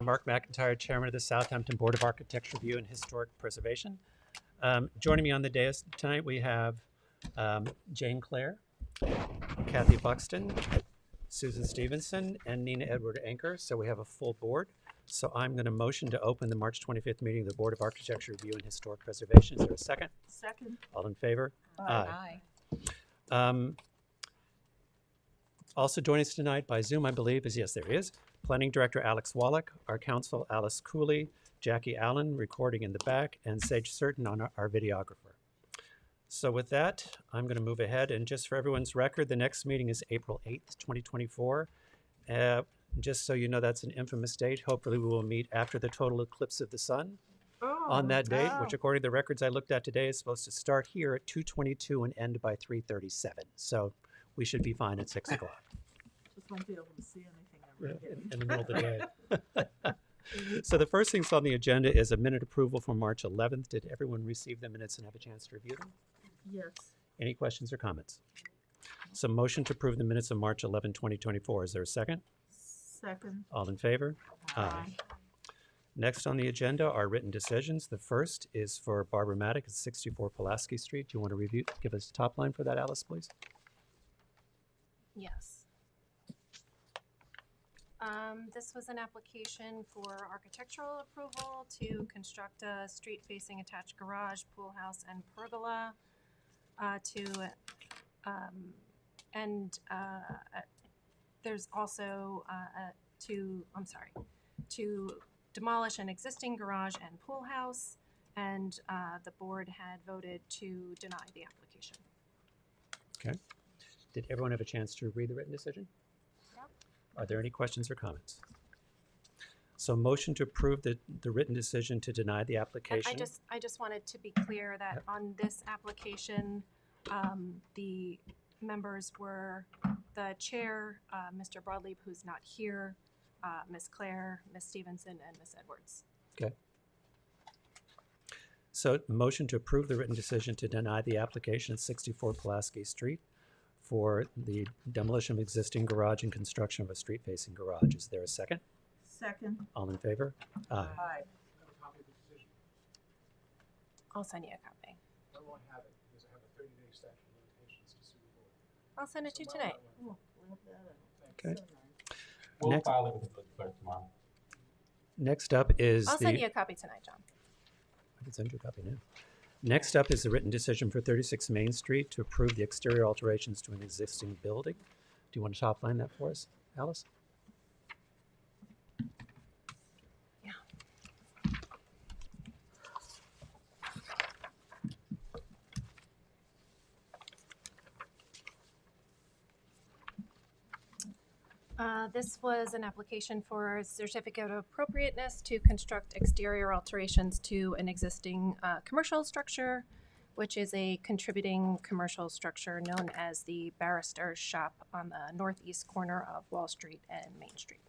Mark McIntyre, Chairman of the Southampton Board of Architecture Review and Historic Preservation. Joining me on the dais tonight, we have Jane Clare, Kathy Buxton, Susan Stevenson, and Nina Edward Anchor. So we have a full board. So I'm going to motion to open the March 25th meeting of the Board of Architecture Review and Historic Preservation. Is there a second? Second. All in favor? Aye. Also joining us tonight by Zoom, I believe, is, yes, there is, Planning Director Alex Wallach, our counsel Alice Cooley, Jackie Allen recording in the back, and Sage Certain on our videographer. So with that, I'm going to move ahead, and just for everyone's record, the next meeting is April 8th, 2024. Just so you know, that's an infamous date. Hopefully we will meet after the total eclipse of the sun on that date, which according to the records I looked at today is supposed to start here at 2:22 and end by 3:37. So we should be fine at 6 o'clock. Just won't be able to see anything In the middle of the day. So the first things on the agenda is a minute approval for March 11th. Did everyone receive the minutes and have a chance to review them? Yes. Any questions or comments? So motion to approve the minutes of March 11, 2024. Is there a second? Second. All in favor? Aye. Next on the agenda are written decisions. The first is for Barbara Maddock at 64 Pulaski Street. Do you want to review, give us a top line for that, Alice, please? Yes. This was an application for architectural approval to construct a street-facing attached garage, pool house, and pergola there's also to demolish an existing garage and pool house, and the board had voted to deny the application. Okay. Did everyone have a chance to read the written decision? Yep. Are there any questions or comments? So motion to approve the written decision to deny the application. And I just wanted to be clear that on this application, the members were the chair, Mr. Broadleaf, who's not here, Ms. Clare, Ms. Stevenson, and Ms. Edwards. Okay. So motion to approve the written decision to deny the application at 64 Pulaski Street for the demolition of existing garage and construction of a street-facing garage. Is there a second? Second. All in favor? Aye. Aye. I'll send you a copy. I won't have it because I have a 30-day statute of limitations to sue the board. I'll send it to you tonight. Oh, we'll have that. Okay. We'll Next- file it with the clerk tomorrow. Next up is I'll send you a copy tonight, John. I can send you a copy now. Next up is the written decision for 36 Main Street to approve the exterior alterations to an existing building. Do you want to top line that for us, Alice? Yeah. This was an application for a certificate of appropriateness to construct exterior alterations to an existing commercial structure, which is a contributing commercial structure known as the Barrister's Shop on the northeast corner of Wall Street and Main Street.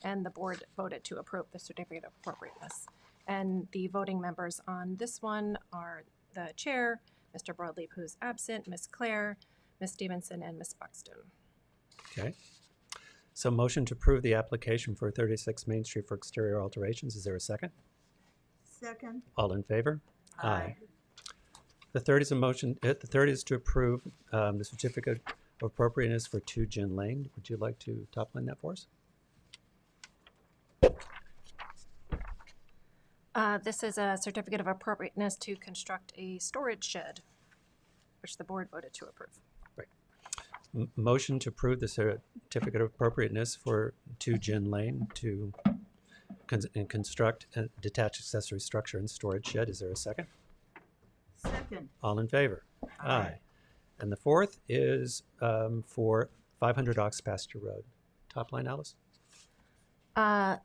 And the board voted to approve the certificate of appropriateness. And the voting members on this one are the chair, Mr. Broadleaf, who's absent, Ms. Clare, Ms. Stevenson, and Ms. Buxton. Okay. So motion to approve the application for 36 Main Street for exterior alterations. Is there a second? Second. All in favor? Aye. The third is a motion. The third is to approve the certificate of appropriateness for 2 Gin Lane. Would you like to top line that for us? This is a certificate of appropriateness to construct a storage shed, which the board voted to approve. Motion to approve the certificate of appropriateness for 2 Gin Lane to construct a detached accessory structure and storage shed. Is there a second? Second. All in favor? Aye. And the fourth is for 500 Ox Pasture Road. Top line, Alice?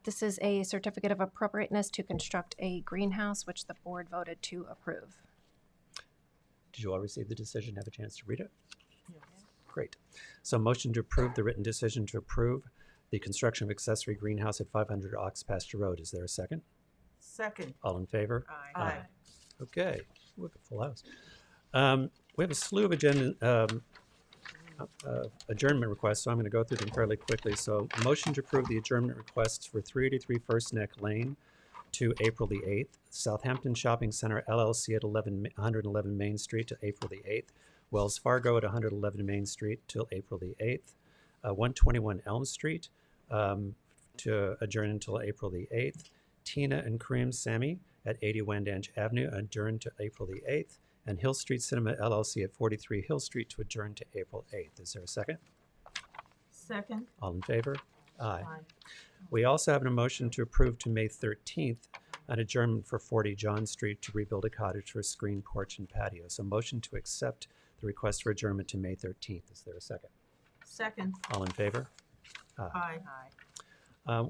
This is a certificate of appropriateness to construct a greenhouse, which the board voted to approve. Did you all receive the decision, have a chance to read it? Yes. Great. So motion to approve the written decision to approve the construction of accessory greenhouse at 500 Ox Pasture Road. Is there a second? Second. All in favor? Aye. Okay. We have a full house. We have a slew of agenda adjournment requests, so I'm going to go through them fairly quickly. So, motion to approve the adjournment requests for 383 First Neck Lane to April the 8th, Southampton Shopping Center LLC at 111 Main Street to April the 8th, Wells Fargo at 111 Main Street till April the 8th, 121 Elm Street to adjourn until April the 8th, Tina and Kareem Sami at 80 Wendange Avenue adjourn to April the 8th, and Hill Street Cinema LLC at 43 Hill Street to adjourn to April 8th. Is there a second? Second. All in favor? Aye. Aye. We also have a motion to approve to May 13th an adjournment for 40 John Street to rebuild a cottage for a screen porch and patio. So motion to accept the request for adjournment to May 13th. Is there a second? Second. All in favor? Aye.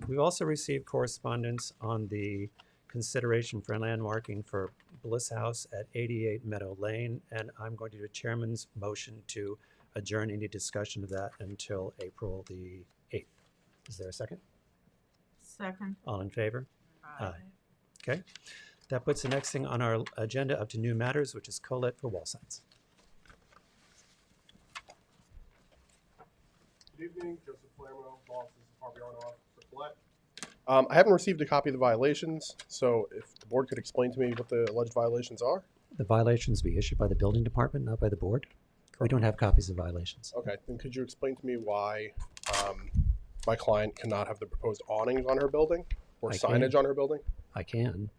We've also received correspondence on the consideration for landmarking for Bliss House at 88 Meadow Lane, and I'm going to do a chairman's motion to adjourn any discussion of that until April the 8th. Is there a second? Second. All in favor? Aye. Okay. That puts the next thing on our agenda up to new matters, which is Colette for wall signs. Good evening, Joseph Palermo, boss is Fabiano for Colette. I haven't received a copy of the violations, so if the board could explain to me what the alleged violations are. The violations be issued by the building department, not by the board. We don't have copies of violations. Okay, then could you explain to me why my client cannot have the proposed awnings on her building or I signage can. on her building? I can.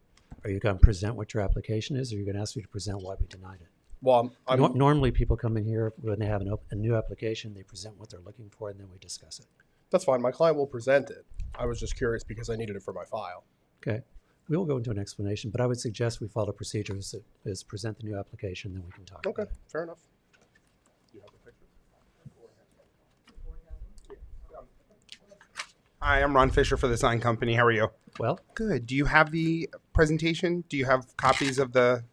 Are you going to present what your application is, or are you going to ask me to present why we denied it? Well, I'm Normally, people come in here when they have a new application, they present what they're looking for, and then we discuss it. that's fine. My client will present it. I was just curious because I needed it for my file. Okay. We will go into an explanation, but I would suggest we follow procedures is present the new application, then we can talk Okay, about it. fair enough. Do you have the picture? Hi, I'm Ron Fisher for the sign company. How are you? Well, Good. Do you have the presentation? Do you have copies of the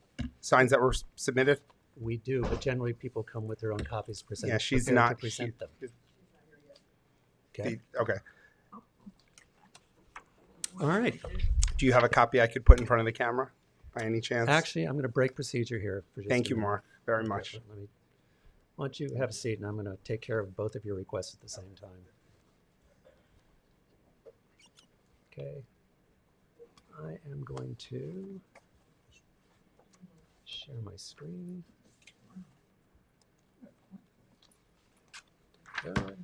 signs that were submitted? we do, but generally people come with their own copies presented. Yeah, she's prepared to not present them. here. Okay. Okay. All right. Do you have a copy I could put in front of the camera by any chance? Actually, I'm going to break procedure here for just Thank a you, minute. Mark, very much. Why don't you have a seat, and I'm going to take care of both of your requests at the same time. Okay. I am going to share my screen. Good.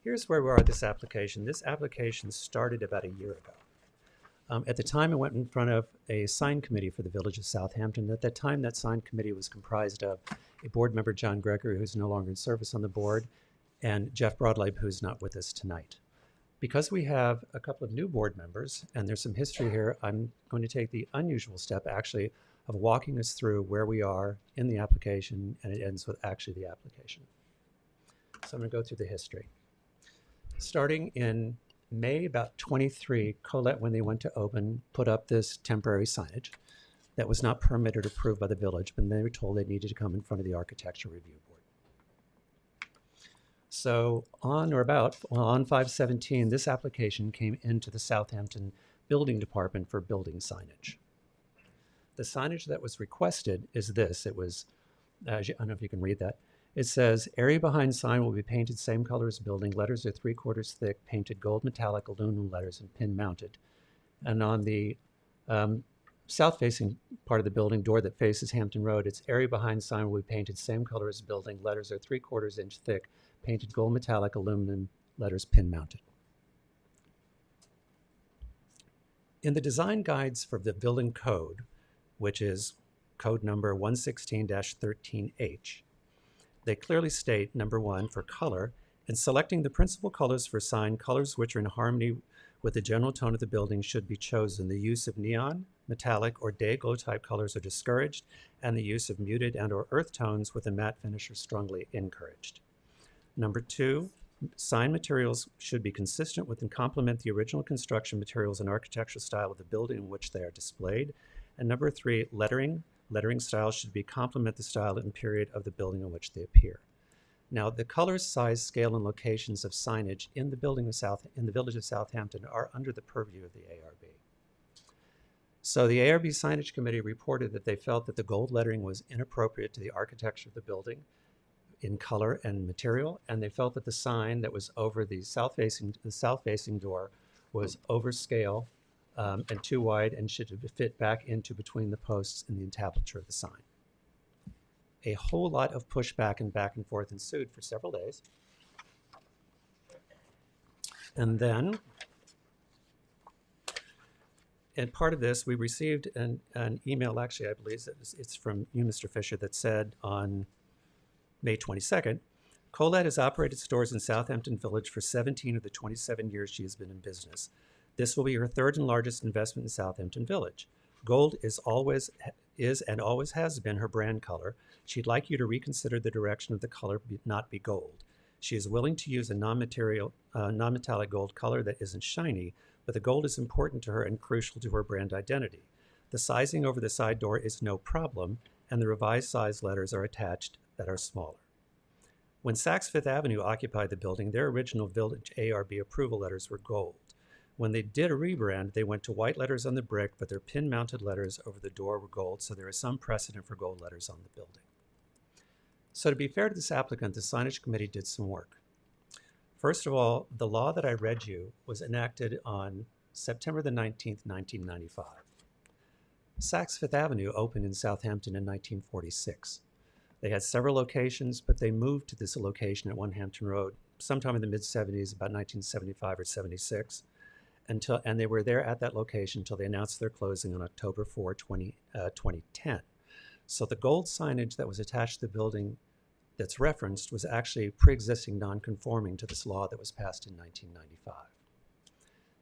Here's where we are with this application. This application started about a year ago. At the time, it went in front of a sign committee for the village of Southampton. At that time, that sign committee was comprised of a board member, John Gregory, who's no longer in service on the board, and Jeff Broadleib, who's not with us tonight. Because we have a couple of new board members, and there's some history here, I'm going to take the unusual step, actually, of walking us through where we are in the application, and it ends with actually the application. So I'm going to go through the history. Starting in May about 23, Colette, when they went to open, put up this temporary signage that was not permitted or approved by the village, but they were told they needed to come in front of the Architecture Review Board. So on 5/17, this application came into the Southampton Building Department for building signage. The signage that was requested is this. It was, I don't know if you can read that. It says, area behind sign will be painted same color as building. Letters are 3/4 thick, painted gold metallic aluminum letters and pin mounted. And on the south-facing part of the building, door that faces Hampton Road, its area behind sign will be painted same color as building. Letters are 3/4 inch thick, painted gold metallic aluminum letters pin mounted. In the design guides for the building code, which is code number 116-13H, they clearly state, number one, for color, in selecting the principal colors for sign, colors which are in harmony with the general tone of the building should be chosen. The use of neon, metallic, or day glow type colors are discouraged, and the use of muted and or earth tones with a matte finish are strongly encouraged. Number two, sign materials should be consistent with and complement the original construction materials and architectural style of the building in which they are displayed. And number three, lettering styles should be complement the style and period of the building in which they appear. Now, the colors, size, scale, and locations of signage in the village of Southampton are under the purview of the ARB. So the ARB signage committee reported that they felt that the gold lettering was inappropriate to the architecture of the building in color and material, and they felt that the sign that was over the south-facing door was overscale and too wide and should fit back into between the posts and the entablature of the sign. A whole lot of pushback and back and forth ensued for several days. And then, and part of this, we received an email, actually, I believe it's from you, Mr. Fisher, that said on May 22nd, Colette has operated stores in Southampton Village for 17 of the 27 years she has been in business. This will be her third and largest investment in Southampton Village. Gold is and always has been her brand color. She'd like you to reconsider the direction of the color not be gold. She is willing to use a non-metallic gold color that isn't shiny, but the gold is important to her and crucial to her brand identity. The sizing over the side door is no problem, and the revised size letters are attached that are smaller. When Saks Fifth Avenue occupied the building, their original Village ARB approval letters were gold. When they did a rebrand, they went to white letters on the brick, but their pin-mounted letters over the door were gold, so there is some precedent for gold letters on the building. So to be fair to this applicant, the signage committee did some work. First of all, the law that I read you was enacted on September the 19th, 1995. Saks Fifth Avenue opened in Southampton in 1946. They had several locations, but they moved to this location at One Hampton Road sometime in the mid-70s, about 1975 or 76, and they were there at that location until they announced their closing on October 4, 2010. So the gold signage that was attached to the building that's referenced was actually pre-existing non-conforming to this law that was passed in 1995.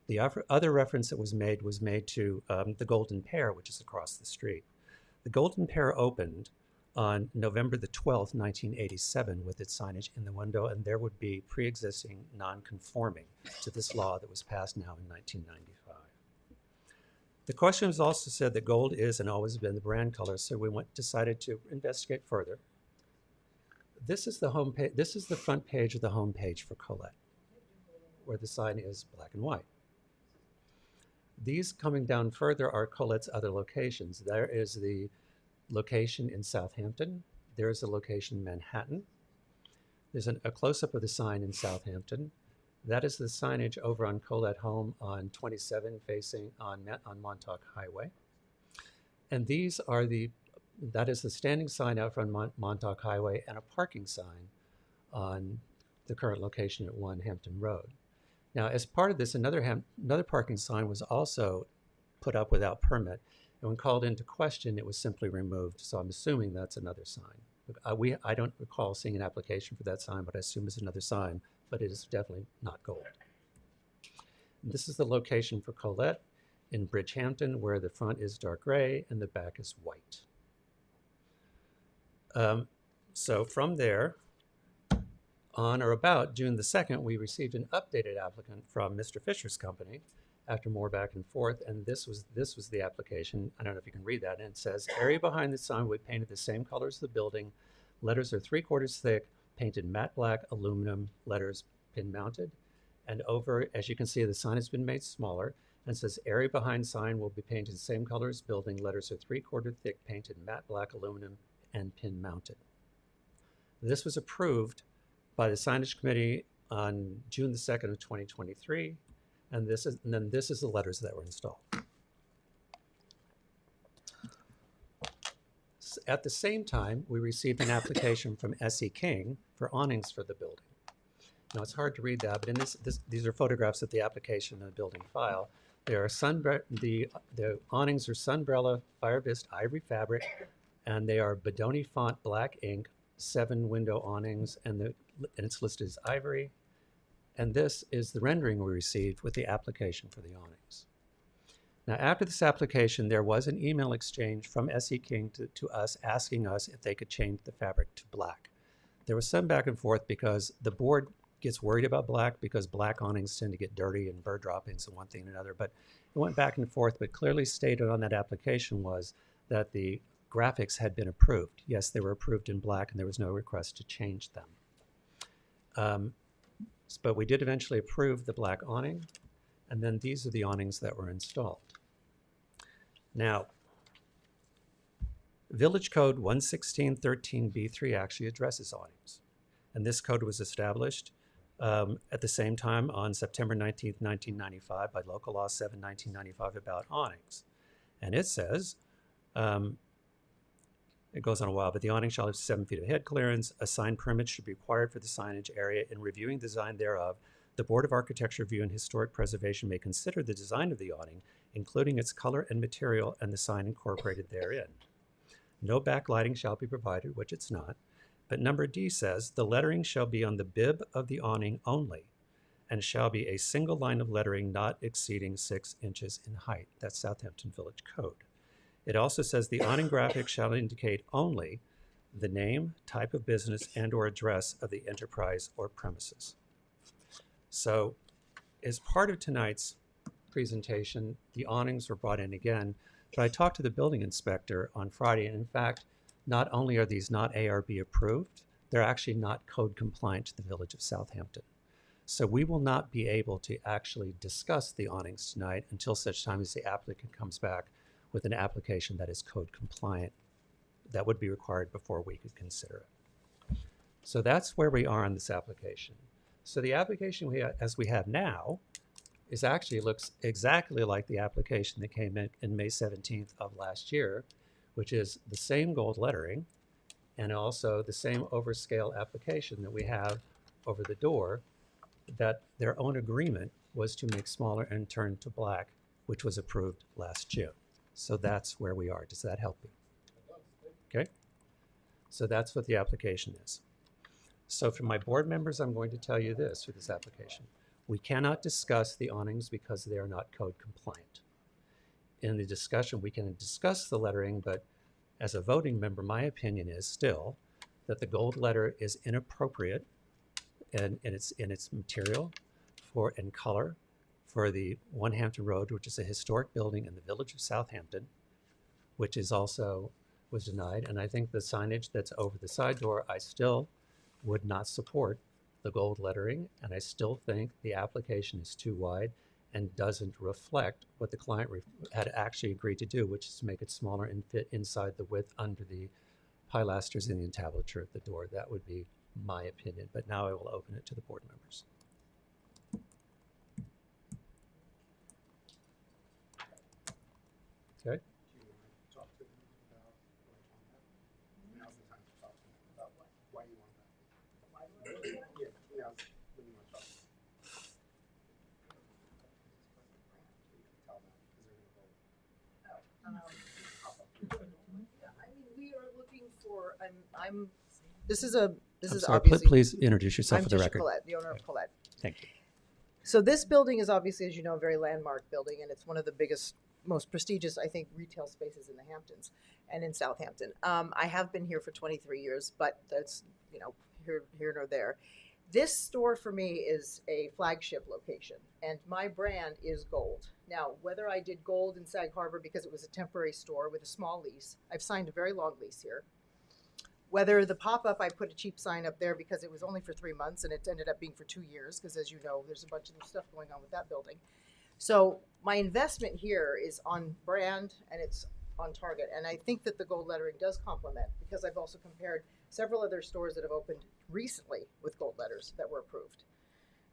The other reference that was made to the Golden Pear, which is across the street. The Golden Pear opened on November the 12th, 1987, with its signage in the window, and there would be pre-existing non-conforming to this law that was passed now in 1995. The question was also said that gold is and always been the brand color, so we decided to investigate further. This is the home page. This is the front page of the home page for Colette, where the sign is black and white. These coming down further are Colette's other locations. There is the location in Southampton. There is a location in Manhattan. There's a close-up of the sign in Southampton. That is the signage over on Colette Home on 27 facing on Montauk Highway. And these are that is the standing sign out from Montauk Highway and a parking sign on the current location at 1 Hampton Road. Now, as part of this, another parking sign was also put up without permit. And when called into question, it was simply removed. So I'm assuming that's another sign. I don't recall seeing an application for that sign, but I assume it's another sign, but it is definitely not gold. And this is the location for Colette in Bridgehampton, where the front is dark gray and the back is white. So from there, on or about June the 2nd, we received an updated applicant from Mr. Fisher's company after more back and forth, and this was the application. I don't know if you can read that, and it says, area behind the sign we painted the same colors as the building. Letters are 3/4 thick, painted matte black aluminum, letters pin mounted. And over, as you can see, the sign has been made smaller, and says area behind sign will be painted the same color as building. Letters are 3/4 thick, painted matte black aluminum, and pin mounted. This was approved by the signage committee on June the 2nd of 2023, and then this is the letters that were installed. At the same time, we received an application from S.E. King for awnings for the building. Now, it's hard to read that, but in these are photographs of the application in the building file. The awnings are Sunbrella Firebist ivory fabric, and they are Bodoni font black ink, 7 window awnings, and it's listed as ivory. And this is the rendering we received with the application for the awnings. Now, after this application, there was an email exchange from S.E. King to us asking us if they could change the fabric to black. There was some back and forth because the board gets worried about black because black awnings tend to get dirty and bird droppings and one thing and another. But it went back and forth, but clearly stated on that application was that the graphics had been approved. Yes, they were approved in black and there was no request to change them. But we did eventually approve the black awning, and then these are the awnings that were installed. Now, Village Code 116.13b3 actually addresses awnings. And this code was established at the same time on September 19th, 1995 by Local Law 7, 1995 about awnings. And it says, it goes on a while, but the awning shall have 7 feet of head clearance. A sign permit should be required for the signage area. In reviewing the design thereof, the Board of Architecture Review and Historic Preservation may consider the design of the awning, including its color and material and the sign incorporated therein. No backlighting shall be provided, which it's not. But number D says, the lettering shall be on the bib of the awning only, and shall be a single line of lettering not exceeding 6 inches in height. That's Southampton Village Code. It also says the awning graphic shall indicate only the name, type of business, and or address of the enterprise or premises. So as part of tonight's presentation, the awnings were brought in again, but I talked to the building inspector on Friday, and in fact, not only are these not ARB approved, they're actually not code compliant to the Village of Southampton. So we will not be able to actually discuss the awnings tonight until such time as the applicant comes back with an application that is code compliant. That would be required before we could consider it. So that's where we are on this application. So the application as we have now is actually looks exactly like the application that came in May 17th of last year, which is the same gold lettering and also the same overscale application that we have over the door that their own agreement was to make smaller and turn to black, which was approved last June. So that's where we are. Does that help you? Okay. So that's what the application is. So for my board members, I'm going to tell you this for this application. We cannot discuss the awnings because they are not code compliant. In the discussion, we can discuss the lettering, but as a voting member, my opinion is still that the gold letter is inappropriate in its material and color for the One Hampton Road, which is a historic building in the Village of Southampton, which is also was denied. And I think the signage that's over the side door, I still would not support the gold lettering, and I still think the application is too wide and doesn't reflect what the client had actually agreed to do, which is to make it smaller and fit inside the width under the pilasters and the entablature at the door. That would be my opinion, but now I will open it to the board members. Okay. Talk to them about now's the time to talk to them about why you want that. Yeah, now's when you want to talk. Tell them because they're going to vote. Yeah, I mean, we are looking for, this is I'm sorry, obviously. please introduce yourself for the I'm Tisha record. Collette, the owner of Collette. Thank you. So this building is obviously, as you know, a very landmark building, and it's one of the biggest, most prestigious, I think, retail spaces in the Hamptons and in Southampton. I have been here for 23 years, but that's, you know, here nor there. This store for me is a flagship location, and my brand is gold. Now, whether I did gold in Sag Harbor because it was a temporary store with a small lease, I've signed a very long lease here. Whether the pop-up, I put a cheap sign up there because it was only for 3 months and it ended up being for 2 years because, as you know, there's a bunch of stuff going on with that building. So my investment here is on brand and it's on target. And I think that the gold lettering does complement, because I've also compared several other stores that have opened recently with gold letters that were approved.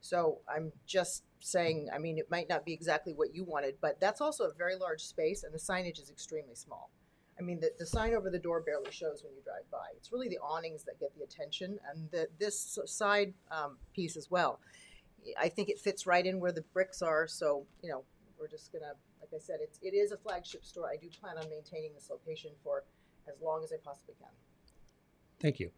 So I'm just saying, I mean, it might not be exactly what you wanted, but that's also a very large space and the signage is extremely small. I mean, the sign over the door barely shows when you drive by. It's really the awnings that get the attention, and this side piece as well. I think it fits right in where the bricks are, so, you know, we're just gonna, like I said, it is a flagship store. I do plan on maintaining this location for as long as I possibly can. Thank you.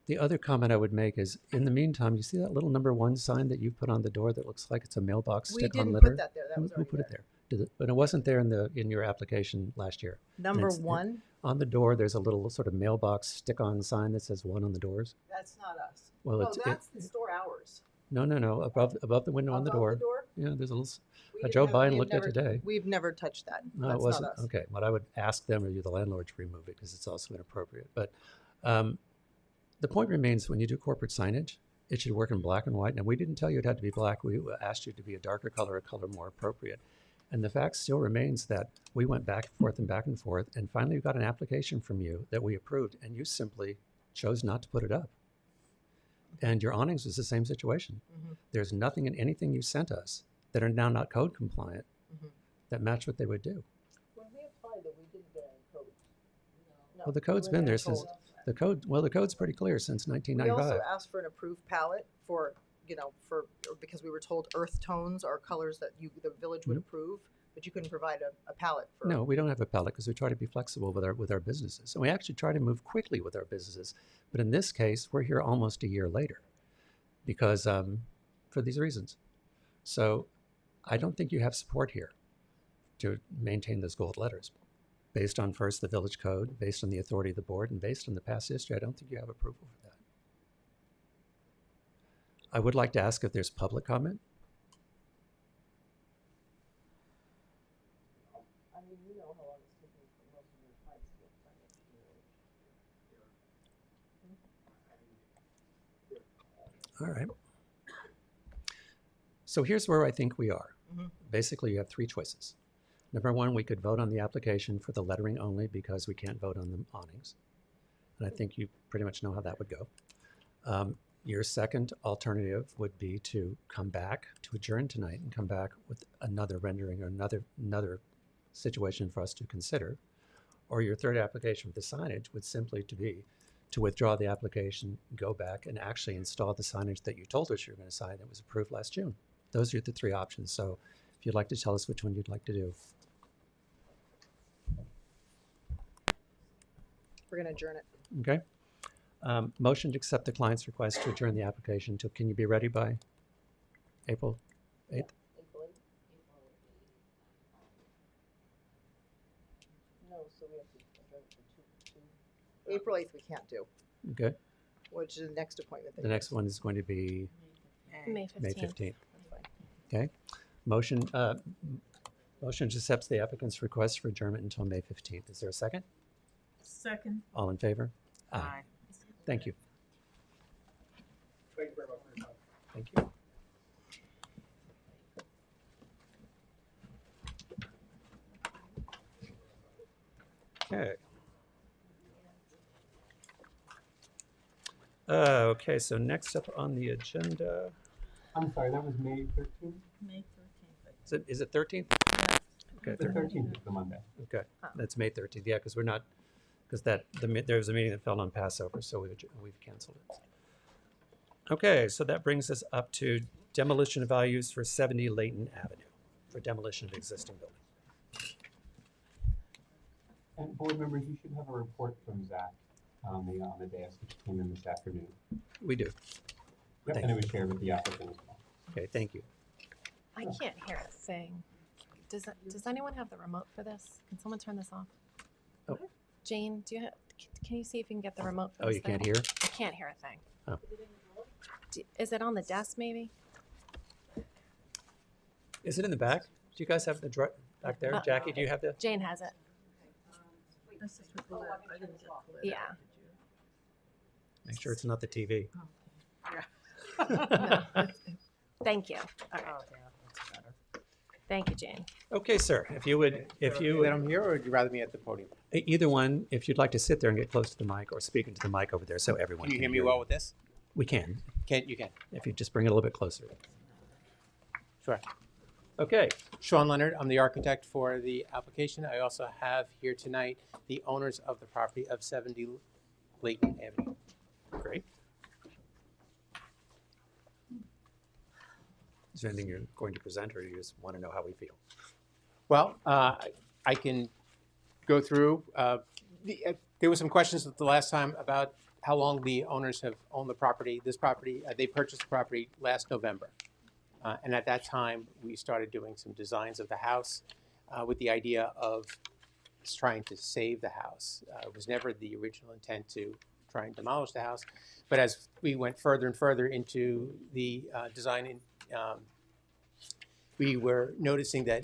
The other comment I would make is, in the meantime, you see that little number 1 sign that you put on the door that looks like it's a mailbox We stick-on didn't letter? put that there. That was Who already put it there. there? But it wasn't there in your application last year. Number it's- 1, On the door, there's a little sort of mailbox stick-on sign that says 1 on the doors. that's not us. Well, No, it's that's the store hours. no, above the window on the Above door. the door? Yeah, there's a little. We I didn't drove have- by and we've looked at never- it today. We've never touched that. No, That's it wasn't. not us. Okay, but I would ask them or you, the landlord, to remove it because it's also inappropriate. But the point remains, when you do corporate signage, it should work in black and white. Now, we didn't tell you it had to be black. We asked you to be a darker color, a color more appropriate. And the fact still remains that we went back and forth, and finally we got an application from you that we approved, and you simply chose not to put it up. And your awnings was the same situation. Mhm. There's nothing in anything you sent us that are now not code compliant Mhm. that match what they would do. When we applied it, we didn't get any codes. No, Well, the code's we been weren't there told. since the code's pretty clear since We 1995. also asked for an approved palette for, because we were told earth tones are colors that the village would approve, but you couldn't provide a palette for. No, we don't have a palette because we try to be flexible with our businesses, and we actually try to move quickly with our businesses. But in this case, we're here almost a year later because for these reasons. So I don't think you have support here to maintain those gold letters, based on first the village code, based on the authority of the board, and based on the past history. I don't think you have approval for that. I would like to ask if there's public comment. I mean, you know how long it's taken for most of your clients to get signage. All right. So here's where I think we are. Mhm. Basically, you have three choices. Number one, we could vote on the application for the lettering only because we can't vote on the awnings. And I think you pretty much know how that would go. Your second alternative would be to come back, to adjourn tonight and come back with another rendering or another situation for us to consider. Or your third application for the signage would simply be to withdraw the application, go back and actually install the signage that you told us you were going to sign that was approved last June. Those are the three options. So if you'd like to tell us which one you'd like to do. We're gonna adjourn it. Okay. Motion to accept the client's request to adjourn the application till, can you be ready by April 8th? April 8th? No, so we have to adjourn it for two. April 8th we can't do, Okay. which is the next appointment. The next one is going to be May 15th. May 15th. That's fine. Okay. Motion to accept the applicant's request for adjournment until May 15th. Is there a second? Second. All in favor? Aye. Thank you. Thank you very much for your time. Thank you. Okay. Okay, so next up on the agenda, I'm sorry, that was May 13th? May 13th. is it 13th? Okay, The 13th is the Monday. okay, that's May 13th, yeah, because there was a meeting that fell on Passover, so we've canceled it. Okay, so that brings us up to demolition values for 70 Layton Avenue, for demolition of existing building. And board members, you should have a report from Zach on the dais which came in this afternoon. We do. Yep, and it was shared with the applicant as well. Okay, thank you. I can't hear a thing. Does anyone have the remote for this? Can someone turn this off? Oh. Jane, can you see if you can get the remote for Oh, this you thing? can't hear? I can't hear a thing. Oh. Is it on the desk maybe? Is it in the back? Do you guys have the back there? Jackie, do you have the? Jane has it. This is with Colette. I didn't get Colette. Yeah. Make sure it's not the TV. No. Thank you. All right. Oh, yeah, that's better. Thank you, Jane. Okay, sir, if you would, That I'm here, or would you rather me at the podium? either one, if you'd like to sit there and get close to the mic or speak into the mic over there so everyone Can you hear me well with this? We can, You can. if you just bring it a little bit closer. Sure. Okay, Sean Leonard, I'm the architect for the application. I also have here tonight the owners of the property of 70 Layton Avenue. great. Is there anything you're going to present, or you just want to know how we feel? Well, I can go through. There were some questions the last time about how long the owners have owned the property. This property, they purchased the property last November. And at that time, we started doing some designs of the house with the idea of trying to save the house. It was never the original intent to try and demolish the house. But as we went further and further into the design, we were noticing that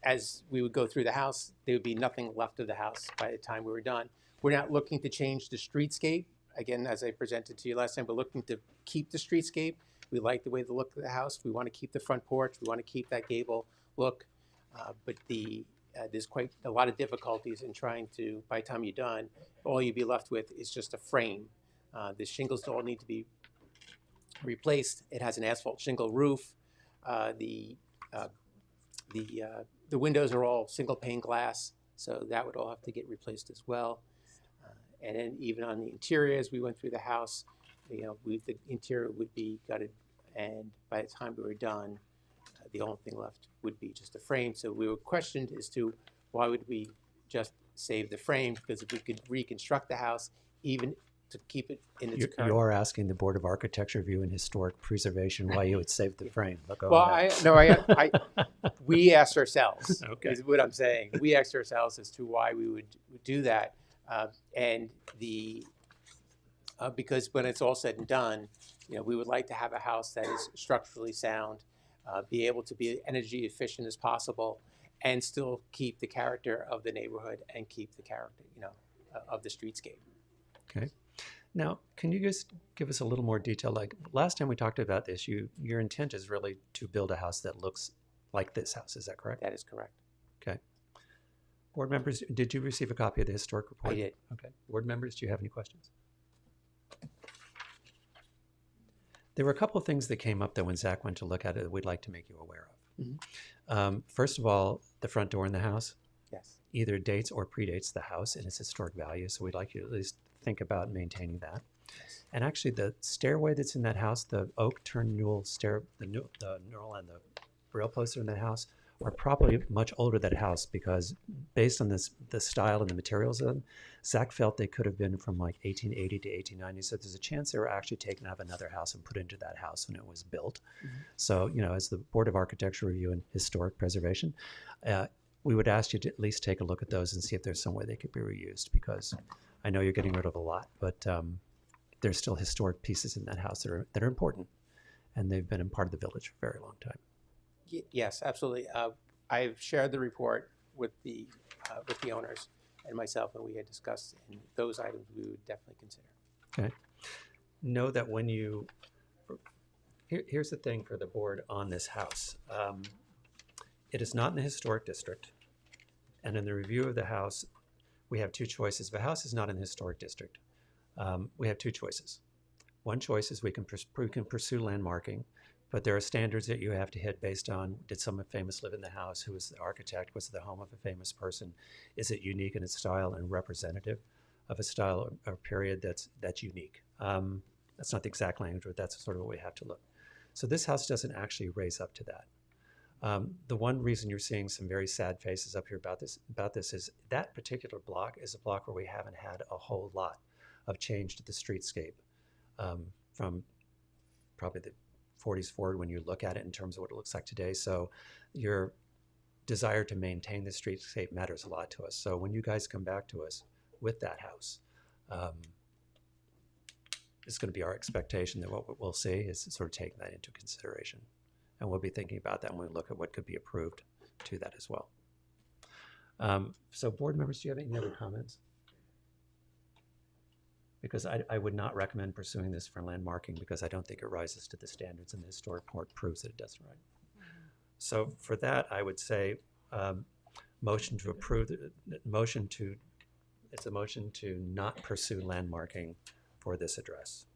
as we would go through the house, there would be nothing left of the house by the time we were done. We're not looking to change the streetscape. Again, as I presented to you last time, we're looking to keep the streetscape. We like the way the look of the house. We want to keep the front porch. We want to keep that gable look. but there's quite a lot of difficulties in trying to, by the time you're done, all you'd be left with is just a frame. The shingles all need to be replaced. It has an asphalt shingle roof. The windows are all single pane glass, so that would all have to get replaced as well. And then even on the interior, as we went through the house, the interior would be gutted, and by the time we were done, the only thing left would be just a frame. So we were questioned as to why would we just save the frame, because if we could reconstruct the house, even to keep it in its current. You're asking the Board of Architecture Review and Historic Preservation why you would save the frame. But go Well, ahead. we asked ourselves, Okay. is what I'm saying. We asked ourselves as to why we would do that. Because when it's all said and done, we would like to have a house that is structurally sound, be able to be energy efficient as possible, and still keep the character of the neighborhood and keep the character, of the streetscape. Okay. Now, can you just give us a little more detail? Like last time we talked about this, your intent is really to build a house that looks like this house. Is that correct? That is correct. Okay. Board members, did you receive a copy of the historic report? I did. Okay. Board members, do you have any questions? There were a couple of things that came up that when Zach went to look at it that we'd like to make you aware of. Mm-hmm. First of all, the front door in the house Yes. either dates or predates the house in its historic value, so we'd like you to at least think about maintaining that. Yes. And actually, the stairway that's in that house, the oak turn newel stair, the newel and the rail posts in that house are probably much older than that house, because based on the style and the materials of them, Zach felt they could have been from like 1880 to 1890. So there's a chance they were actually taken out of another house and put into that house when it was built. Mm-hmm. So, as the Board of Architecture Review and Historic Preservation, we would ask you to at least take a look at those and see if there's some way they could be reused, because I know you're getting rid of a lot, but there's still historic pieces in that house that are important, and they've been a part of the village for a very long time. Yes, absolutely. I've shared the report with the owners and myself, and we had discussed, and those items we would definitely consider. Okay. Know that when you, here's the thing for the board on this house. It is not in the historic district, and in the review of the house, we have two choices. If a house is not in the historic district, we have two choices. One choice is we can pursue landmarking, but there are standards that you have to hit based on, did someone famous live in the house? Who was the architect? Was it the home of a famous person? Is it unique in its style and representative of a style or period that's unique? That's not the exact language, but that's sort of what we have to look. So this house doesn't actually raise up to that. The one reason you're seeing some very sad faces up here about this is that particular block is a block where we haven't had a whole lot of change to the streetscape from probably the 40s forward when you look at it in terms of what it looks like today. So your desire to maintain the streetscape matters a lot to us. So when you guys come back to us with that house, it's going to be our expectation that what we'll see is sort of taking that into consideration. And we'll be thinking about that when we look at what could be approved to that as well. So board members, do you have any other comments? Because I would not recommend pursuing this for landmarking, because I don't think it rises to the standards, and the historic court proves that it doesn't, right? Mm-hmm. So for that, I would say motion to approve, it's a motion to not pursue landmarking for this address.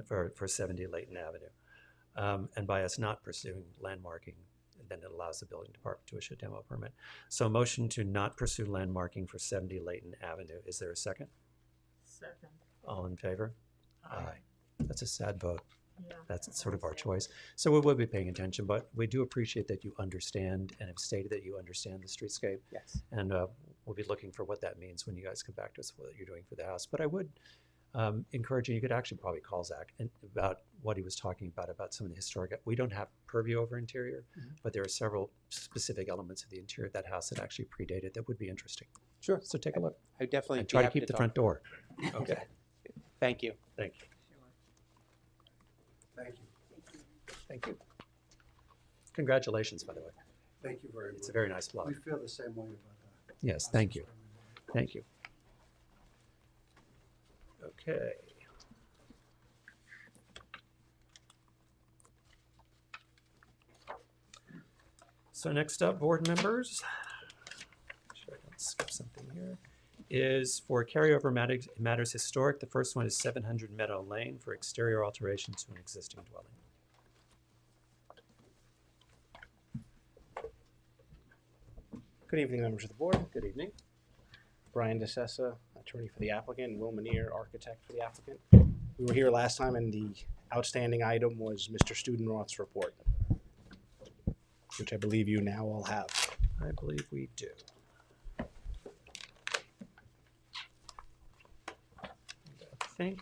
For 70 Layton Avenue. And by us not pursuing landmarking, then it allows the building department to issue a demo permit. So motion to not pursue landmarking for 70 Layton Avenue. Is there a second? Second. All in favor? Aye. That's a sad vote. Yeah. That's sort of our choice. So we will be paying attention, but we do appreciate that you understand and have stated that you understand the streetscape. Yes. And we'll be looking for what that means when you guys come back to us, what you're doing for the house. But I would encourage you could actually probably call Zach about what he was talking about some of the historic. We don't have purview over interior, but there are several specific elements of the interior of that house that actually predated that would be interesting. Sure. So take a look. I definitely And try to happy keep the talk. front door. Okay. Thank you. Thank you. Thank you. Thank you. Congratulations, by the way. Thank you very much. It's a very nice block. We feel the same way about that. Yes, thank you. Thank you. Okay. So next up, board members, make sure I don't skip something here, is for carryover matters historic. The first one is 700 Meadow Lane for exterior alterations to an existing dwelling. Good evening, members of the board. Good evening. Brian DeSessa, attorney for the applicant, and Will Manier, architect for the applicant. We were here last time, and the outstanding item was Mr. Studenroth's report, which I believe you now all have. I believe we do. And I think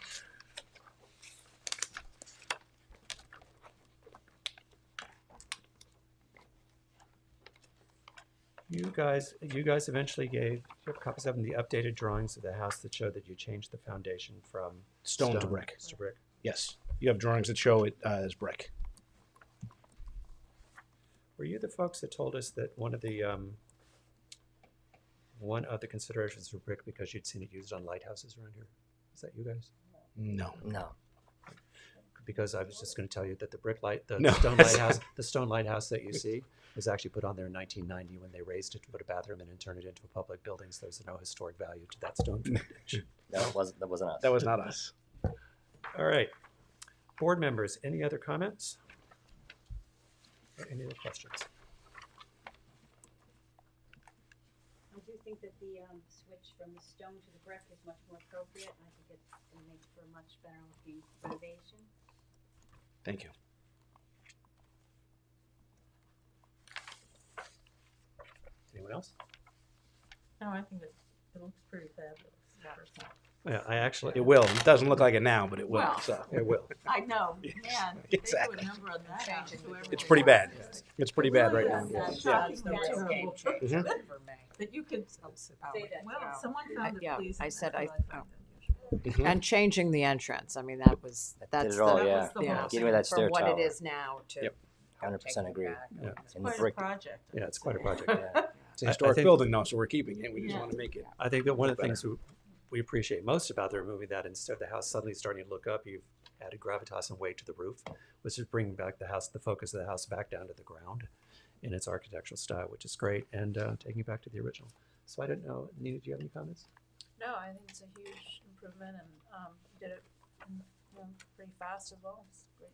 you guys eventually gave, you have copies of them, the updated drawings of the house that showed that you changed the foundation from Stone to brick. to brick. Yes, you have drawings that show it as brick. Were you the folks that told us that one of the considerations for brick because you'd seen it used on lighthouses around here? Is that you guys? No. No. Because I was just going to tell you that the No. stone lighthouse that you see was actually put on there in 1990 when they raised it to put a bathroom in and turn it into a public building. So there's no historic value to that stone foundation. That wasn't us. That was not us. All right, board members, any other comments? Or any other questions? I do think that the switch from the stone to the brick is much more appropriate. I think it's going to make for a much better looking renovation. Thank you. Anyone else? No, I think it looks pretty fabulous. Personally. Yeah, I actually, It will. It doesn't look like it now, but it will. Well. So it will. I know, Yes, man. exactly. They do a number on that house, whoever it's they pretty want. bad. It's pretty bad right now. Yeah. Yeah. Shocking, the terrible truth Mhm. that you could Say that. well, someone found it Yeah, pleasing. I said That's I- what find unusual. Mhm. And changing the entrance, I mean, that's Did the, it all, That yeah. was the yeah, whole Getting rid of that from stair what tower. it is now to. Yep. 100% agree. Yeah. And the Quite a brick. project. Yeah, it's quite a project. Yeah. It's a I historic think- building, though, so we're keeping it. We just Yeah. want to make it. I think that one of the Better. things we appreciate most about the removing that, instead of the house suddenly starting to look up, you've added gravitas and weight to the roof, which is bringing back the focus of the house back down to the ground in its architectural style, which is great, and taking it back to the original. So I don't know, Nina, do you have any comments? No, I think it's a huge improvement and did it pretty fast as well. It's great.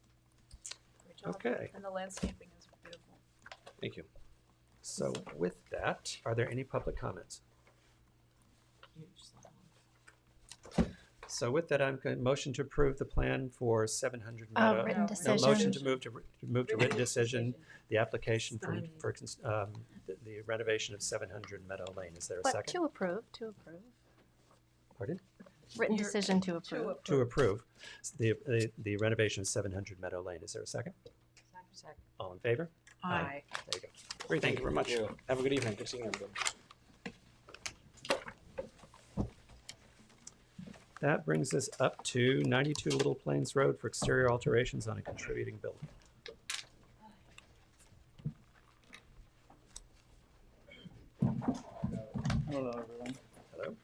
Great job. Okay. And the landscaping is beautiful. Thank you. So with that, are there any public comments? So with that, I'm going to motion to approve the plan for 700 Meadow. Written No, decision. motion to move to written decision, the application for the renovation of 700 Meadow Lane. Is there a But second? to approve. Pardon? Written You're- decision to approve. To approve the renovation of 700 Meadow Lane. Is there a second? Second. All in favor? Aye. There you go. Great. Thank you very much. Thank you. Have a good evening. Good seeing everybody. That brings us up to 92 Little Plains Road for exterior alterations on a contributing building. Hello, everyone. Hello?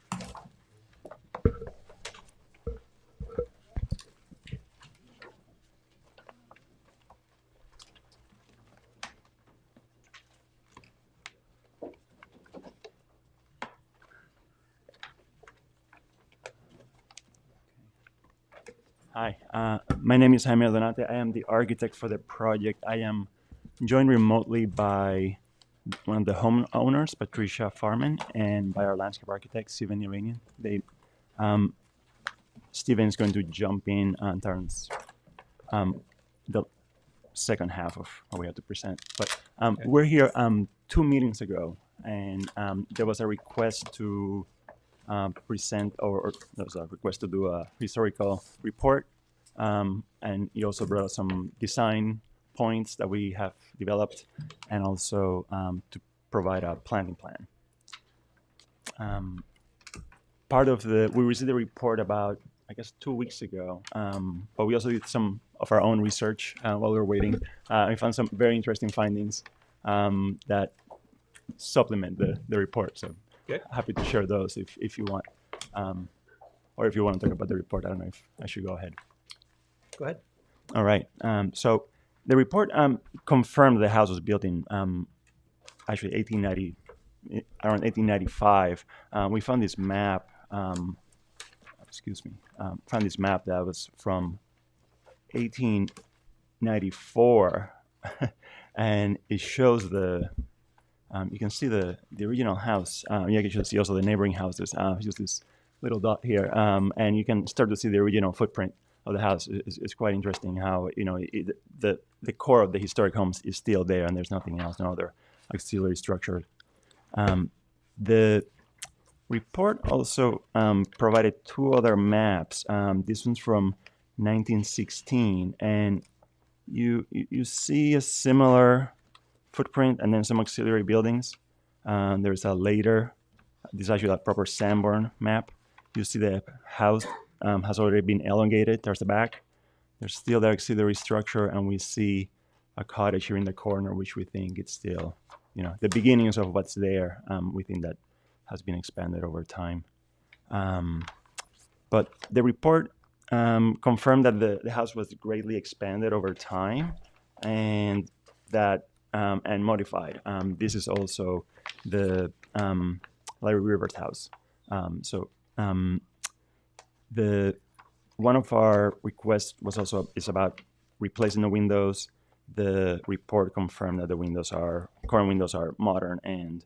Hi, my name is Jaime Donate. I am the architect for the project. I am joined remotely by one of the homeowners, Patricia Farman, and by our landscape architect, Steven Iranian. Steven is going to jump in and turns the second half of what we have to present. But Okay. we're here 2 meetings ago, and there was a request to present, or there was a request to do a historical report, and he also brought some design points that we have developed, and also to provide a planning plan. We received a report about, I guess, 2 weeks ago, but we also did some of our own research while we were waiting. We found some very interesting findings that supplement the report. So Good. happy to share those if you want. Or if you want to talk about the report, I don't know if I should go ahead. Go ahead. All right. So the report confirmed the house was built in actually 1890, around 1895, we found this map. Found this map that was from 1894, and it shows the. You can see the original house. You can see also the neighboring houses. Just this little dot here, and you can start to see the original footprint of the house. It's quite interesting how the core of the historic homes is still there, and there's nothing else, no other auxiliary structure. The report also provided two other maps. This one's from 1916, and you see a similar footprint and then some auxiliary buildings. There's a later, this is actually a proper Sanborn map. You see the house has already been elongated towards the back. There's still the auxiliary structure, and we see a cottage here in the corner, which we think it's still, the beginnings of what's there. We think that has been expanded over time. But the report confirmed that the house was greatly expanded over time, and that and modified. This is also the Larry Rivers house. One of our requests is about replacing the windows. The report confirmed that the current windows are modern, and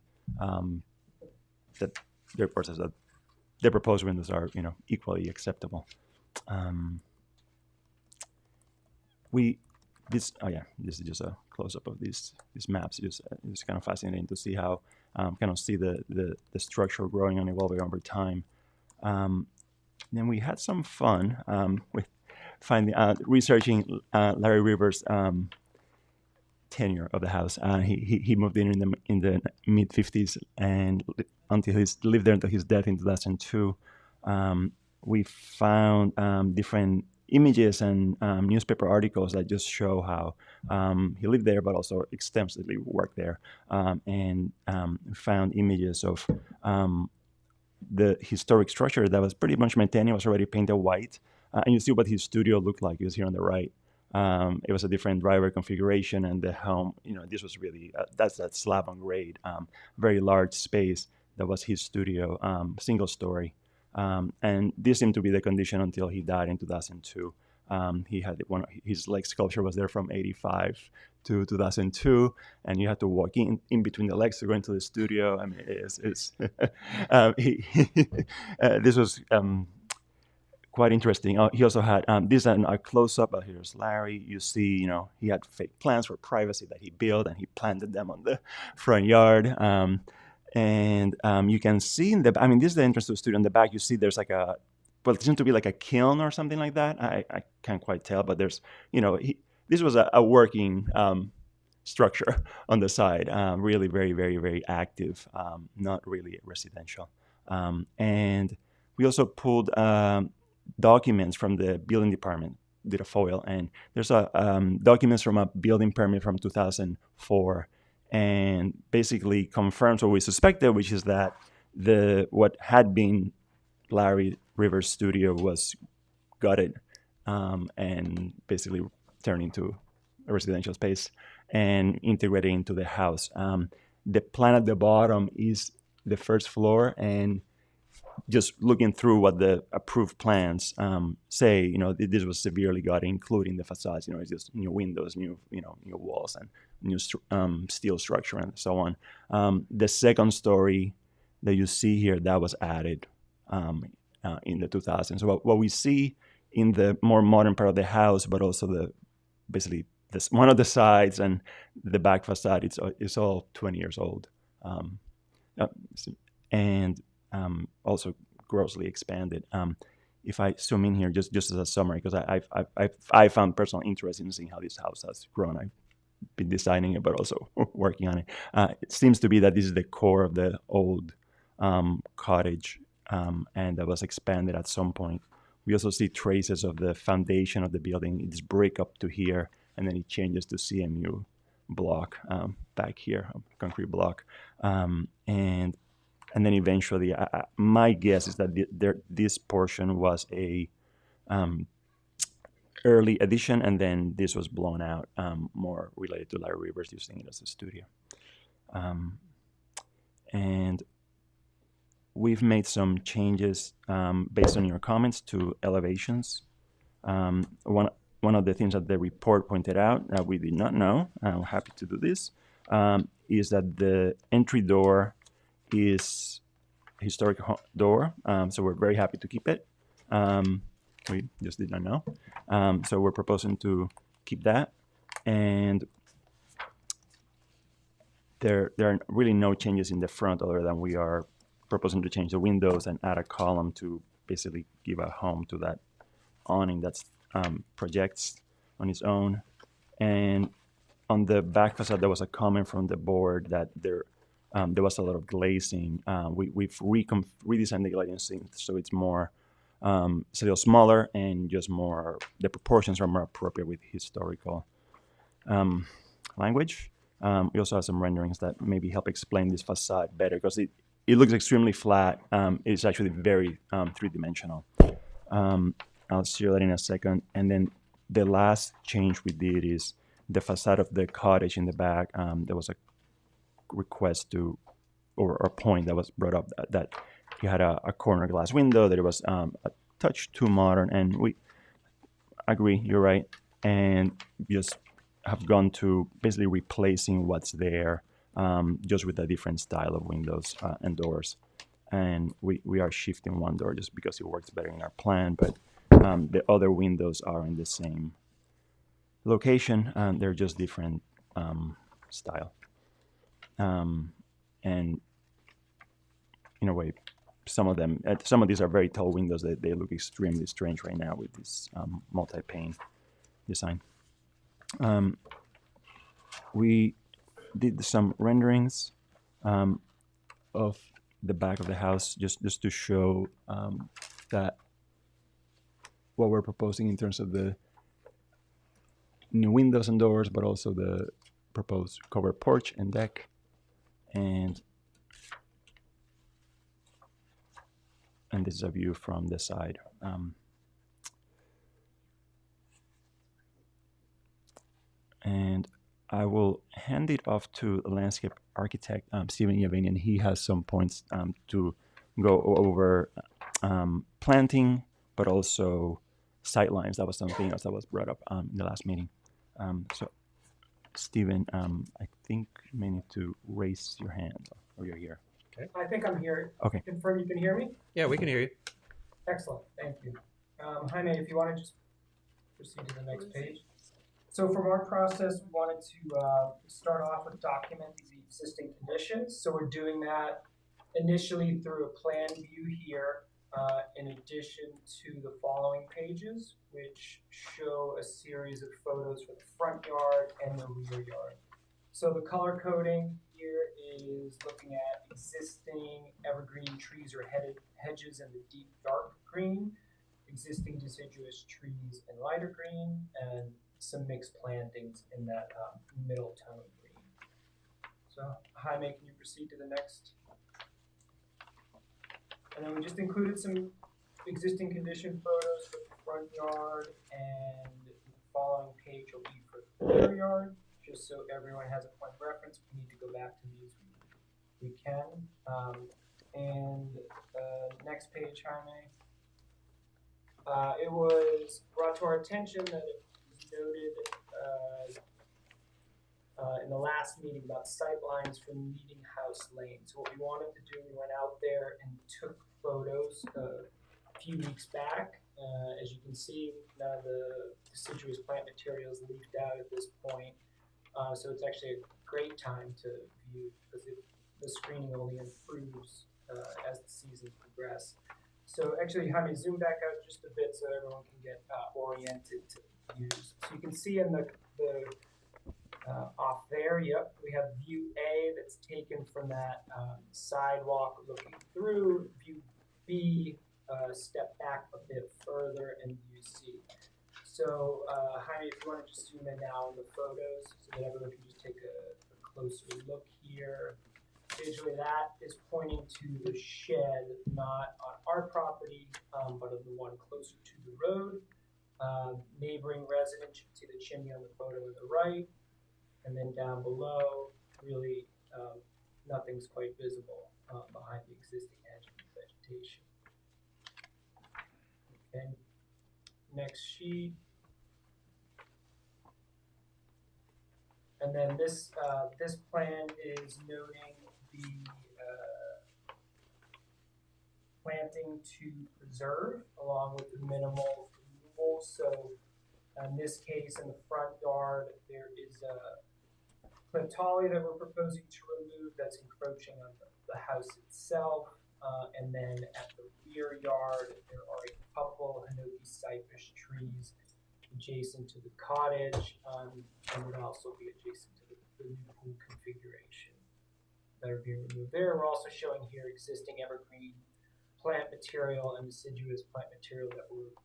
that the report says that the proposed windows are equally acceptable. This is just a close-up of these maps. It's kind of fascinating to see how see the structure growing and evolving over time. Then we had some fun with researching Larry Rivers' tenure of the house. He moved in the mid 50s and until he lived there until his death in 2002. We found different images and newspaper articles that just show how he lived there, but also extensively worked there, and found images of the historic structure that was pretty much maintained. It was already painted white, and you see what his studio looked like. It was here on the right. It was a different driver configuration, and the home, this was really that's that slab on grade, very large space that was his studio, single story. And this seemed to be the condition until he died in 2002. He had his leg sculpture was there from 85 to 2002, and you had to walk in between the legs to go into the studio. I mean, this was quite interesting. He also had this is a close-up. Here's Larry. You see, he had fake plants for privacy that he built, and he planted them on the front yard. And you can see this is the entrance to the studio. In the back, you see there's it seems to be like a kiln or something like that. I can't quite tell, but there's, this was a working structure on the side, really very, very, very active, not really residential. And we also pulled documents from the building department, did a FOIL, and there's documents from a building permit from 2004, and basically confirms what we suspected, which is that what had been Larry Rivers' studio was gutted and basically turned into a residential space and integrated into the house. The plan at the bottom is the first floor, and just looking through what the approved plans say, this was severely gutted, including the facades. It's just new windows, new walls, and new steel structure, and so on. The second story that you see here, that was added in the 2000s. So what we see in the more modern part of the house, but also one of the sides and the back facade, it's all 20 years old, and also grossly expanded. If I zoom in here, just as a summary, because I found personal interest in seeing how this house has grown. I've been designing it, but also working on it. It seems to be that this is the core of the old cottage, and that was expanded at some point. We also see traces of the foundation of the building. It's brick up to here, and then it changes to CMU block back here, concrete block, and then eventually, my guess is that this portion was a early addition, and then this was blown out, more related to Larry Rivers using it as a studio. And we've made some changes based on your comments to elevations. One of the things that the report pointed out that we did not know, and I'm happy to do this, is that the entry door is historic door, so we're very happy to keep it. We just did not know. So we're proposing to keep that. And there are really no changes in the front other than we are proposing to change the windows and add a column to basically give a home to that awning that projects on its own. And on the back facade, there was a comment from the board that there was a lot of glazing. We've redesigned the glazing scheme so it's more, it's a little smaller and just more, the proportions are more appropriate with historical language. We also have some renderings that maybe help explain this facade better because it looks extremely flat. It's actually very three-dimensional. I'll share that in a second. And then the last change we did is the facade of the cottage in the back. There was a request to, or a point that was brought up that you had a corner glass window, that it was a touch too modern, and we agree, you're right, and just have gone to basically replacing what's there just with a different style of windows and doors. And we are shifting one door just because it works better in our plan, but the other windows are in the same location, and they're just different style. And in a way, some of these are very tall windows. They look extremely strange right now with this multi-pane design. We did some renderings of the back of the house just to show that what we're proposing in terms of the new windows and doors, but also the proposed covered porch and deck. And this is a view from the side. And I will hand it off to the landscape architect, Stephen Yavini, and he has some points to go over planting, but also sightlines. That was something else that was brought up in the last meeting. So, Stephen, I think you may need to raise your hand, or you're here. Okay. I think I'm here. Okay. Confirm you can hear me? Yeah, we can hear you. Excellent, thank you. Jaime, if you want to just proceed to the next page. So from our process, we wanted to start off with documenting the existing conditions. So we're doing that initially through a plan view here, in addition to the following pages, which show a series of photos for the front yard and the rear yard. So the color coding here is looking at existing evergreen trees or hedges in the deep dark green, existing deciduous trees in lighter green, and some mixed plantings in that middle tone green. So Jaime, can you proceed to the next? And then we just included some existing condition photos for the front yard, and the following page will be for the rear yard, just so everyone has a point of reference. If we need to go back to these, we can. And next page, Jaime. It was brought to our attention that it was noted in the last meeting about sight lines from Meeting House Lane. So what we wanted to do, we went out there and took photos a few weeks back. As you can see, none of the deciduous plant material is leafed out at this point. So it's actually a great time to view because the screening only improves as the seasons progress. So actually, Jaime, zoom back out just a bit so everyone can get oriented to views. So you can see in the off there, yep, we have view A that's taken from that sidewalk looking through. View B, step back a bit further, and view C. So Jaime, if you want to just zoom in now on the photos so that everyone can just take a closer look here. Visually, that is pointing to the shed, not on our property, but on the one closer to the road. Neighboring residents, you can see the chimney on the photo on the right. And then down below, really plantings quite visible behind the existing hedge and vegetation. Okay, next sheet. And then this plan is noting the planting to preserve along with the minimal removal. So in this case, in the front yard, there is a clintolly that we're proposing to remove that's encroaching on the house itself. And then at the rear yard, there are a couple Hinoki cypress trees adjacent to the cottage, and would also be adjacent to the new pool configuration that are being removed there. We're also showing here existing evergreen plant material and deciduous plant material that we're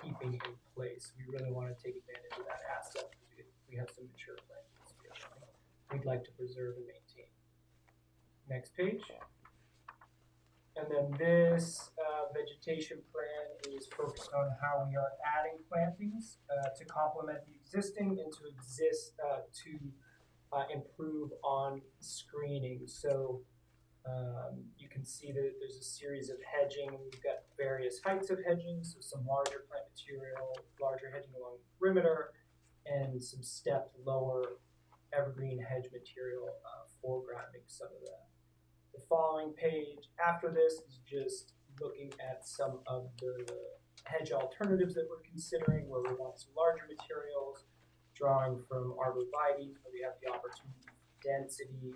keeping in place. We really want to take advantage of that asset because we have some mature plantings we'd like to preserve and maintain. Next page. And then this vegetation plan is focused on how we are adding plantings to complement the existing and to improve on screening. So you can see that there's a series of hedging. We've got various heights of hedging, so some larger plant material, larger hedging along the perimeter, and some stepped lower evergreen hedge material foregrounding some of that. The following page after this is just looking at some of the hedge alternatives that we're considering, where we want some larger materials, drawing from arborvitaes, where we have the opportunity for density,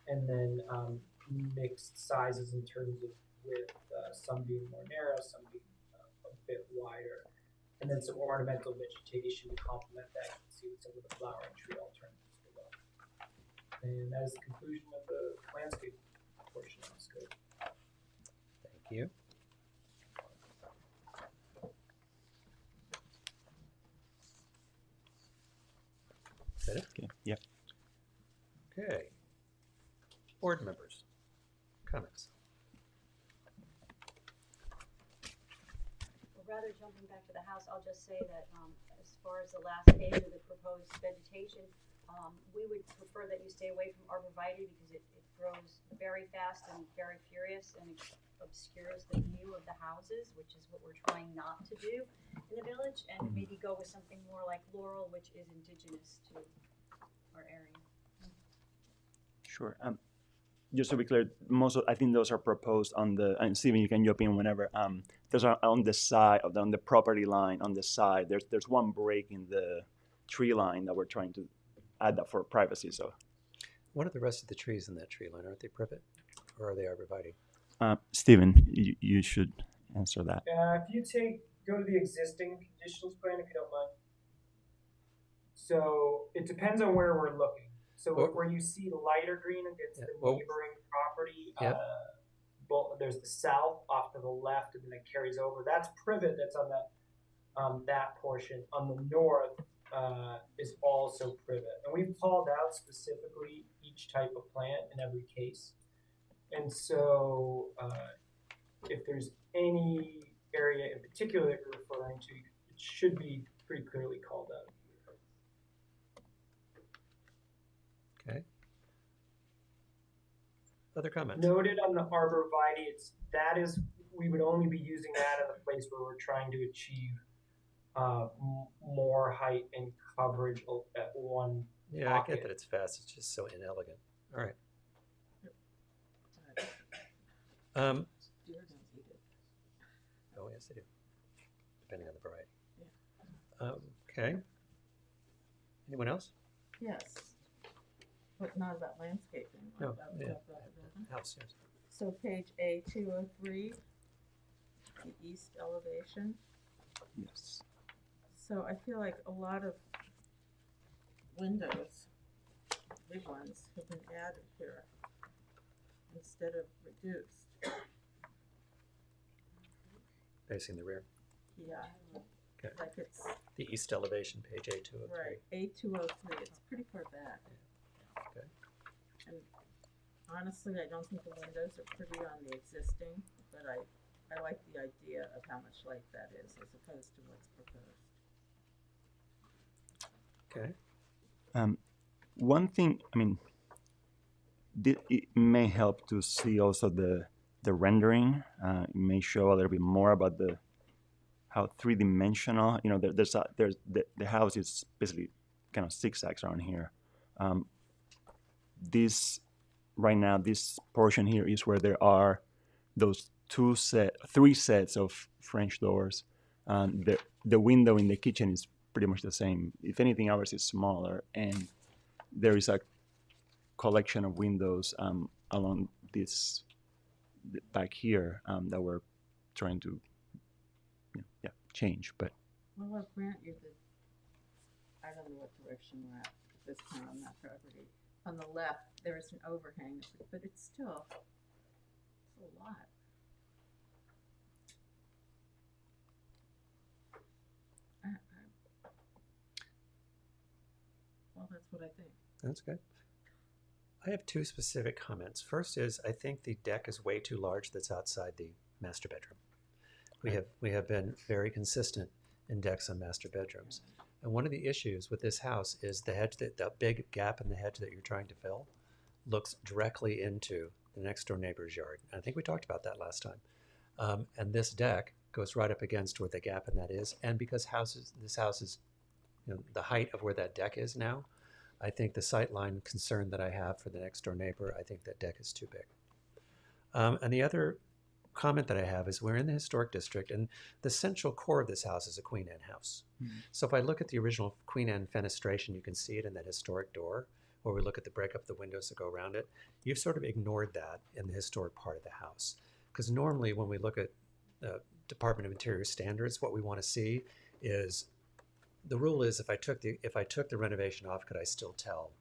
and then mixed sizes in terms of width, some being more narrow, some being a bit wider, and then some ornamental vegetation to complement that. You can see some of the flowering tree alternatives below. And that is the conclusion of the landscape portion of the scope. Thank you. Is that it? Okay. Yep. Okay. Board members, comments? Well, rather jumping back to the house, I'll just say that as far as the last page of the proposed vegetation, we would prefer that you stay away from arborvitae because it grows very fast and very furious and obscures the view of the houses, which is what we're trying not to do in the village, and maybe go with something more like laurel, which is indigenous to our area. Sure. Just to be clear, I think those are proposed on the, and Steven, you can jump in whenever. Those are on the side of on the property line on the side. There's one break in the tree line that we're trying to add that for privacy. So, What are the rest of the trees in that tree line? Aren't they privet, or are they arborvitae? Steven, you should answer that. If you go to the existing conditions plan, if you don't mind. So it depends on where we're looking. So where you see lighter green against the neighboring property, there's the south off to the left, and then it carries over. That's privet. That's on that portion. On the north is also privet, and we've called out specifically each type of plant in every case. And so, if there's any area in particular that you're referring to, it should be pretty clearly called out. Okay. Other comments? Noted on the arborvitae, we would only be using that in a place where we're trying to achieve more height and coverage at one Yeah, pocket. I get that it's fast. It's just so inelegant. All right. Oh, yes, they do, depending on the variety. Okay. Anyone else? Yes, but not about landscaping. No, about yeah. building. House, yes. So page A203, the east elevation. Yes. So I feel like a lot of windows, big ones, have been added here instead of reduced. Facing the rear. Yeah. Okay. Like it's The east elevation, page A203. right, A203. It's pretty far back. Okay. And honestly, I don't think the windows are pretty on the existing, but I like the idea of how much light that is as opposed to what's proposed. Okay. One thing, I mean, it may help to see also the rendering. It may show a little bit more about how three-dimensional. You know, there's the house is basically kind of zigzags around here. This right now, this portion here is where there are those three sets of French doors. The window in the kitchen is pretty much the same. If anything, ours is smaller, and there is a collection of windows along this back here that we're trying to change. But Well, I'll grant you that I don't know what direction we're at this time on that property. On the left, there is an overhang, but it's still a lot. Well, that's what I think. That's good. I have two specific comments. First is I think the deck is way too large that's outside the master bedroom. We have been very consistent in decks on master bedrooms. And one of the issues with this house is the big gap in the hedge that you're trying to fill looks directly into the next door neighbor's yard. And I think we talked about that last time. And this deck goes right up against where the gap in that is. And because this house is, you know, the height of where that deck is now, I think the sightline concern that I have for the next door neighbor, I think that deck is too big. And the other comment that I have is we're in the historic district, and the central core of this house is a Queen Anne house. Mm-hmm. So if I look at the original Queen Anne fenestration, you can see it in that historic door, where we look at the break up the windows that go around it. You've sort of ignored that in the historic part of the house. Because normally when we look at Department of Interior standards, what we want to see is, the rule is if I took the renovation off, could I still tell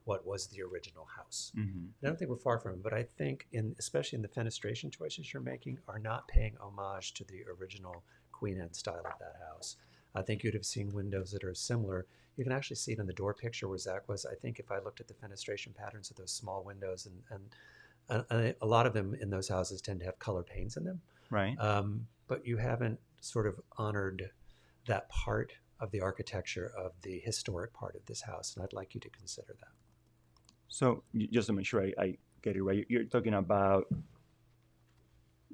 what was the original house? Mm-hmm. I don't think we're far from it, but I think especially in the fenestration choices you're making are not paying homage to the original Queen Anne style of that house. I think you'd have seen windows that are similar. You can actually see it in the door picture where Zach was. I think if I looked at the fenestration patterns of those small windows, and a lot of them in those houses tend to have color panes in them. Right. But you haven't sort of honored that part of the architecture of the historic part of this house, and I'd like you to consider that. So just to make sure I get it right, you're talking about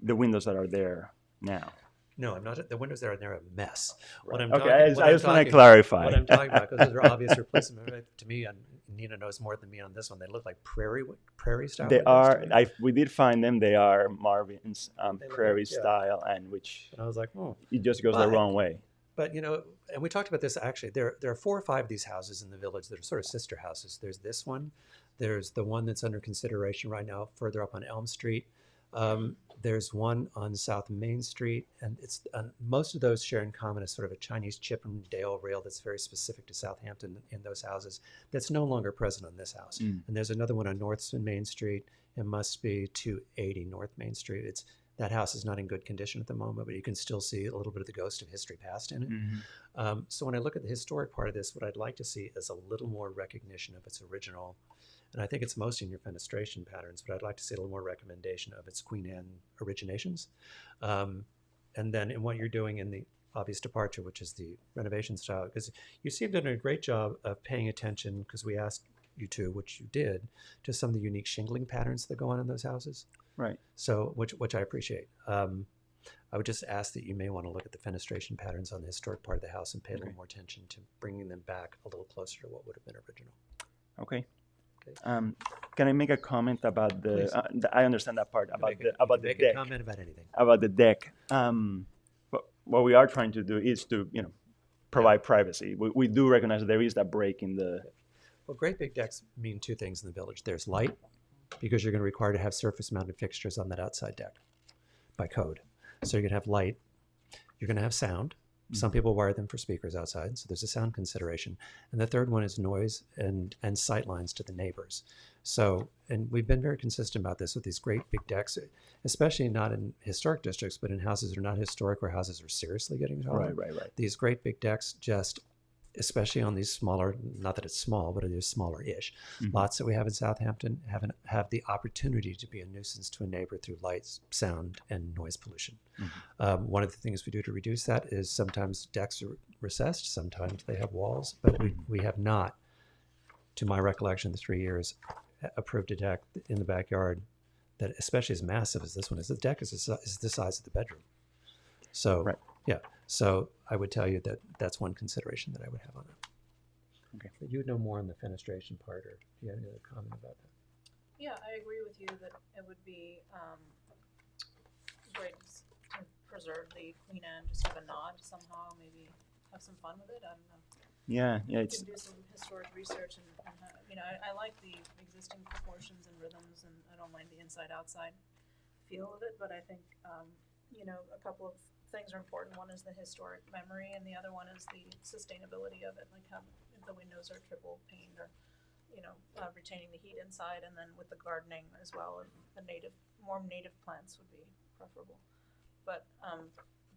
the windows that are there now. No, I'm not. The windows that are there are a mess. Right. I just want to clarify. What I'm talking about, because those are obvious replacement. To me, and Nina knows more than me on this one, they look like prairie style. They are. We did find them. They are Marvin's prairie style, and I was like, it just goes the wrong way. But, you know, and we talked about this actually, there are 4 or 5 of these houses in the village that are sort of sister houses. There's this one. There's the one that's under consideration right now further up on Elm Street. There's one on South Main Street. And it's most of those share in common as sort of a Chinese chip and Dale rail that's very specific to Southampton in those houses that's no longer present on this house. Mm. And there's another one on North Main Street. It must be 280 North Main Street. That house is not in good condition at the moment, but you can still see a little bit of the ghost of history past in it. Mm-hmm. So when I look at the historic part of this, what I'd like to see is a little more recognition of its original, and I think it's mostly in your fenestration patterns, but I'd like to see a little more recommendation of its Queen Anne originations. And then in what you're doing in the obvious departure, which is the renovation style, because you seem to have done a great job of paying attention, because we asked you to, which you did, to some of the unique shingling patterns that go on in those houses. Right. So, which I appreciate. I would just ask that you may want to look at the fenestration patterns on the historic part of the house and pay a little more attention to bringing them back a little closer to what would have been original. Okay. Can I make a comment about I understand that part about the deck. Make a comment about anything. About the deck. What we are trying to do is to provide privacy. We do recognize that there is that break in the. Well, great big decks mean 2 things in the village. There's light, because you're going to require to have surface-mounted fixtures on that outside deck by code. So you're going to have light. You're going to have sound. Mm-hmm. Some people wire them for speakers outside, so there's a sound consideration. And the third one is noise and sight lines to the neighbors. So, and we've been very consistent about this with these great big decks, especially not in historic districts, but in houses that are not historic or houses that are seriously getting taller. Right. These great big decks just, especially on these smaller, not that it's small, but it is smaller-ish. Mm-hmm. Lots that we have in Southampton have the opportunity to be a nuisance to a neighbor through light, sound, and noise pollution. Mm-hmm. One of the things we do to reduce that is sometimes decks are recessed, sometimes they have walls, but we have not, to my recollection, the 3 years, approved a deck in the backyard that, especially as massive as this one is, the deck is the size of the bedroom. So, Right. yeah. So I would tell you that that's one consideration that I would have on it. Okay. But you would know more on the fenestration part, or do you have any other comment about that? Yeah, I agree with you that it would be great to preserve the queen and just have a nod somehow, maybe have some fun with it. I don't know. Yeah, You it's can do some historic research and you know, I like the existing proportions and rhythms, and I don't mind the inside-outside feel of it, but I think, you know, a couple of things are important. One is the historic memory, and the other one is the sustainability of it, like how if the windows are triple paned or, you know, retaining the heat inside, and then with the gardening as well, and the more native plants would be preferable. But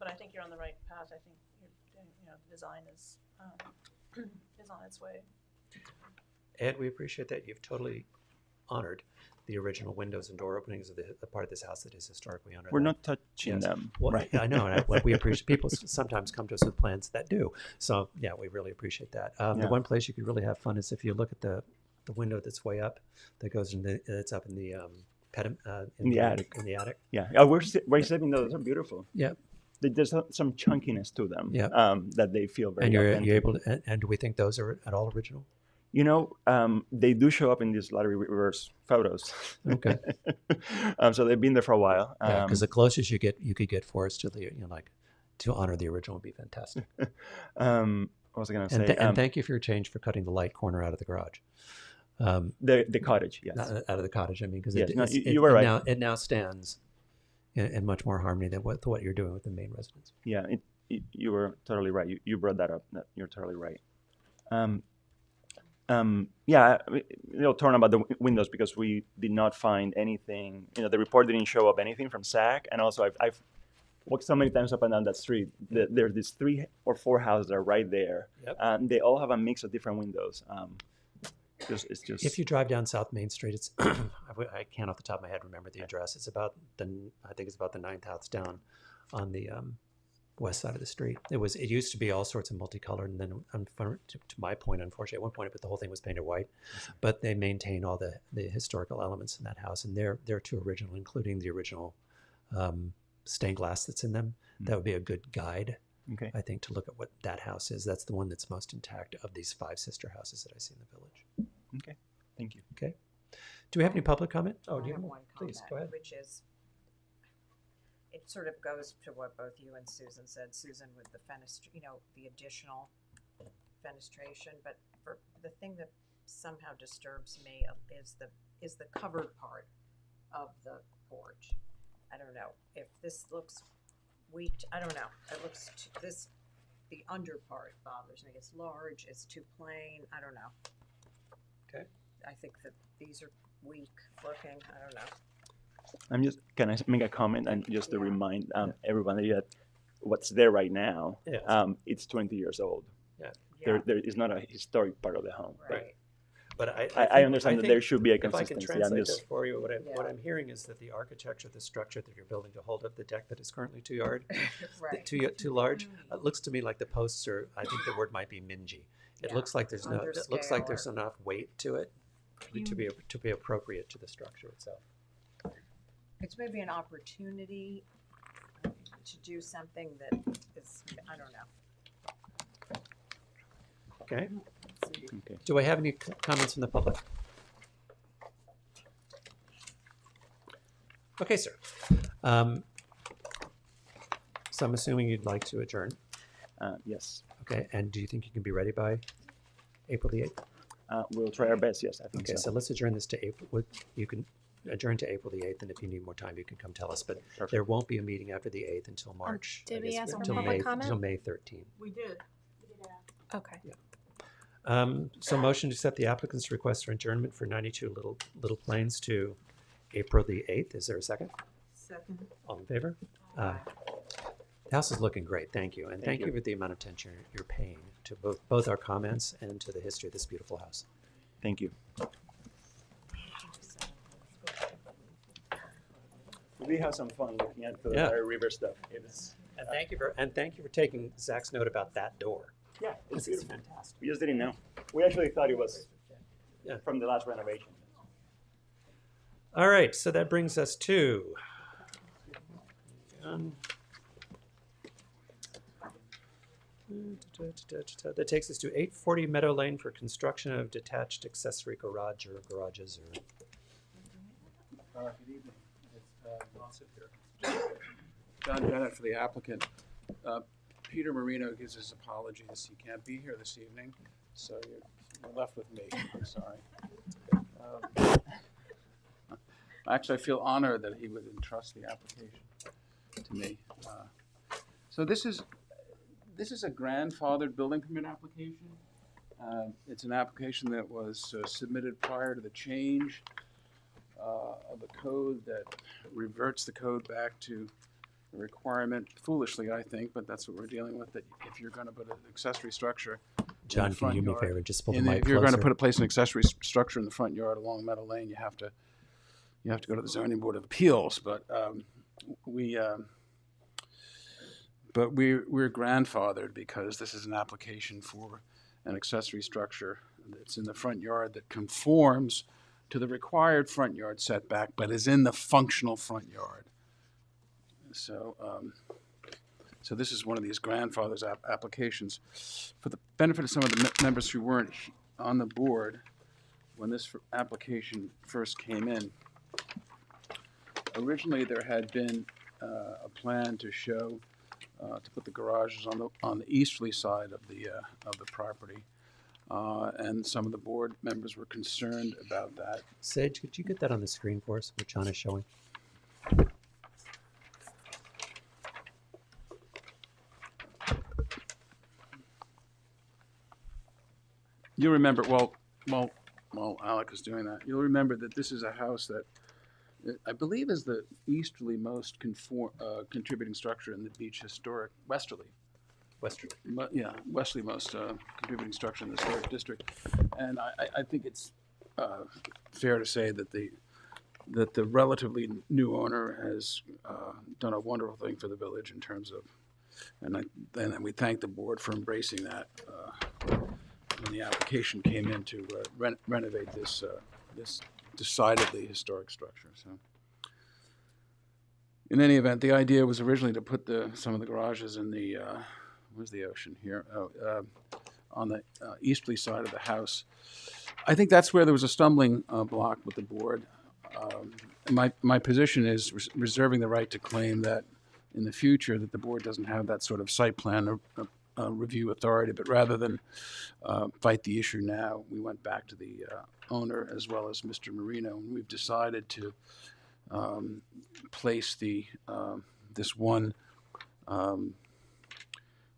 I think you're on the right path. I think you know, the design is on its way. Ed, we appreciate that. You've totally honored the original windows and door openings of the part of this house that is historically honored. we're not touching them. Well, Right. I know, and we appreciate people sometimes come to us with plans that do. So yeah, we really appreciate that. The Yeah. one place you could really have fun is if you look at the window that's way up, that goes in the, it's up in the In the attic. In the attic. Yeah, we're saving those. They're beautiful. Yeah. There's some chunkiness to them. Yeah. That they feel very. And you're authentic. able to, and do we think those are at all original? You know, they do show up in these lottery reverse photos. Okay. So they've been there for a while. Yeah, because the closest you could get for us to the, you know, like to honor the original would be fantastic. What was I going to say? And thank you for your change for cutting the light corner out of the garage. The cottage, yes. Out of the cottage, I mean, because Yes, no, you were right. It now stands in much more harmony than what you're doing with the main residence. Yeah, you were totally right. You brought that up. You're totally right. Yeah, they'll turn about the windows because we did not find anything. You know, the report didn't show up anything from SAC, and also I've walked so many times up and down that street. There's these 3 or 4 houses that are right there, Yep. and they all have a mix of different windows. It's just If you drive down South Main Street, it's I can't off the top of my head remember the address. It's about I think it's about the 9th house down on the west side of the street. It used to be all sorts of multicolored, and then to my point, unfortunately, at one point, but the whole thing was painted white. But they maintain all the historical elements in that house, and they're too original, including the original stained glass that's in them. That would be a good guide. Okay. I think to look at what that house is. That's the one that's most intact of these 5 sister houses that I see in the village. Okay, thank you. Okay. Do we have any public comment? Oh, I do you have have one Please, comment, go ahead. which is, it sort of goes to what both you and Susan said. Susan with the the additional fenestration, but for the thing that somehow disturbs me is the covered part of the porch. I don't know if this looks weak. I don't know. It looks the under part bothers me. It's large. It's too plain. I don't know. Okay. I think that these are weak looking. I don't know. Can I make a comment and just to remind everybody that what's there right now, Yes. It's 20 years old. Yeah. There is not a historic part of the home. Right. But I understand that there should be a If I can consistency. translate this for you, what Yeah. I'm hearing is that the architecture, the structure that you're building to hold up the deck that is currently too Right. too large, it looks to me like the posts are. I think the word might be mingy. It Yeah. looks like there's no. It looks like there's Underscale enough weight to it to be appropriate to the structure itself. It's maybe an opportunity to do something that is, I don't know. Okay. Let's see. Okay. Do I have any comments from the public? Okay, sir. So I'm assuming you'd like to adjourn. Yes. Okay. And do you think you can be ready by April the 8th? We'll try our best. Yes, I think Okay, so let's adjourn this to April. You can adjourn to April the 8th, and if you need more time, you can come tell us. But Perfect. there won't be a meeting after the 8th until March. did I we guess, ask for until public May, comment? Until May 13th. We did. Okay. So motion to accept the applicant's request for adjournment for 92 Little Plains to April the 8th. Is there a second? Second. All in favor? The house is looking great. Thank you. And thank you for the amount of attention you're paying to both our comments and to the history of this beautiful house. Thank you. We did have some fun looking at the river stuff. And thank you for taking Zach's note about that door. Yeah, It's fantastic. We just didn't know. We actually thought it was from the last renovation. All right, so that brings us to that takes us to 840 Meadow Lane for construction of detached accessory garage or garages or. Good evening. It's John Bennett for the applicant. Peter Marino gives his apologies. He can't be here this evening, so you're left with me. I'm sorry. Actually, I feel honored that he would entrust the application to me. So this is a grandfathered building permit application. It's an application that was submitted prior to the change of the code that reverts the code back to the requirement, foolishly I think, but that's what we're dealing with, that if you're going to put an accessory structure John, can you do me a favor? Just pull the mic if you're going to closer. place an accessory structure in the front yard along Meadow Lane, you have to go to the zoning board of appeals. But we're grandfathered because this is an application for an accessory structure that's in the front yard that conforms to the required front yard setback, but is in the functional front yard. So, so this is one of these grandfathers applications. For the benefit of some of the members who weren't on the board when this application first came in, originally there had been a plan to show to put the garages on the easterly side of the property, and some of the board members were concerned about that. Sage, could you get that on the screen for us, what John is showing? You'll remember, while Alec is doing that, you'll remember that this is a house that I believe is the easterly most contributing structure in the Beach Historic, westerly most contributing structure in the historic district. And I think it's fair to say that the relatively new owner has done a wonderful thing for the village in terms of, and we thank the board for embracing that when the application came in to renovate this decidedly historic structure. So, in any event, the idea was originally to put some of the garages in the where's the ocean here? On the easterly side of the house. I think that's where there was a stumbling block with the board. My position is reserving the right to claim that in the future that the board doesn't have that sort of site plan review authority, but rather than fight the issue now, we went back to the owner as well as Mr. Marino, and we've decided to place this one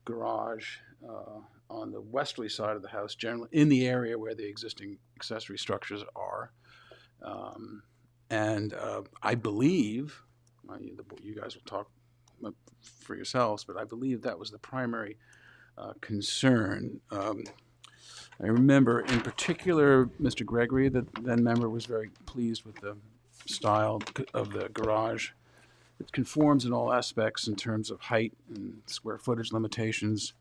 garage on the westerly side of the house, generally in the area where the existing accessory structures are. And I believe, you guys will talk for yourselves, but I believe that was the primary concern. I remember in particular, Mr. Gregory, the then member, was very pleased with the style of the garage. It conforms in all aspects in terms of height and square footage limitations.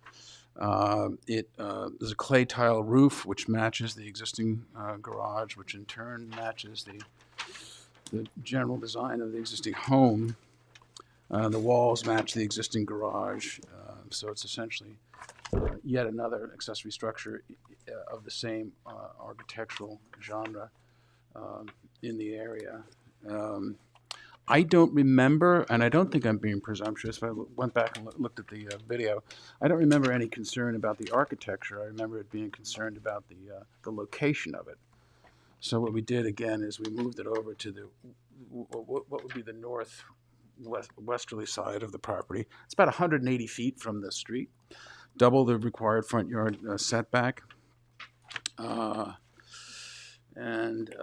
There's a clay tile roof which matches the existing garage, which in turn matches the general design of the existing home. The walls match the existing garage, so it's essentially yet another accessory structure of the same architectural genre in the area. I don't remember, and I don't think I'm being presumptuous, if I went back and looked at the video, I don't remember any concern about the architecture. I remember it being concerned about the location of it. So what we did again is we moved it over to what would be the northwesterly side of the property. It's about 180 feet from the street, double the required front yard setback, and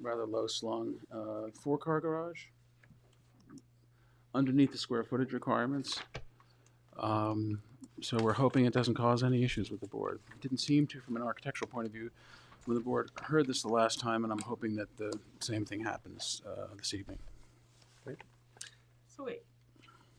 rather low slung 4-car garage underneath the square footage requirements. So we're hoping it doesn't cause any issues with the board. It didn't seem to from an architectural point of view when the board heard this the last time, and I'm hoping that the same thing happens this evening. Great. So wait,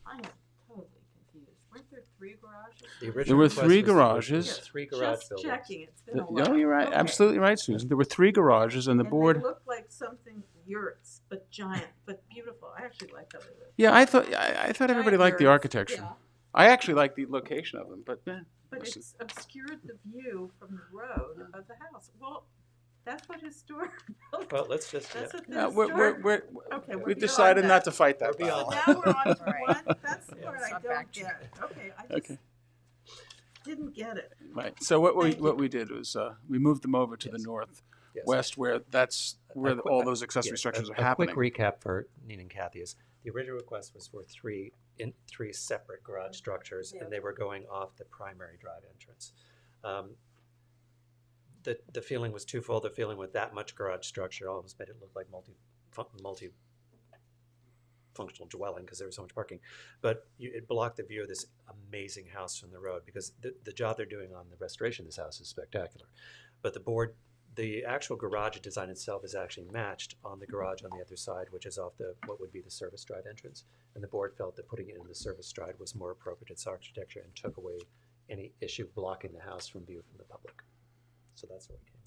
I'm totally confused. Weren't there 3 garages? The original There were request 3 was garages. 3 garage Just buildings. checking, it's been a while. No, you're right. Okay. Absolutely right, Susan. There were 3 garages, and the board. They look like something yurts, but giant, but beautiful. I actually like how they live. Yeah, I thought everybody liked the yurts, architecture. yeah. I actually like the location of them, but But listen. it's obscured the view from the road of the house. Well, that's what historic. Well, let's just, That's yeah. what the No, historic. Okay, we're we've beyond decided that. not to fight that We're beyond battle. Now we're on to Right. one. That's the Yeah. part I Not don't back to get. Okay, I just Okay. didn't get it. Right. So what Thank you. we did was we moved them over to the Yes. northwest, where that's where all those accessory Yes, structures are a happening. quick recap for Nina and Kathy is the original request was for three separate garage structures, and they were going off the primary drive entrance. The feeling was twofold. The feeling with that much garage structure almost made it look like multi-functional dwelling because there was so much parking, but it blocked the view of this amazing house from the road because the job they're doing on the restoration of this house is spectacular. But the actual garage design itself is actually matched on the garage on the other side, which is off what would be the service drive entrance. And the board felt that putting it in the service drive was more appropriate to its architecture and took away any issue blocking the house from view from the public. So that's where it came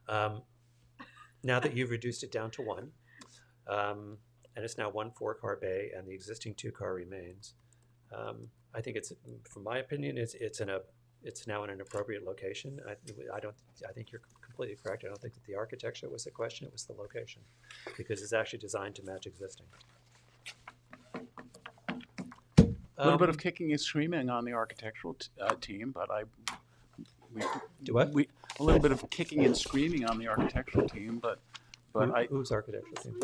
from. Now that you've reduced it down to one, and it's now one 4-car bay and the existing 2-car remains, I think from my opinion, it's now in an appropriate location. I think you're completely correct. I don't think that the architecture was the question, it was the location, because it's actually designed to match existing. A little bit of kicking and screaming on the architectural team, but Do what? A little bit of kicking and screaming on the architectural team, but who's architectural team?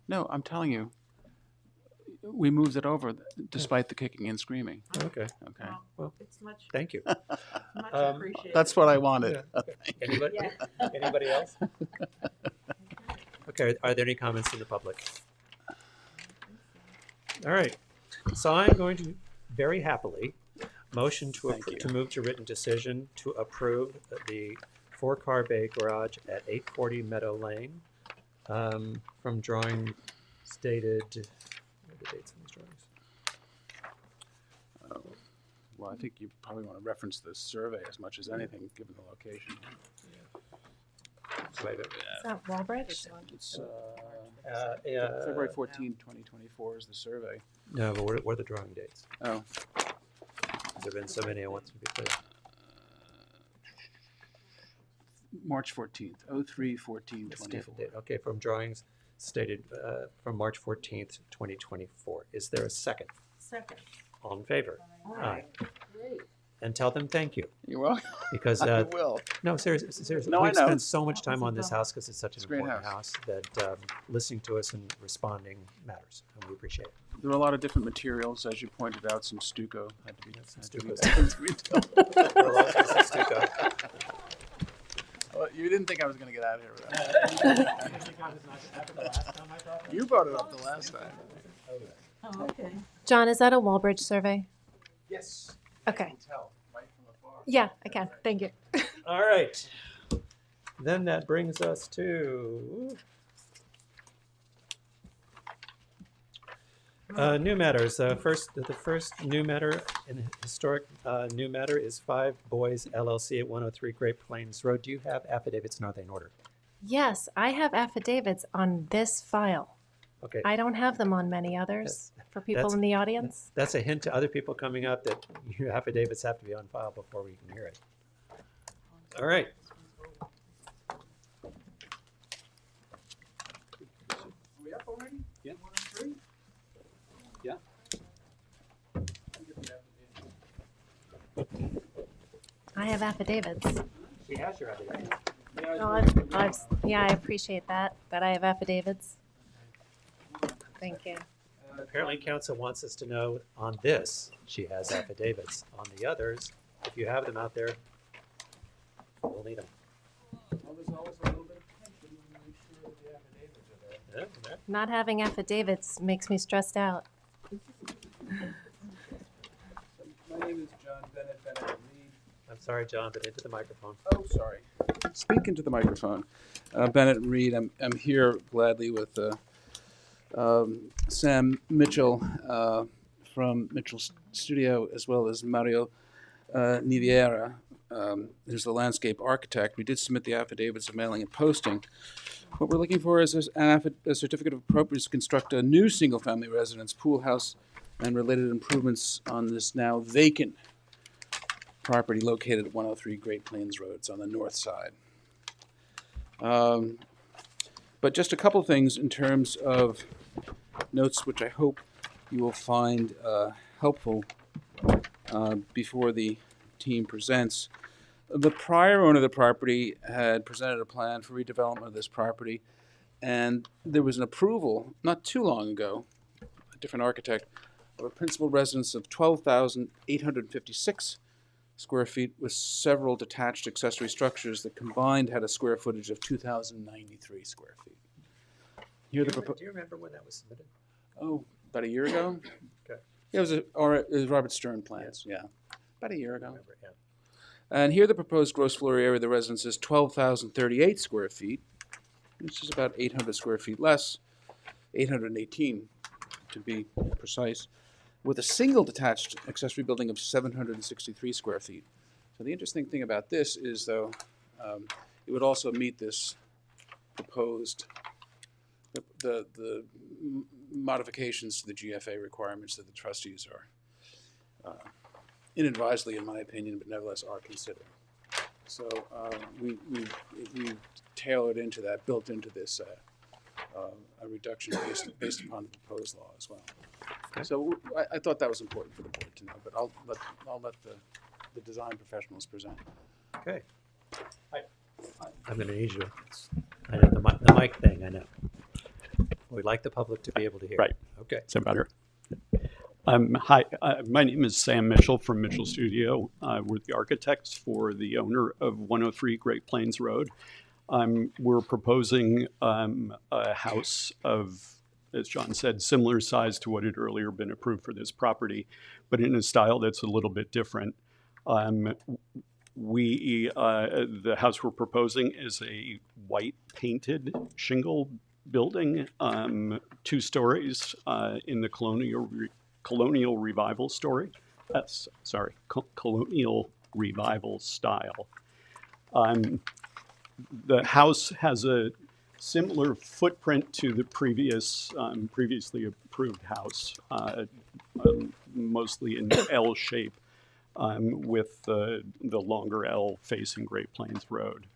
No, I'm telling you, we moved it over despite the kicking and screaming. Okay. Okay. Well, It's much. thank you. Much appreciated. That's what I wanted. Anybody? Anybody else? Okay. Are there any comments from the public? All right. So I'm going to very happily motion to move to written decision to approve the 4-car bay garage at 840 Meadow Lane from drawing stated. What are the dates on these drawings? Well, I think you probably want to reference the survey as much as anything, given the location. Wait, Is that Walbridge? It's yeah. February 14, 2024 is the survey. No, but what are the drawing dates? Oh. There have been so many, I want to be clear. March 14th, 03/14/24. Okay, from drawings stated from March 14th, 2024. Is there a second? Second. All in favor? Aye. Great. And tell them thank you. You're welcome. Because I will. No, seriously. No, I We've know. spent so much time on this house because it's such an It's a great important house that listening to us and responding matters, and we appreciate it. There were a lot of different materials, as you pointed out. Some stucco had to be done. Well, you didn't think I was going to get out of here with that. You brought it up the last time. Oh, okay. John, is that a Walbridge survey? Yes. Okay. I can tell right from afar. Yeah, I can. Thank you. All right. Then that brings us to new matters. The first new matter in historic new matter is 5 Boys LLC at 103 Great Plains Road. Do you have affidavits? Are they in order? Yes, I have affidavits on this file. Okay. I don't have them on many others for people in the audience. That's a hint to other people coming up that your affidavits have to be on file before we can hear it. All right. Are we up already? Yeah. 103? Yeah. I have affidavits. She has your affidavits. Yeah, I appreciate that I have affidavits. Thank you. Apparently council wants us to know on this, she has affidavits. On the others, if you have them out there, we'll need them. Well, there's always a little bit of tension when we make sure the affidavits are there. Not having affidavits makes me stressed out. My name is John Bennett Reed. I'm sorry, John, but into the microphone. Oh, sorry. Speak into the microphone. Bennett Reed. I'm here gladly with Sam Mitchell from Mitchell Studio, as well as Mario Niviera, who's the landscape architect. We did submit the affidavits of mailing and posting. What we're looking for is a certificate of appropriateness to construct a new single-family residence, pool house, and related improvements on this now vacant property located at 103 Great Plains Road. It's on the north side. But just a couple things in terms of notes, which I hope you will find helpful before the team presents. The prior owner of the property had presented a plan for redevelopment of this property, and there was an approval not too long ago, a different architect, of a principal residence of 12,856 square feet with several detached accessory structures that combined had a square footage of 2,093 square feet. Here Do you remember when that was submitted? Oh, about a year ago? Okay. It was Robert Stern plans, yeah. About a year ago. Remember, yeah. And here the proposed gross floor area of the residence is 12,038 square feet, which is about 800 square feet less, 818 to be precise, with a single detached accessory building of 763 square feet. So the interesting thing about this is, though, it would also meet this proposed, the modifications to the GFA requirements that the trustees are inadvisably, in my opinion, but nevertheless are considering. So we tailored into that, built into this a reduction based upon the proposed law as well. Okay. So I thought that was important for the board to know, but I'll let the design professionals present. Okay. I'm going to need you. I know the mic thing, I know. We'd like the public to be able to hear. Right. Okay. Is that better? Hi, my name is Sam Mitchell from Mitchell Studio. We're the architects for the owner of 103 Great Plains Road. We're proposing a house of, as John said, similar size to what had earlier been approved for this property, but in a style that's a little bit different. The house we're proposing is a white painted shingle building, 2 stories in the colonial revival story. Colonial revival style. The house has a similar footprint to the previously approved house, mostly in L shape, with the longer L facing Great Plains Road.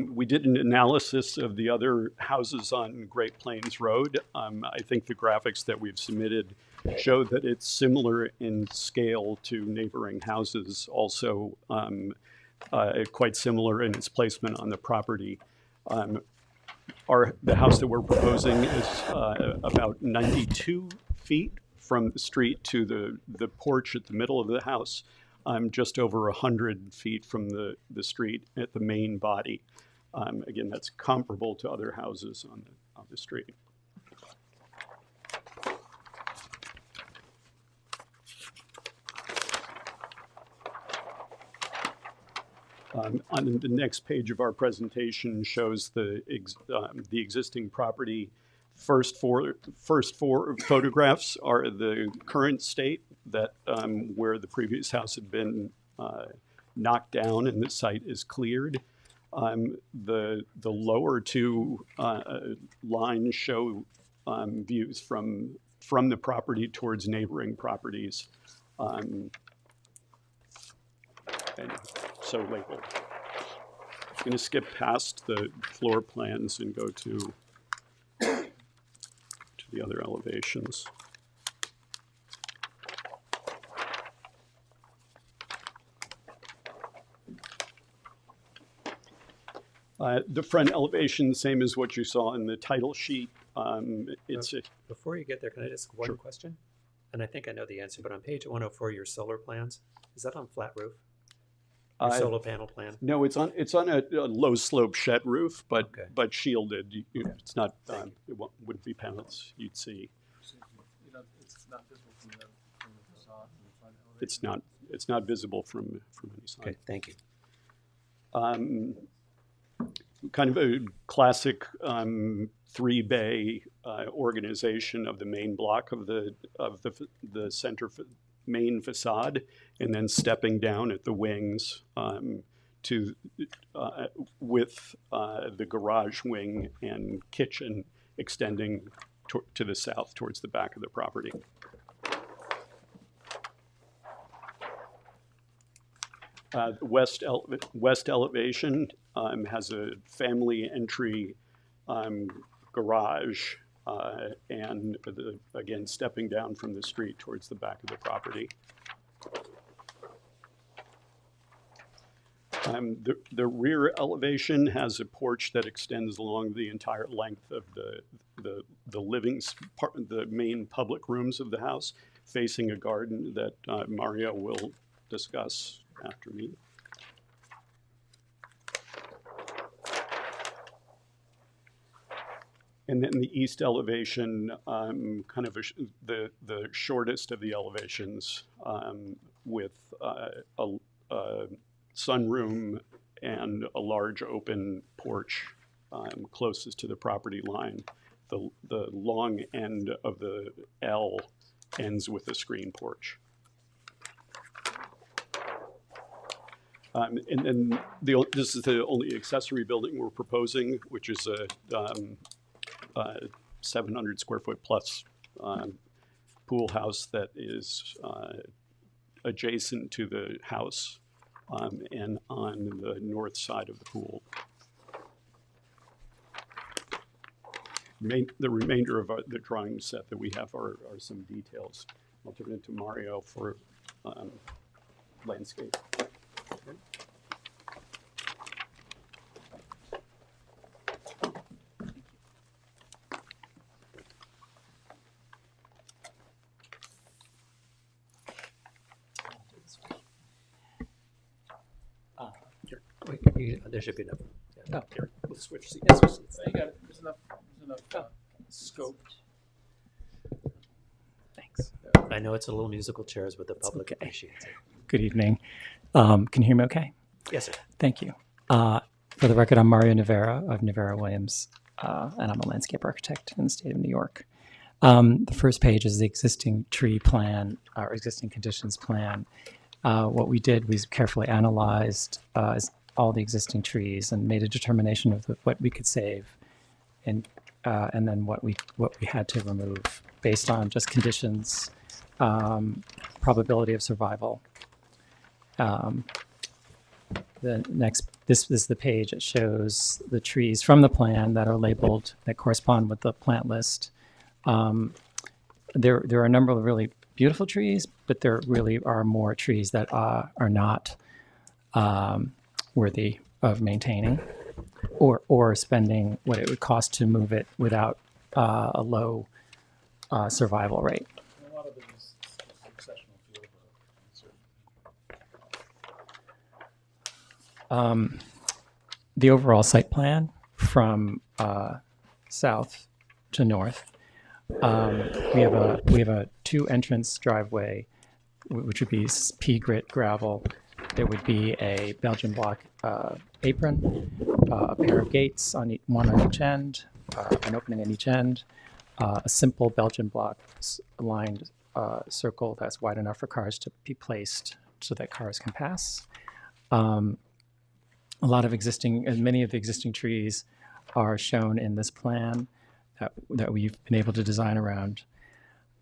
We did an analysis of the other houses on Great Plains Road. I think the graphics that we've submitted show that it's similar in scale to neighboring houses, also quite similar in its placement on the property. The house that we're proposing is about 92 feet from the street to the porch at the middle of the house. Just over 100 feet from the street at the main body. Again, that's comparable to other houses on the street. On the next page of our presentation shows the existing property. First four photographs are the current state, that where the previous house had been knocked down and the site is cleared. The lower 2 lines show views from the property towards neighboring properties. And so labeled. I'm going to skip past the floor plans and go to the other elevations. The front elevation, same as what you saw in the title sheet. Before you get there, can I ask one question? And I think I know the answer, but on page 104, your solar plans, is that on flat roof? Your solar panel plan? No, it's on a low slope shed roof, but shielded. It's not. It wouldn't be panels you'd see. It's not visible from the facade from the front elevation. It's not visible from any side. Okay, thank you. kind of a classic three-bay organization of the main block of the center main facade, and then stepping down at the wings to with the garage wing and kitchen extending to the south towards the back of the property. West elevation has a family entry garage and again stepping down from the street towards the back of the property. The rear elevation has a porch that extends along the entire length of the living part, the main public rooms of the house, facing a garden that Mario will discuss after me. And then the east elevation, kind of the shortest of the elevations, with a sunroom and a large open porch closest to the property line. The long end of the L ends with a screen porch. And then this is the only accessory building we're proposing, which is a 700 square foot plus pool house that is adjacent to the house and on the north side of the pool. The remainder of the drawing set that we have are some details. I'll turn it to Mario for landscape. Okay. There should be enough. Yeah. Oh, here, we'll switch seats. Yes, you got it. There's enough scope. Thanks. I know it's a little musical chairs, but the public appreciates it. Good evening. Can you hear me okay? Yes, sir. Thank you. For the record, I'm Mario Navera of Navera Williams, and I'm a landscape architect in the state of New York. The first page is the existing tree plan, our existing conditions plan. What we did was carefully analyzed all the existing trees and made a determination of what we could save, and then what we had to remove based on just conditions, probability of survival. This is the page that shows the trees from the plan that are labeled, that correspond with the plant list. There are a number of really beautiful trees, but there really are more trees that are not worthy of maintaining or spending what it would cost to move it without a low survival rate. A lot of it is successional field. The overall site plan from south to north, we have a 2 entrance driveway, which would be pea grit gravel. There would be a Belgian block apron, a pair of gates one on each end, an opening on each end, a simple Belgian block lined circle that's wide enough for cars to be placed so that cars can pass. Many of the existing trees are shown in this plan that we've been able to design around.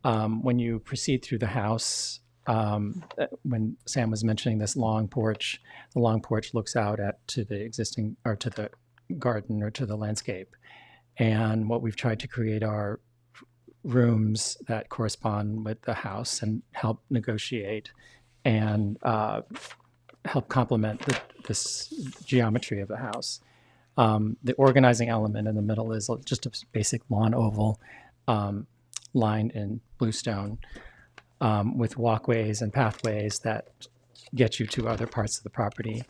When you proceed through the house, when Sam was mentioning this long porch, the long porch looks out to the existing, or to the garden, or to the landscape. And what we've tried to create are rooms that correspond with the house and help negotiate and help complement this geometry of the house. The organizing element in the middle is just a basic lawn oval lined in bluestone with walkways and pathways that get you to other parts of the property.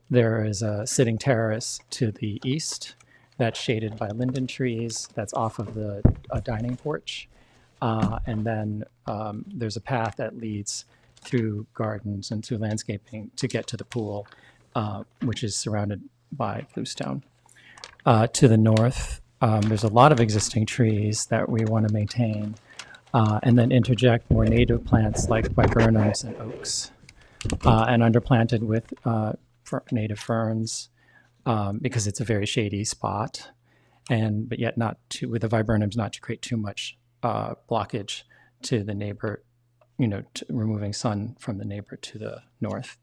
There is a sitting terrace to the east that's shaded by linden trees that's off of the dining porch. And then there's a path that leads through gardens and through landscaping to get to the pool, which is surrounded by bluestone. to the north, there's a lot of existing trees that we want to maintain, and then interject more native plants like viburnums and oaks, and underplanted with native ferns, because it's a very shady spot, but yet not to, with the viburnums, not to create too much blockage to the neighbor, removing sun from the neighbor to the north.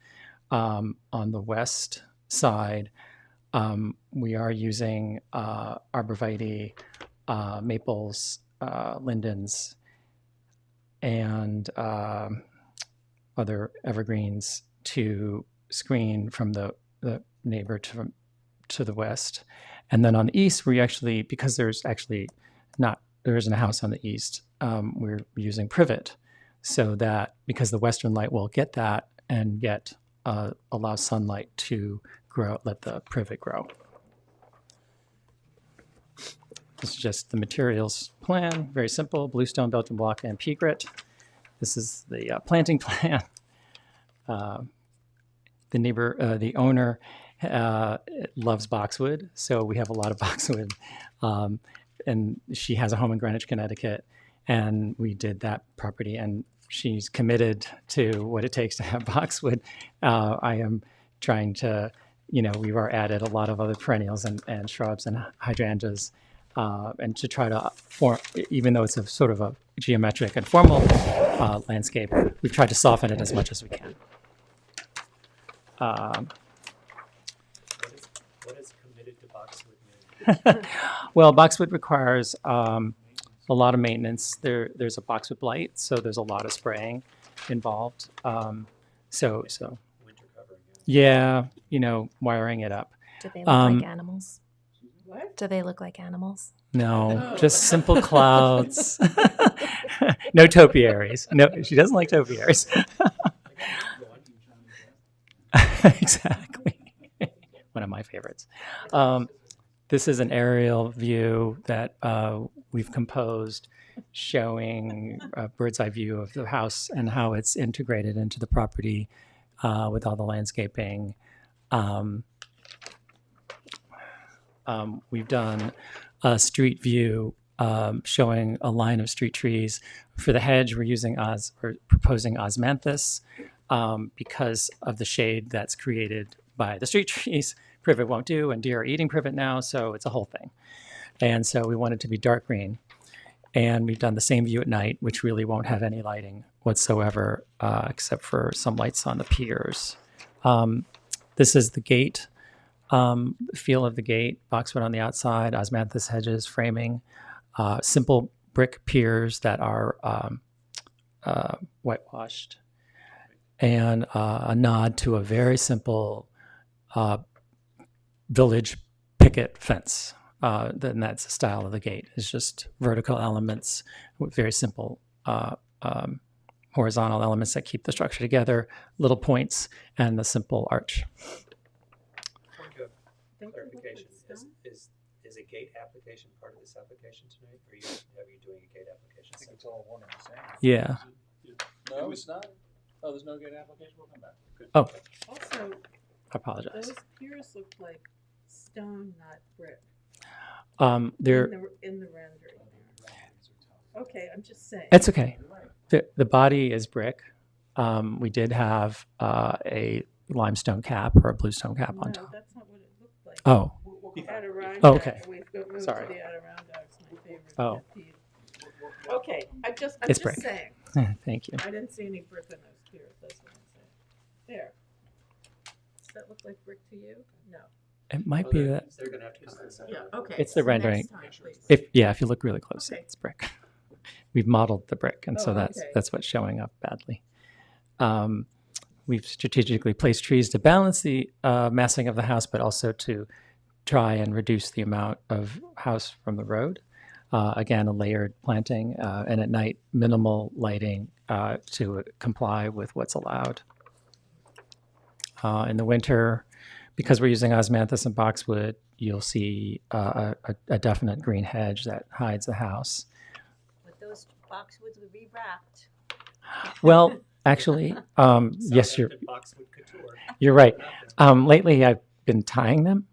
On the west side, we are using arborvitae, maples, lindens, and other evergreens to screen from the neighbor to the west. And then on the east, we actually, because there isn't a house on the east, we're using privet, so that because the western light will get that and allow sunlight to grow, let the privet grow. This is just the materials plan, very simple: bluestone, Belgian block, and pea grit. This is the planting plan. The owner loves boxwood, so we have a lot of boxwood. And she has a home in Greenwich, Connecticut, and we did that property, and she's committed to what it takes to have boxwood. I am trying to, we've added a lot of other perennials and shrubs and hydrangeas, and to try to form, even though it's a sort of a geometric and formal landscape, we've tried to soften it as much as we can. What is committed to boxwood mean? Well, boxwood requires a lot of maintenance. There's a boxwood blight, so there's a lot of spraying involved. Winter covering. Yeah, wiring it up. Do they look like animals? What? Do they look like animals? No, just simple clouds. No topiaries. No, she doesn't like topiaries. Exactly. One of my favorites. This is an aerial view that we've composed, showing a bird's eye view of the house and how it's integrated into the property with all the landscaping. We've done a street view showing a line of street trees. For the hedge, we're proposing osmanthus because of the shade that's created by the street trees. Privet won't do, and deer are eating privet now, so it's a whole thing. And so we want it to be dark green. And we've done the same view at night, which really won't have any lighting whatsoever, except for some lights on the piers. This is the gate, feel of the gate, boxwood on the outside, osmanthus hedges, framing, simple brick piers that are whitewashed, and a nod to a very simple village picket fence. Then that's the style of the gate. It's just vertical elements with very simple horizontal elements that keep the structure together, little points, and the simple arch. Clarification, is a gate application part of this application tonight? Or are you doing a gate application? I think it's all one and the same. Yeah. No, it's not? Oh, there's no gate application? We'll come back. Good. Oh, Also, I apologize. those piers look like stone, not brick. They're In the rendering. Okay, I'm just saying. It's okay. The body is brick. We did have a limestone cap or a bluestone cap on top. That's not what it looked like. Oh. Adirondack. Oh, okay. We've moved Sorry. to the Adirondacks, my favorite. Oh. pet peeve. Okay, I'm It's just brick. saying. Thank you. I didn't see any brick in those piers, that's what I'm saying. There. Does that look like brick to you? No. It might be that. They're going to have to come inside. Yeah, okay. It's the so rendering. next time, please. If you look really close, Okay. it's brick. We've modeled the brick, and so Oh, that's okay. that's what's showing up badly. We've strategically placed trees to balance the massing of the house, but also to try and reduce the amount of house from the road. Again, a layered planting, and at night, minimal lighting to comply with what's allowed. In the winter, because we're using osmanthus and boxwood, you'll see a definite green hedge that hides the house. But those boxwoods would be wrapped. Well, actually, yes, Southampton boxwood couture. you're right. Lately, I've been tying them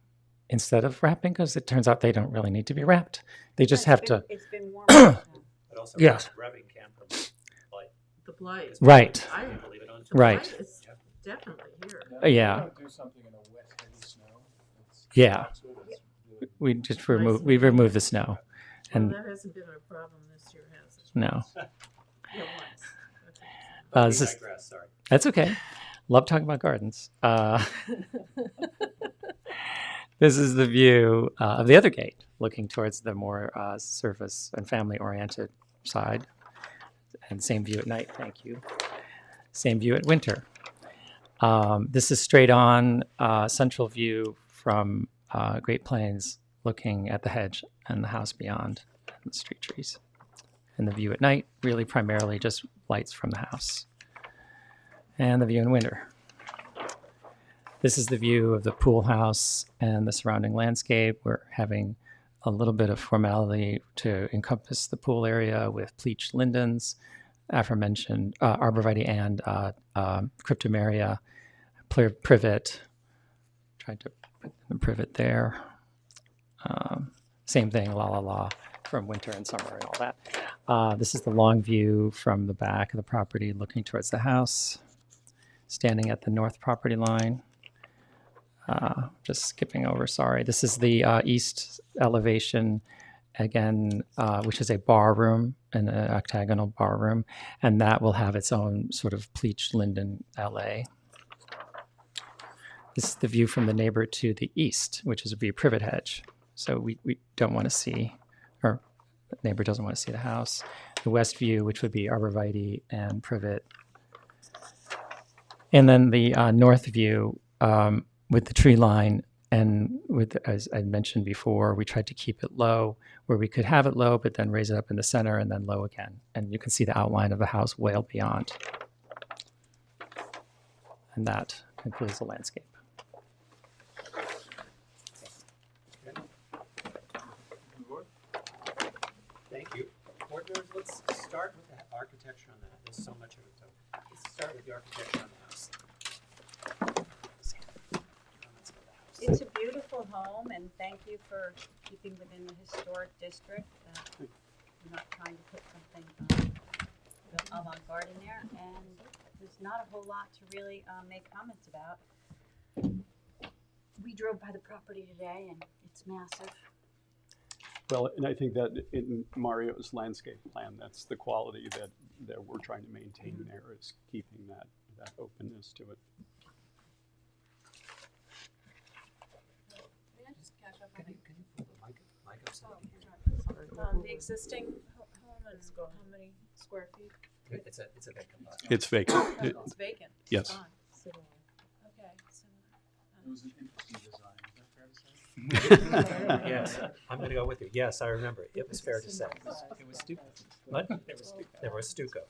instead of wrapping, because it turns out they don't really need to be wrapped. They just have to. It's been warm enough now. But also, Yes. rubbing can promote light. The blight. Right. I believe it on the Right. blight is definitely here. Yeah. Don't do something in a wet, heavy snow. It's Yeah. really- We just remove the snow, Well, and that hasn't been a problem this year, has it? no. Yeah, once. This is, digress, sorry. that's okay. Love talking about gardens. This is the view of the other gate, looking towards the more surface and family-oriented side. And same view at night, thank you. Same view at winter. This is straight on central view from Great Plains, looking at the hedge and the house beyond and the street trees. And the view at night, really primarily just lights from the house. And the view in winter. This is the view of the pool house and the surrounding landscape. We're having a little bit of formality to encompass the pool area with bleached lindens, aforementioned arborvitae and cryptomeria, privet. Tried to put the privet there. Same thing, la la la, from winter and summer and all that. This is the long view from the back of the property looking towards the house, standing at the north property line. Just skipping over, sorry. This is the east elevation, again, which is a bar room, an octagonal bar room, and that will have its own sort of bleached linden LA. This is the view from the neighbor to the east, which is a privet hedge. So we don't want to see, or the neighbor doesn't want to see the house. The west view, which would be arborvitae and privet. And then the north view, with the tree line, and with, as I mentioned before, we tried to keep it low, where we could have it low, but then raise it up in the center and then low again. And you can see the outline of the house well beyond. And that concludes the landscape. Thank you. Board members, let's start with the architecture on that. There's so much of it. So let's start with the architecture on the house. It's a beautiful home, and thank you for keeping within the historic district. We're not trying to put something avant-garde in there, and there's not a whole lot to really make comments about. We drove by the property today, and it's massive. Well, and I think that in Mario's landscape plan, that's the quality that we're trying to maintain there, is keeping that openness to it. Can you pull the mic up so we can hear The existing home is how many square feet? you? It's a vacant lot. It's vacant. It's vacant. Yes. Gone. Okay, It was an interesting design. Is that fair to say? Yes, I'm going to go with you. Yes, I remember. It was fair to say. It was stucco. What? There was stucco.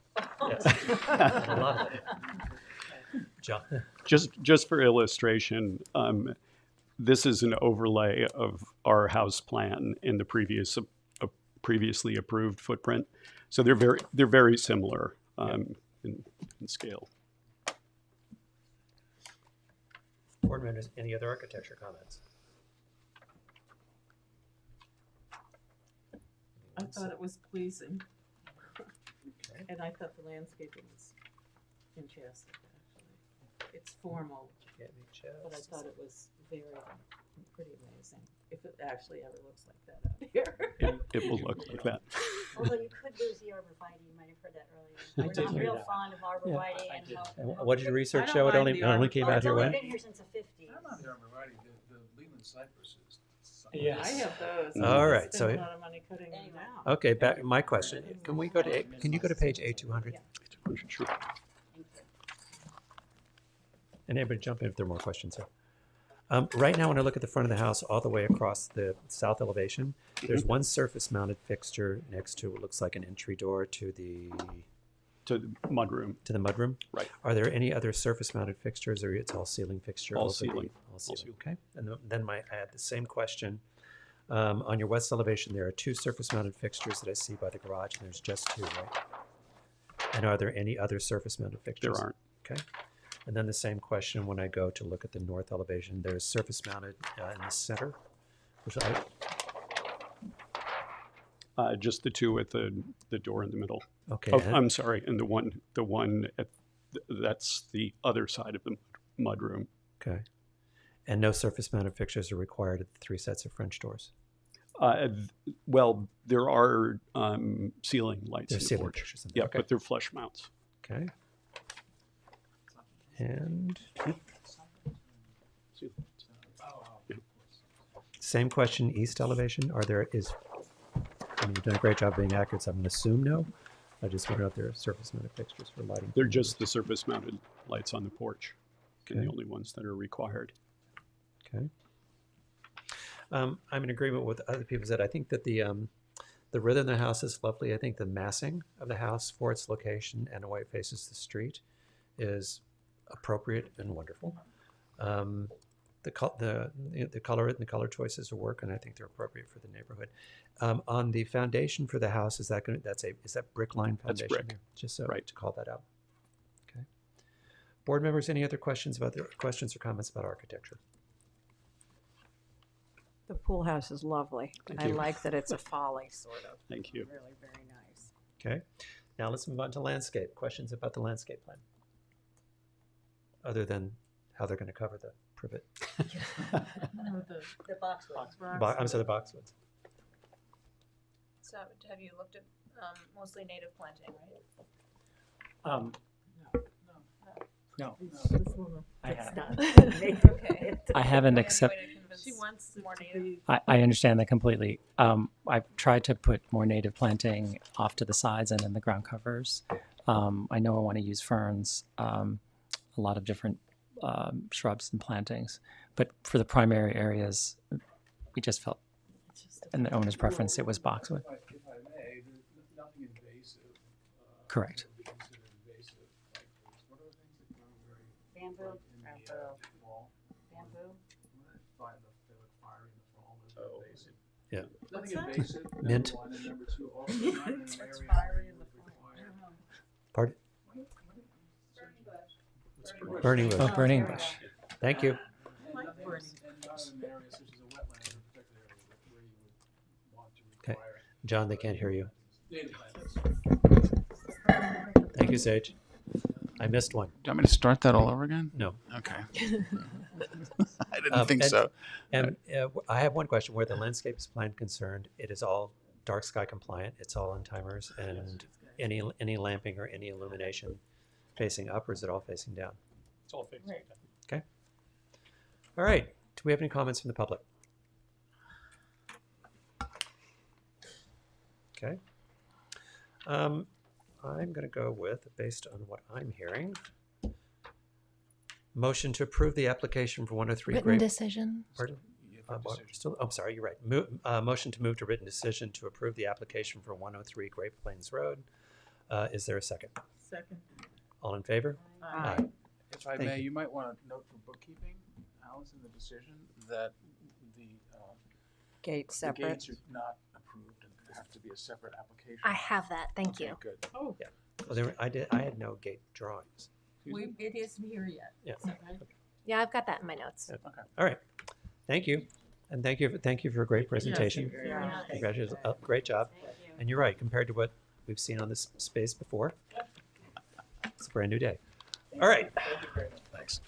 Yes. And a lot of it. John. Just for illustration, this is an overlay of our house plan in the previously approved footprint. So they're very similar in scale. Board members, any other architecture comments? I thought it was pleasing. And I thought the landscaping was fantastic, actually. It's formal, but I thought it was pretty amazing. If it actually ever looks like that out here. It will look like that. Although you could lose the arborvitae, you might have heard that earlier. We're not hear real that. fond of arborvitae and how. What did your research I show? don't It mind only, the only came out It's here only when? been here since the 50s. I'm not the arborvitae, the Leland cypress is. Yeah, I have those. All I right, spent so- a lot of money cutting them down. Okay, back my question. Can you go to page A200? Sure. And anybody jump in if there are more questions here. Right now, when I look at the front of the house, all the way across the south elevation, there's one surface-mounted fixture next to what looks like an entry door to the mudroom. To the mudroom. Right. Are there any other surface-mounted fixtures, or it's all ceiling fixture? All over ceiling. All ceiling. Okay. And then I had the same question. On your west elevation, there are two surface-mounted fixtures that I see by the garage, and there's just two, right? And are there any other surface-mounted fixtures? There aren't. Okay. And then the same question when I go to look at the north elevation. There's surface-mounted in the center Which I, Just the two with the door in the middle. Okay, Oh, and- I'm sorry, and the one at, that's the other side of the mudroom. okay. And no surface mounted fixtures are required at the 3 sets of French doors. Well, there are ceiling lights There's in the ceiling porch. fixtures in there, Yeah, okay. but they're flush mounts. Okay. And same question, east elevation. You've done a great job being accurate, so I'm going to assume no. I just wonder if there are surface mounted fixtures for lighting. They're just the surface mounted lights on the porch, and Okay. the only ones that are required. Okay. I'm in agreement with other people said. I think that the rhythm of the house is lovely. I think the massing of the house for its location and the way it faces the street is appropriate and wonderful. The color and the color choices will work, and I think they're appropriate for the neighborhood. On the foundation for the house, is that brick line That's foundation? brick. There? Just so Right. to call that out. Okay. Board members, any other questions or comments about architecture? The pool house is lovely. Thank I you. like that it's a folly, sort of. Thank you. Really very nice. Okay, now let's move on to landscape. Questions about the landscape plan? Other than how they're going to cover the privet. The boxwood. I'm sorry, the boxwoods. So have you looked at mostly native planting, right? No. I It's haven't. not. Okay. I haven't Any accepted. way to convince She wants more native. I understand that completely. I've tried to put more native planting off to the sides and in the ground covers. I know I want to use ferns, a lot of different shrubs and plantings, but for the primary areas, we just felt, in the owner's preference, it was boxwood. If I may, there's nothing invasive. Correct. Would be considered invasive. Like, what are the things that grow very Bamboo. in the fall? Bamboo. They look fiery in the fall. Those are invasive. Yeah. Nothing What's that? invasive. Number Mint. one, and number two, also not in an It's area fiery that in the would require. Pardon? Burning Burning Oh, bush. burning bush. Thank you. And not in an area such as a wetland or protected area where you would want to Okay, require John, they can't hear you. native plantings. Thank you, Sage. I missed one. Do you want me to start that all over again? No. Okay. I didn't think and, so. And I have one question. Where the landscape is plan concerned, it is all dark sky compliant. It's all on timers, and any lamping or any illumination facing up, or is it all facing down? It's all facing down. Okay. All right. Do we have any comments from the public? Okay. I'm going to go with, based on what I'm hearing, motion to approve the application for 103 Written Grape. decision. Pardon? I'm sorry, you're right. Motion to move to written decision to approve the application for 103 Great Plains Road. Is there a second? Second. All in favor? Aye. If I Thank may, you. you might want to note for bookkeeping, Alice, in the decision, that the Gate the separate. gates are not approved and have to be a separate application. I have that. Thank Okay, you. Good. Oh, Yeah. Well, I had no gate drawings. it isn't here yet. Yeah. Is that right? Yeah, I've got that in my notes. Okay. All right. Thank you. And thank you for a great presentation. Very nice. Congratulations. Great job. And you're right, compared to what we've seen on this space before, it's a brand new day. All right. Thanks.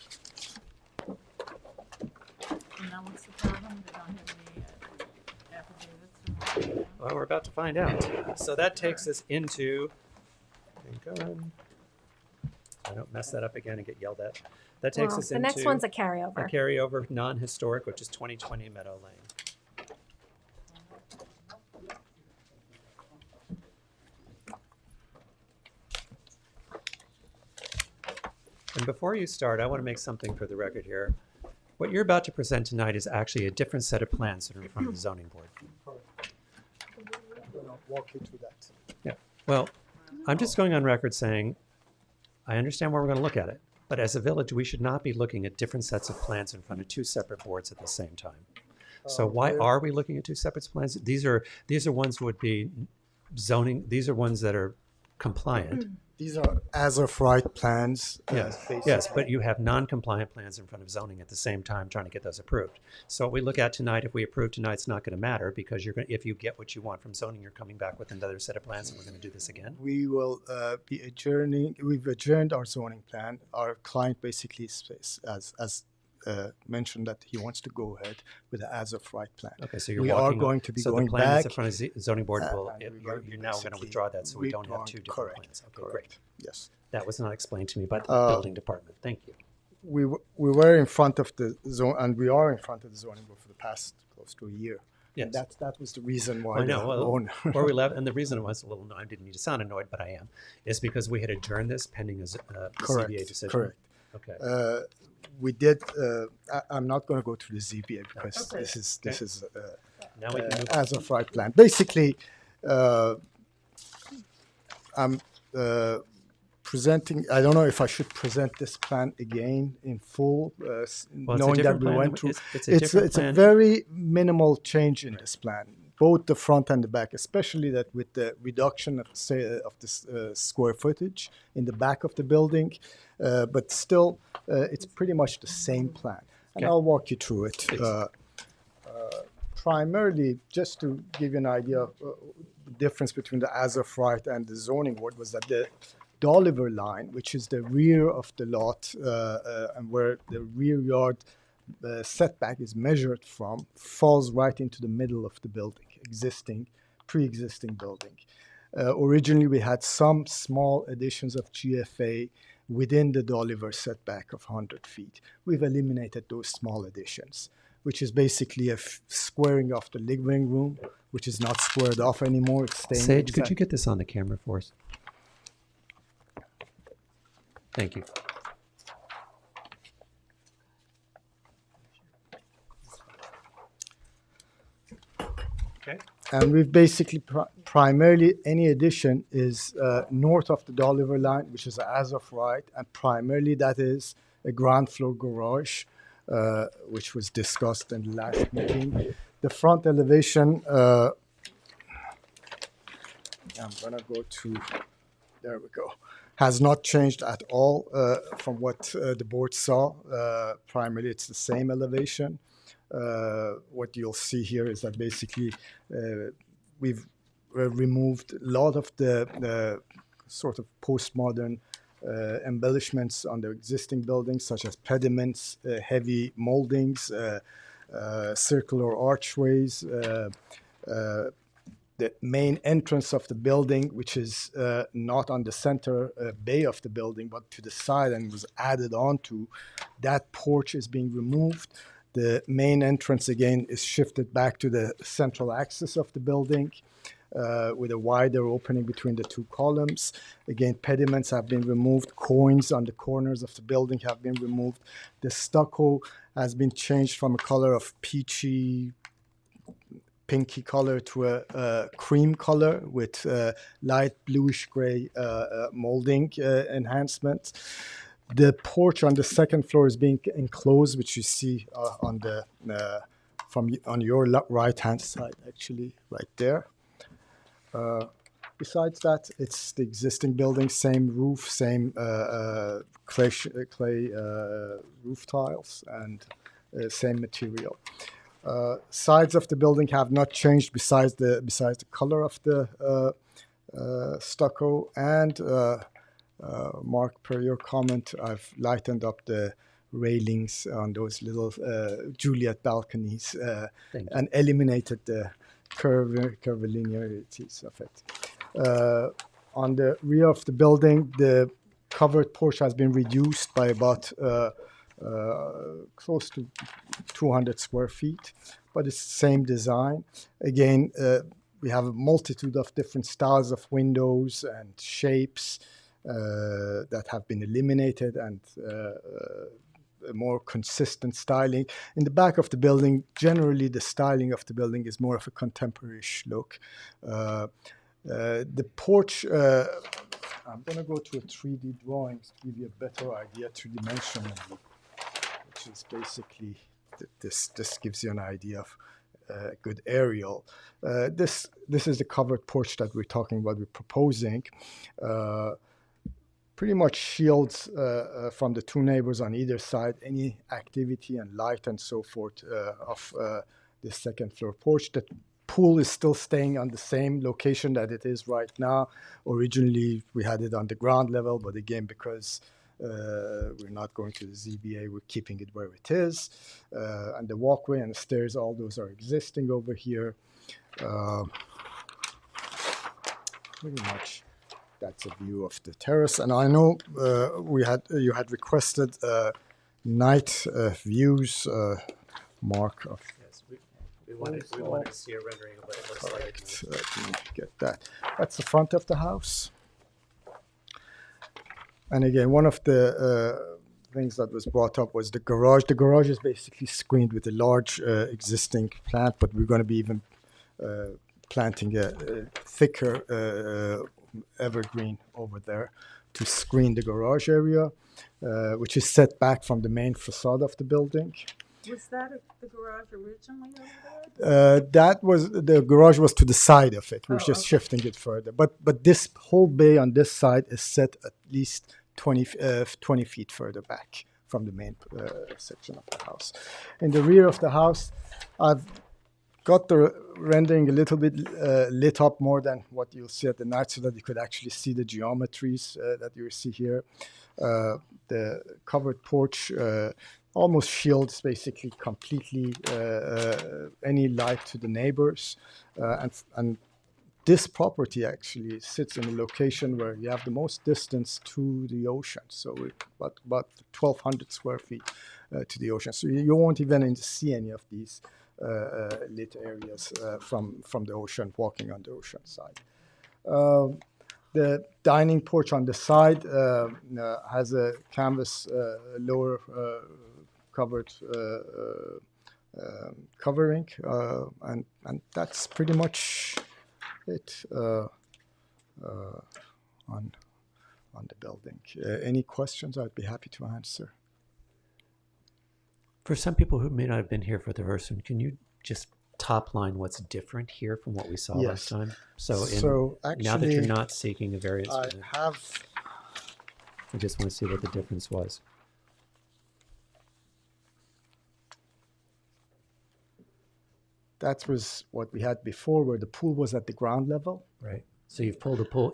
And now what's the problem? They don't have any affidavits or? Well, we're about to find out. So that takes us into, I don't mess that up again and get yelled at. That takes Well, us the into next one's a carryover. A carryover non-historic, which is 2020 Meadow Lane. And before you start, I want to make something for the record here. What you're about to present tonight is actually a different set of plans that are in front of the zoning board. I'm gonna walk you through that. Yeah. Well, I'm just going on record saying, I understand where we're going to look at it, but as a village, we should not be looking at different sets of plans in front of two separate boards at the same time. So why are we looking at two separate plans? These are ones who would be zoning. These are ones that are compliant, These are as-of-right plans. Yes, yes, basically. but you have non-compliant plans in front of zoning at the same time trying to get those approved. So what we look at tonight, if we approve tonight, it's not going to matter because you're going if you get what you want from zoning, you're coming back with another set of plans and we're going to do this again. We will be adjourning. We've adjourned our zoning plan. Our client basically as mentioned that he wants to go ahead with the as-of-right plan. Okay, so you're we walking are going to be so going the plan back. that's in front of zoning board will, and we're you're, gonna be you're now going to basically withdraw that so we don't have withdrawing- two different correct, plans. Okay, correct. great. Yes. That was not explained to me by the building department. Thank you. We were in front of the zone, and we are in front of the zoning board for the past close to a year. Yes. And that was the reason why I know. the Well, owner. where we left, and the reason I was a little, I didn't mean to sound annoyed, but I am, is because we had adjourned this pending a Correct, CBA decision. correct. Okay. We did. I'm not going to go through the ZBA because Okay. this is Now we can move as of right plan. Basically, I'm presenting. I don't know if I should present this plan again in full, Well, it's a knowing that different we plan went than- through. it's a different It's a plan. very minimal change in this plan, both the front and the back, especially that with the reduction of this square footage in the back of the building, but still, it's pretty much the same plan. And Okay. I'll walk you through it. Primarily, just to give you an idea of the difference between the as-of-right and the zoning board, was that the Dolliver line, which is the rear of the lot and where the rear yard setback is measured from, falls right into the middle of the building, pre-existing building. Originally, we had some small additions of GFA within the Dolliver setback of 100 feet. We've eliminated those small additions, which is basically a squaring off the living room, which is not squared off anymore. It's staying Sage, could you exact- get this on the camera for us? Thank you. Okay. And we've basically primarily any addition is north of the Dolliver line, which is as of right, and primarily that is a ground floor garage, which was discussed in the last meeting. The front elevation, I'm gonna go to, there we go, has not changed at all from what the board saw. Primarily, it's the same elevation. What you'll see here is that basically we've removed a lot of the sort of postmodern embellishments on the existing buildings, such as pediments, heavy moldings, circular archways. The main entrance of the building, which is not on the center bay of the building, but to the side and was added on to, that porch is being removed. The main entrance, again, is shifted back to the central axis of the building with a wider opening between the two columns. Again, pediments have been removed. Coins on the corners of the building have been removed. The stucco has been changed from a color of peachy, pinky color to a cream color with light bluish gray molding enhancement. The porch on the second floor is being enclosed, which you see on the on your right hand side, actually, right there. Besides that, it's the existing building, same roof, same clay roof tiles, and same material. Sides of the building have not changed besides the color of the stucco. And Mark, per your comment, I've lightened up the railings on those little Juliet balconies and eliminated the curvilinearities of it. On the rear of the building, the covered porch has been reduced by about close to 200 square feet, but it's the same design. Again, we have a multitude of different styles of windows and shapes that have been eliminated, and a more consistent styling. In the back of the building, generally the styling of the building is more of a contemporary-ish look. The porch, I'm going to go to a 3D drawing to give you a better idea three-dimensionally, which is basically, this gives you an idea of a good aerial. This is the covered porch that we're talking about, we're proposing. pretty much shields from the two neighbors on either side any activity and light and so forth of the second floor porch. The pool is still staying on the same location that it is right now. Originally, we had it on the ground level, but again, because we're not going to the ZBA, we're keeping it where it is. And the walkway and the stairs, all those are existing over here. Pretty much that's a view of the terrace. And I know you had requested night views, Mark, of We wanted to see a rendering of what it looks like. correct. Let me get that. That's the front of the house. And again, one of the things that was brought up was the garage. The garage is basically screened with a large existing plant, but we're going to be even planting a thicker evergreen over there to screen the garage area, which is set back from the main facade of the building. Was that the garage originally over there? The garage was to the side of it. We're Oh, just okay. shifting it further. But this whole bay on this side is set at least 20 feet further back from the main section of the house. In the rear of the house, I've got the rendering a little bit lit up more than what you'll see at the night so that you could actually see the geometries that you see here. The covered porch almost shields basically completely any light to the neighbors. And this property actually sits in a location where you have the most distance to the ocean. So about 1,200 square feet to the ocean. So you won't even see any of these lit areas from the ocean, walking on the ocean side. The dining porch on the side has a canvas lower covered covering, and that's pretty much it on the building. Any questions? I'd be happy to answer. For some people who may not have been here for the first one, can you just top line what's different here from what we saw last time? So now that you're actually, not seeking a variance, I have. I just want to see what the difference was. That was what we had before, where the pool was at the ground level. Right. So you've pulled the pool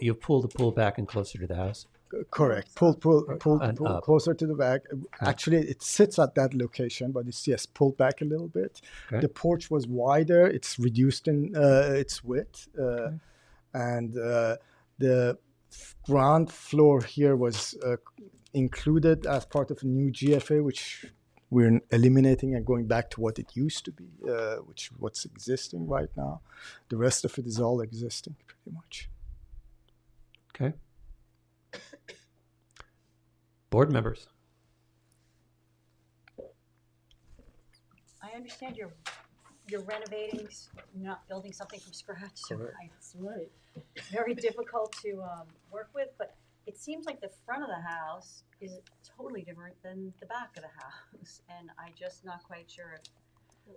back and closer to the house. Correct. Pulled Up. closer to the back. Actually, it sits at that location, but it's yes, pulled back a little bit. Okay. The porch was wider. It's reduced in its width, and the ground floor here was included as part of a new GFA, which we're eliminating and going back to what it used to be, which what's existing right now. The rest of it is all existing, pretty much. Okay. Board members. I understand you're renovating, not building something from scratch. So Correct. it's right. Very difficult to work with, but it seems like the front of the house is totally different than the back of the house, and I'm just not quite sure if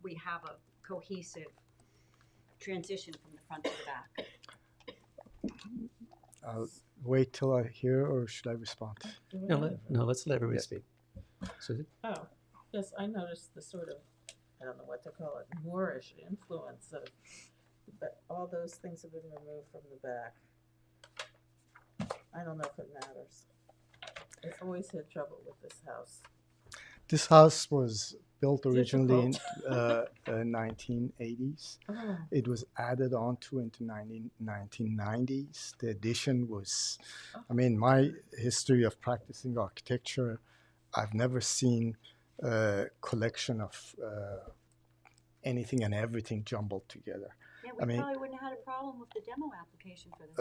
we have a cohesive transition from the front to the back. I'll wait till I hear, or should I respond? No, let's let everybody speak. Susan? Oh, yes, I noticed the sort of, I don't know what to call it, Moorish influence of, but all those things have been removed from the back. I don't know if it matters. I've always had trouble with this house. This house was built originally in 1980s. Oh. It was added on to into 1990s. The addition was, I mean, my history of practicing architecture, I've never seen a collection of anything and everything jumbled together. Yeah, I mean, probably wouldn't have had a problem with the demo application for this.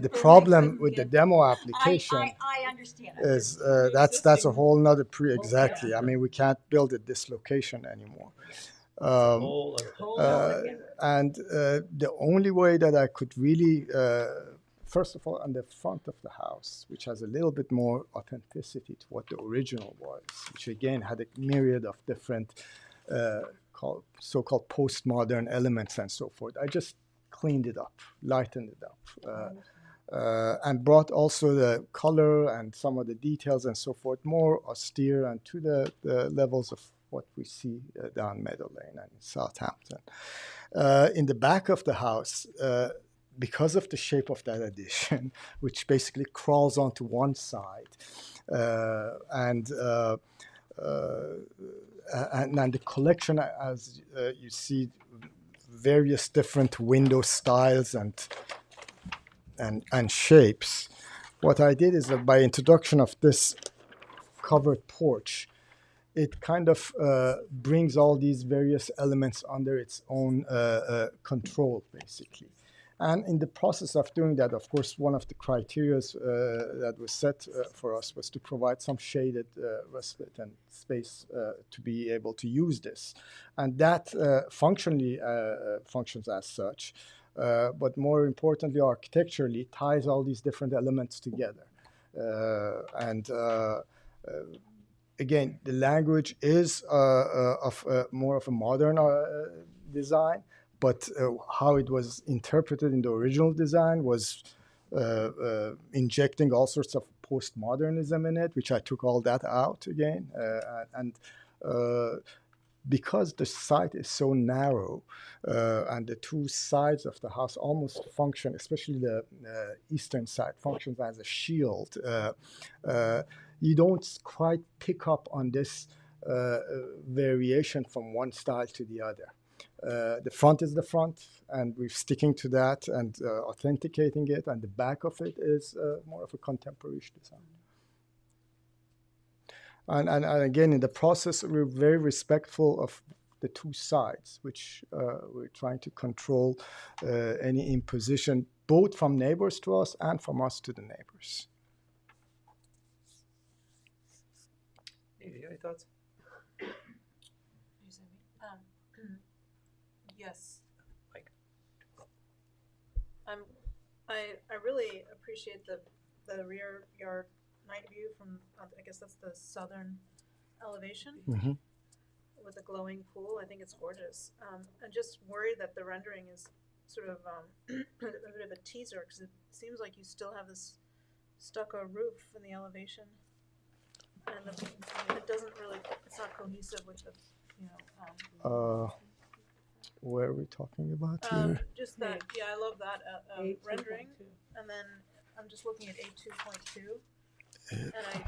the problem with the demo application I understand. is that's a whole nother exactly. I mean, we can't build at this location anymore. And the only way that I could really, first of all, on the front of the house, which has a little bit more authenticity to what the original was, which again had a myriad of different so-called postmodern elements and so forth. I just cleaned it up, lightened it up. and brought also the color and some of the details and so forth more austere and to the levels of what we see down Meadow Lane and Southampton. In the back of the house, because of the shape of that addition, which basically crawls onto one side, and the collection, as you see, various different window styles and shapes. What I did is that by introduction of this covered porch, it kind of brings all these various elements under its own control, basically. And in the process of doing that, of course, one of the criteria that was set for us was to provide some shaded respite and space to be able to use this. And that functionally functions as such, but more importantly, architecturally, ties all these different elements together. Again, the language is of more of a modern design, but how it was interpreted in the original design was injecting all sorts of postmodernism in it, which I took all that out again. Because the site is so narrow and the two sides of the house almost function, especially the eastern side functions as a shield, you don't quite pick up on this variation from one style to the other. The front is the front, and we're sticking to that and authenticating it, and the back of it is more of a contemporary design. And again, in the process, we're very respectful of the two sides, which we're trying to control any imposition, both from neighbors to us and from us to the neighbors. Any thoughts? Yes. Mike. I really appreciate the rear yard night view from I guess that's the southern elevation with the glowing pool. I think it's gorgeous. I'm just worried that the rendering is sort of a bit of a teaser because it seems like you still have this stucco roof in the elevation, and it doesn't really. It's not cohesive with the Where are we talking about here? Just that, yeah, I love that rendering. And then I'm just looking at A2.2, and I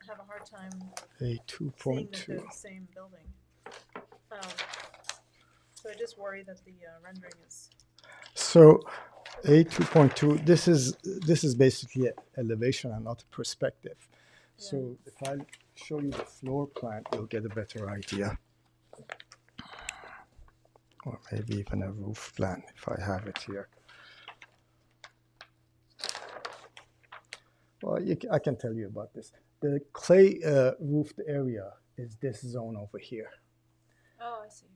have a hard time seeing that they're the same building. So I just worry that the rendering is. So A2.2, this is basically elevation and not a perspective. Yeah. So if I show you the floor plan, you'll get a better idea. Or maybe even a roof plan, if I have it here. Well, I can tell you about this. The clay roofed area is this zone over here. Oh, I see.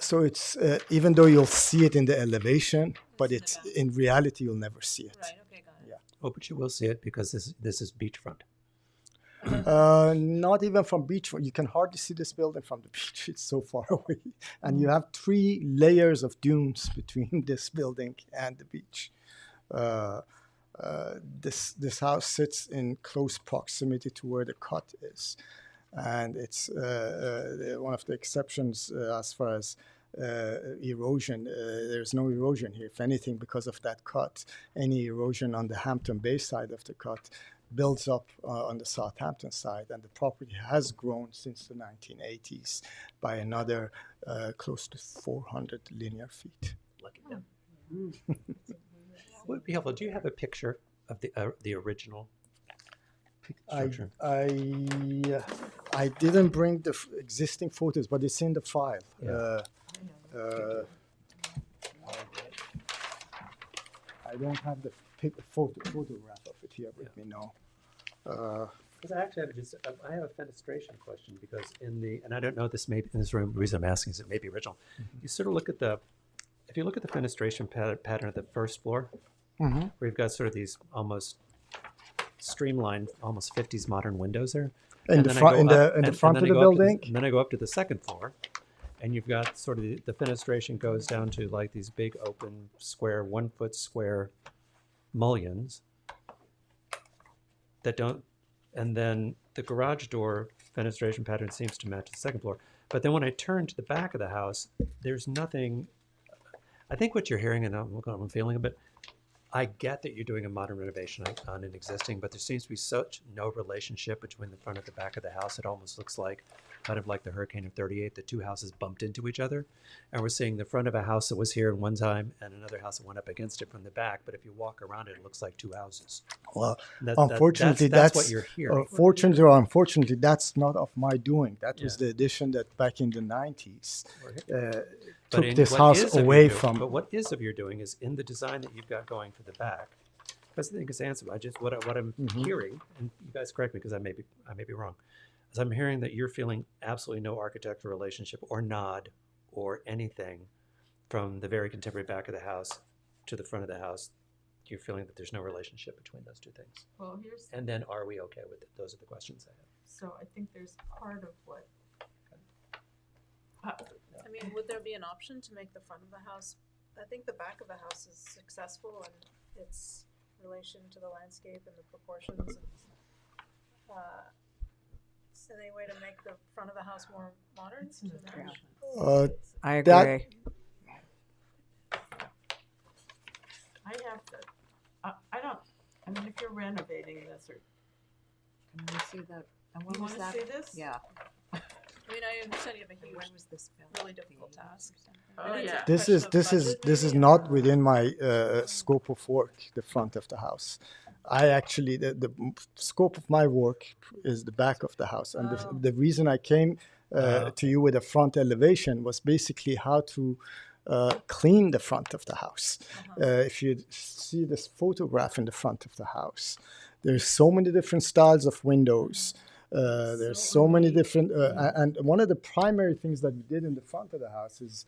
So it's, even though you'll see it in the elevation, but it's in reality, you'll never see it. Right, okay, got it. Yeah. Oh, but you will see it because this is beachfront. Not even from beachfront. You can hardly see this building from the beach. It's so far away. And you have 3 layers of dunes between this building and the beach. This house sits in close proximity to where the cut is. And it's one of the exceptions as far as erosion. There's no erosion here. If anything, because of that cut, any erosion on the Hampton Bay side of the cut builds up on the Southampton side, and the property has grown since the 1980s by another close to 400 linear feet. Lucky them. Would be helpful. Do you have a picture of the original structure? I didn't bring the existing photos, but it's in the file. Yeah. I don't have the photograph of it here with me now. Because I actually I have a fenestration question because and I don't know this maybe in this room, the reason I'm asking is it may be original. You sort of look at if you look at the fenestration pattern at the first floor, where you've got sort of these almost streamlined, almost 50s modern windows there. In the front of the building? And then I go up to the second floor, and you've got sort of the fenestration goes down to like these big open square, 1 foot square mullions. that don't, and then the garage door fenestration pattern seems to match the second floor. But then when I turn to the back of the house, there's nothing. I think what you're hearing, and I'm feeling a bit, I get that you're doing a modern renovation on an existing, but there seems to be such no relationship between the front and the back of the house. It almost looks like, kind of like the hurricane of 38, the two houses bumped into each other. And we're seeing the front of a house that was here one time and another house that went up against it from the back. But if you walk around it, it looks like two houses. Well, That- unfortunately, that's what you're hearing. Fortunately or unfortunately, that's not of my doing. That was the addition that back in the 90s took in this what house is of your away doing- from. But what is of your doing is in the design that you've got going for the back. Because I think it's answered. What I'm hearing, and you guys correct me because I may be wrong, is I'm hearing that you're feeling absolutely no architectural relationship or nod or anything from the very contemporary back of the house to the front of the house. You're feeling that there's no relationship between those two things. Well, here's. And then are we okay with it? Those are the questions I have. So I think there's part of what. I mean, would there be an option to make the front of the house? I think the back of the house is successful in its relation to the landscape and the proportions. And, is there any way to make the front of the house more modern? I agree. I have to. I don't. I mean, if you're renovating this, or Can we see that? And when you was want to that? see this? Yeah. I mean, I understand you have a huge, When was this built? really difficult task. Oh, yeah. This is not within my scope of work. The front of the house. I actually the scope of my work is the back of the house, and the reason I came to you with a front elevation was basically how to clean the front of the house. If you see this photograph in the front of the house, there's so many different styles of windows. There's so many different, and one of the primary things that we did in the front of the house is,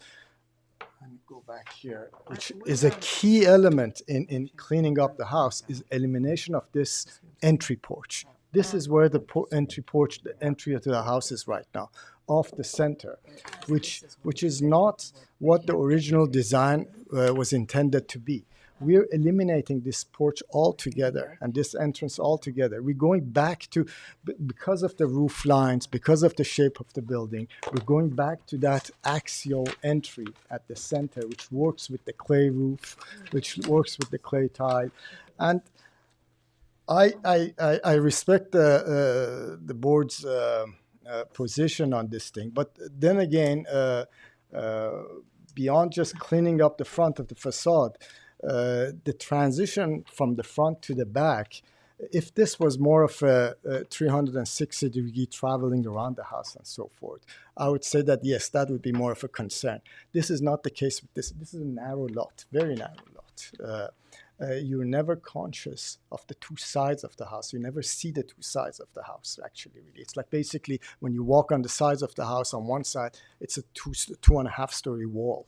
let me go back here, which is a key element in cleaning up the house, is elimination of this entry porch. This is where the entry to the house is right now, off the center, which is not what the original design was intended to be. We're eliminating this porch altogether and this entrance altogether. We're going back to, because of the roof lines, because of the shape of the building, we're going back to that axial entry at the center, which works with the clay roof, which works with the clay tile. And I respect the board's position on this thing. But then again, beyond just cleaning up the front of the facade, the transition from the front to the back, if this was more of a 360-degree traveling around the house and so forth, I would say that, yes, that would be more of a concern. This is not the case with this. This is a narrow lot, very narrow lot. You're never conscious of the two sides of the house. You never see the two sides of the house, actually, really. It's like basically when you walk on the sides of the house, on one side, it's a 2.5-story wall.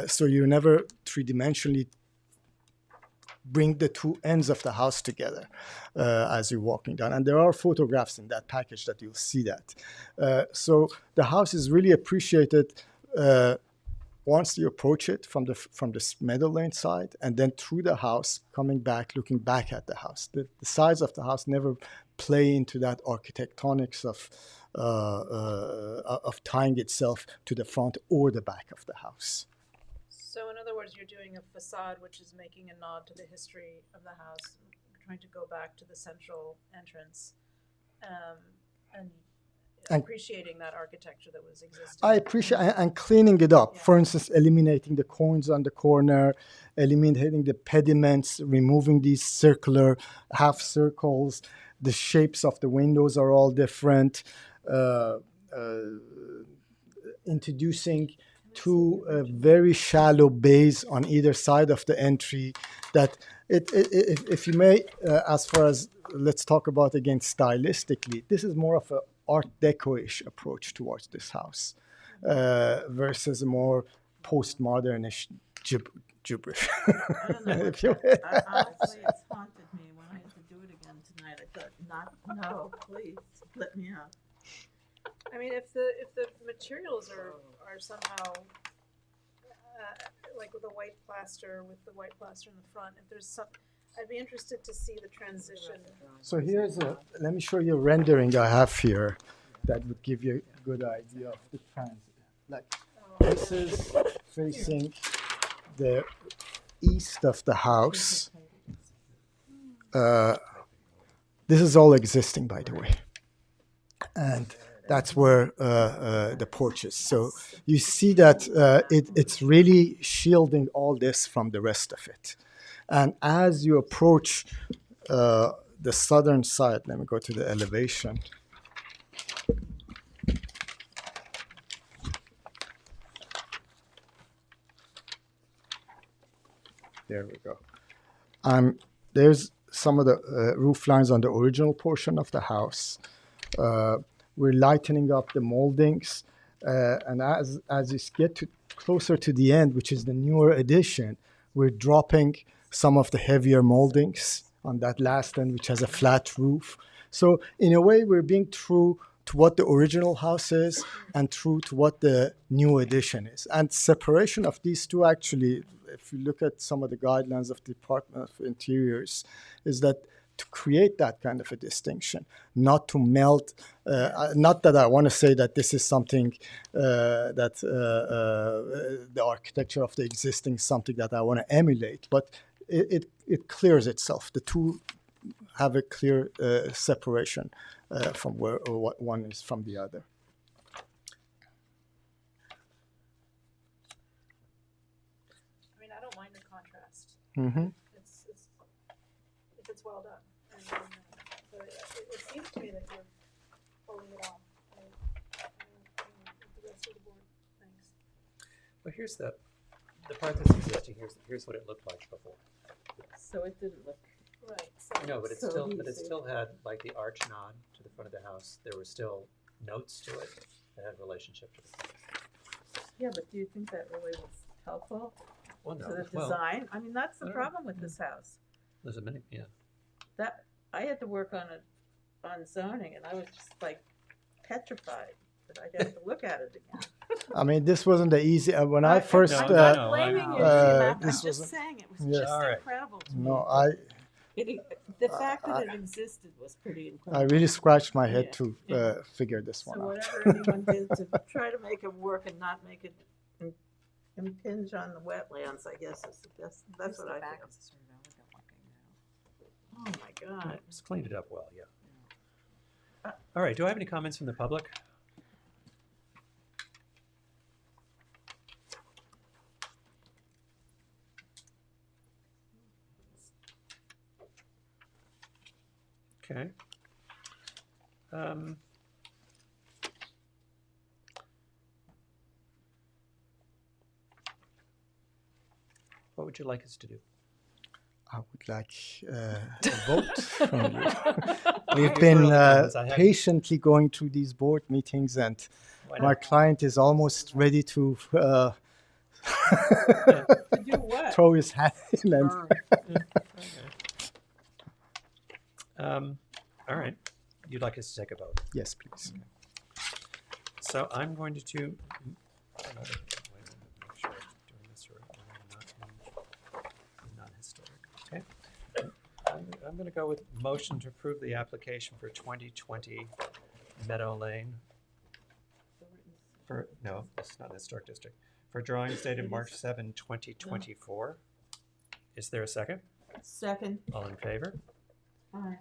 So you never three-dimensionally bring the two ends of the house together as you're walking down. And there are photographs in that package that you'll see that. So the house is really appreciated once you approach it from the Meadow Lane side, and then through the house, coming back, looking back at the house. The sides of the house never play into that architectonics of tying itself to the front or the back of the house. So in other words, you're doing a facade which is making a nod to the history of the house, trying to go back to the central entrance, and appreciating that architecture that was existing. I appreciate and cleaning it up. Yeah. For instance, eliminating the coins on the corner, eliminating the pediments, removing these circular half circles. The shapes of the windows are all different. Introducing two very shallow bays on either side of the entry. That if you may, as far as let's talk about again stylistically, this is more of a Art Deco-ish approach towards this house versus a more postmodernish gibberish. I don't know. Honestly, it's haunted me when I had to do it again tonight. I thought, no, please let me out. I mean, if the materials are somehow like with the white plaster in the front, if there's some, I'd be interested to see the transition. So here's a, let me show you a rendering I have here that would give you a good idea of the transit. Like, this is facing the east of the house. This is all existing, by the way. And that's where the porch is. So you see that it's really shielding all this from the rest of it. And as you approach the southern side, let me go to the elevation. There we go. There's some of the roof lines on the original portion of the house. We're lightening up the moldings. And as you get closer to the end, which is the newer addition, we're dropping some of the heavier moldings on that last end, which has a flat roof. So in a way, we're being true to what the original house is and true to what the new addition is. And separation of these two, actually, if you look at some of the guidelines of the Department of Interiors, is that to create that kind of a distinction, not to melt, not that I want to say that this is something that the architecture of the existing is something that I want to emulate, but it clears itself. The two have a clear separation from where one is from the other. I mean, I don't mind the contrast. Mm-hmm. It's if it's well done. And, but it seems to me that you're pulling it off. The rest of the board thinks. Well, here's the part that's existing. Here's what it looked like before. So it didn't look right. So No, but it still had like the arch nod to the front of the house. There were still notes to it that had relationship to the front. Yeah, but do you think that really was helpful Well, no. to the Well, design? I mean, that's the I don't know. problem with this house. There's a many, yeah. That I had to work on zoning, and I was just like petrified that I'd have to look at it again. I mean, this wasn't the easy. When I first, I'm not blaming you. I'm this just wasn't. saying it was Yeah. just All right. incredible to me. No, The fact that it existed was pretty I incredible. really scratched my head Yeah. to figure this one So out. whatever anyone did to try to make it work and not make it impinge on the wetlands, I guess is the best. That's what I feel. Oh my God. Just cleaned it up well, yeah. All right, do I have any comments from the public? Okay. What would you like us to do? I would like a vote from you. We've Here's been what I'll do is I have- patiently going through these board meetings, and Why my not? client is almost ready to do what? throw his hat in. And All right. You'd like us to take a vote? yes, please. So I'm going to wait a minute, make sure I'm doing this right. Not historic. Okay. I'm going to go with motion to approve the application for 2020 Meadow Lane. No, it's not a historic district. For drawings dated March 7, 2024. Is there a second? Second. All in favor? Aye.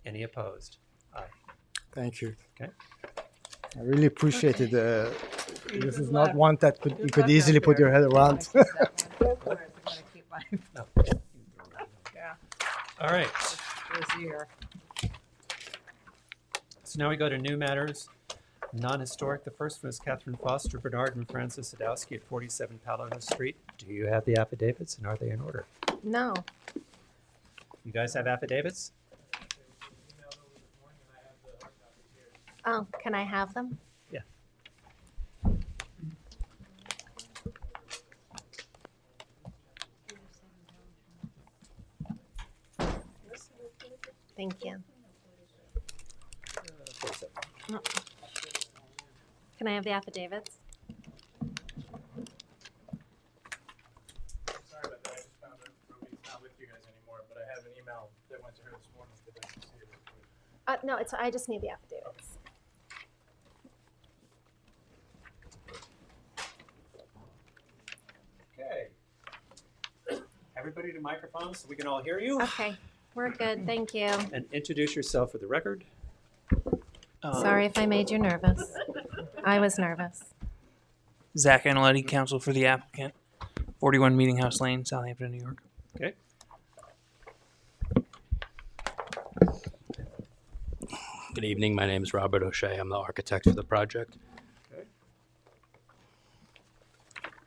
Any opposed? Aye. Thank you. Okay. I really appreciate it. This Good is luck. not one that you Good could luck easily out put your there. head around. Go for it. I'm gonna keep my. No. Yeah. All right. This year. So now we go to new matters, non-historic. The first one is Catherine Foster, Bernard, and Francis Sadowski at 47 Palermo Street. Do you have the affidavits, and are they in order? No. You guys have affidavits? Oh, can I have them? Yeah. Thank you. No. Can I have the affidavits? Sorry about that. I just found that Ruby's not with you guys anymore, but I have an email that went to her this morning, but I didn't see it. No, I just need the affidavits. Okay. Everybody to microphones so we can all hear you. Okay, we're good, thank you. And introduce yourself for the record. Sorry if I made you nervous. I was nervous. Zach Analetti, counsel for the applicant, 41 Meeting House Lane, Southampton, New York. Okay. Good evening. My name is Robert O'Shea. I'm the architect for the project. Okay.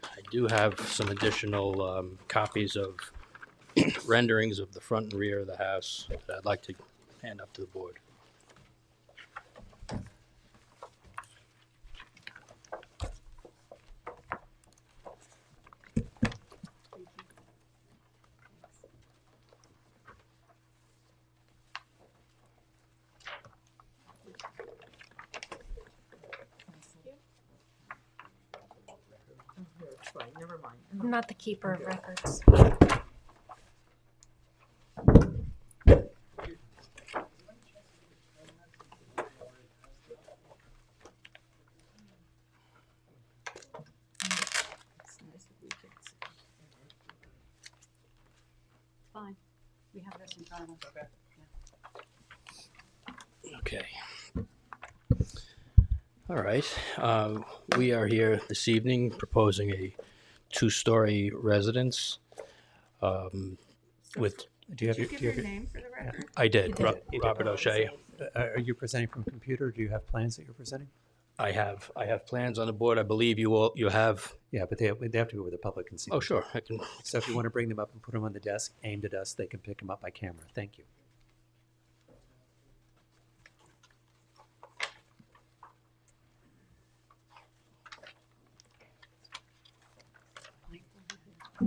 I do have some additional copies of renderings of the front and rear of the house that I'd like to hand up to the board. It's fine, never mind. I'm not the keeper of records. Fine. We have this in front of us. Okay. All right. We are here this evening proposing a two-story residence with. Do you have Did you give your name for the record? I did. You did. Robert O'Shea. Are you presenting from computer? Do you have plans that you're presenting? I have plans on the board. I believe you have. Yeah, but they have to be where the public can see Oh, them. sure. I can. So if you want to bring them up and put them on the desk aimed at us, they can pick them up by camera. Thank you. I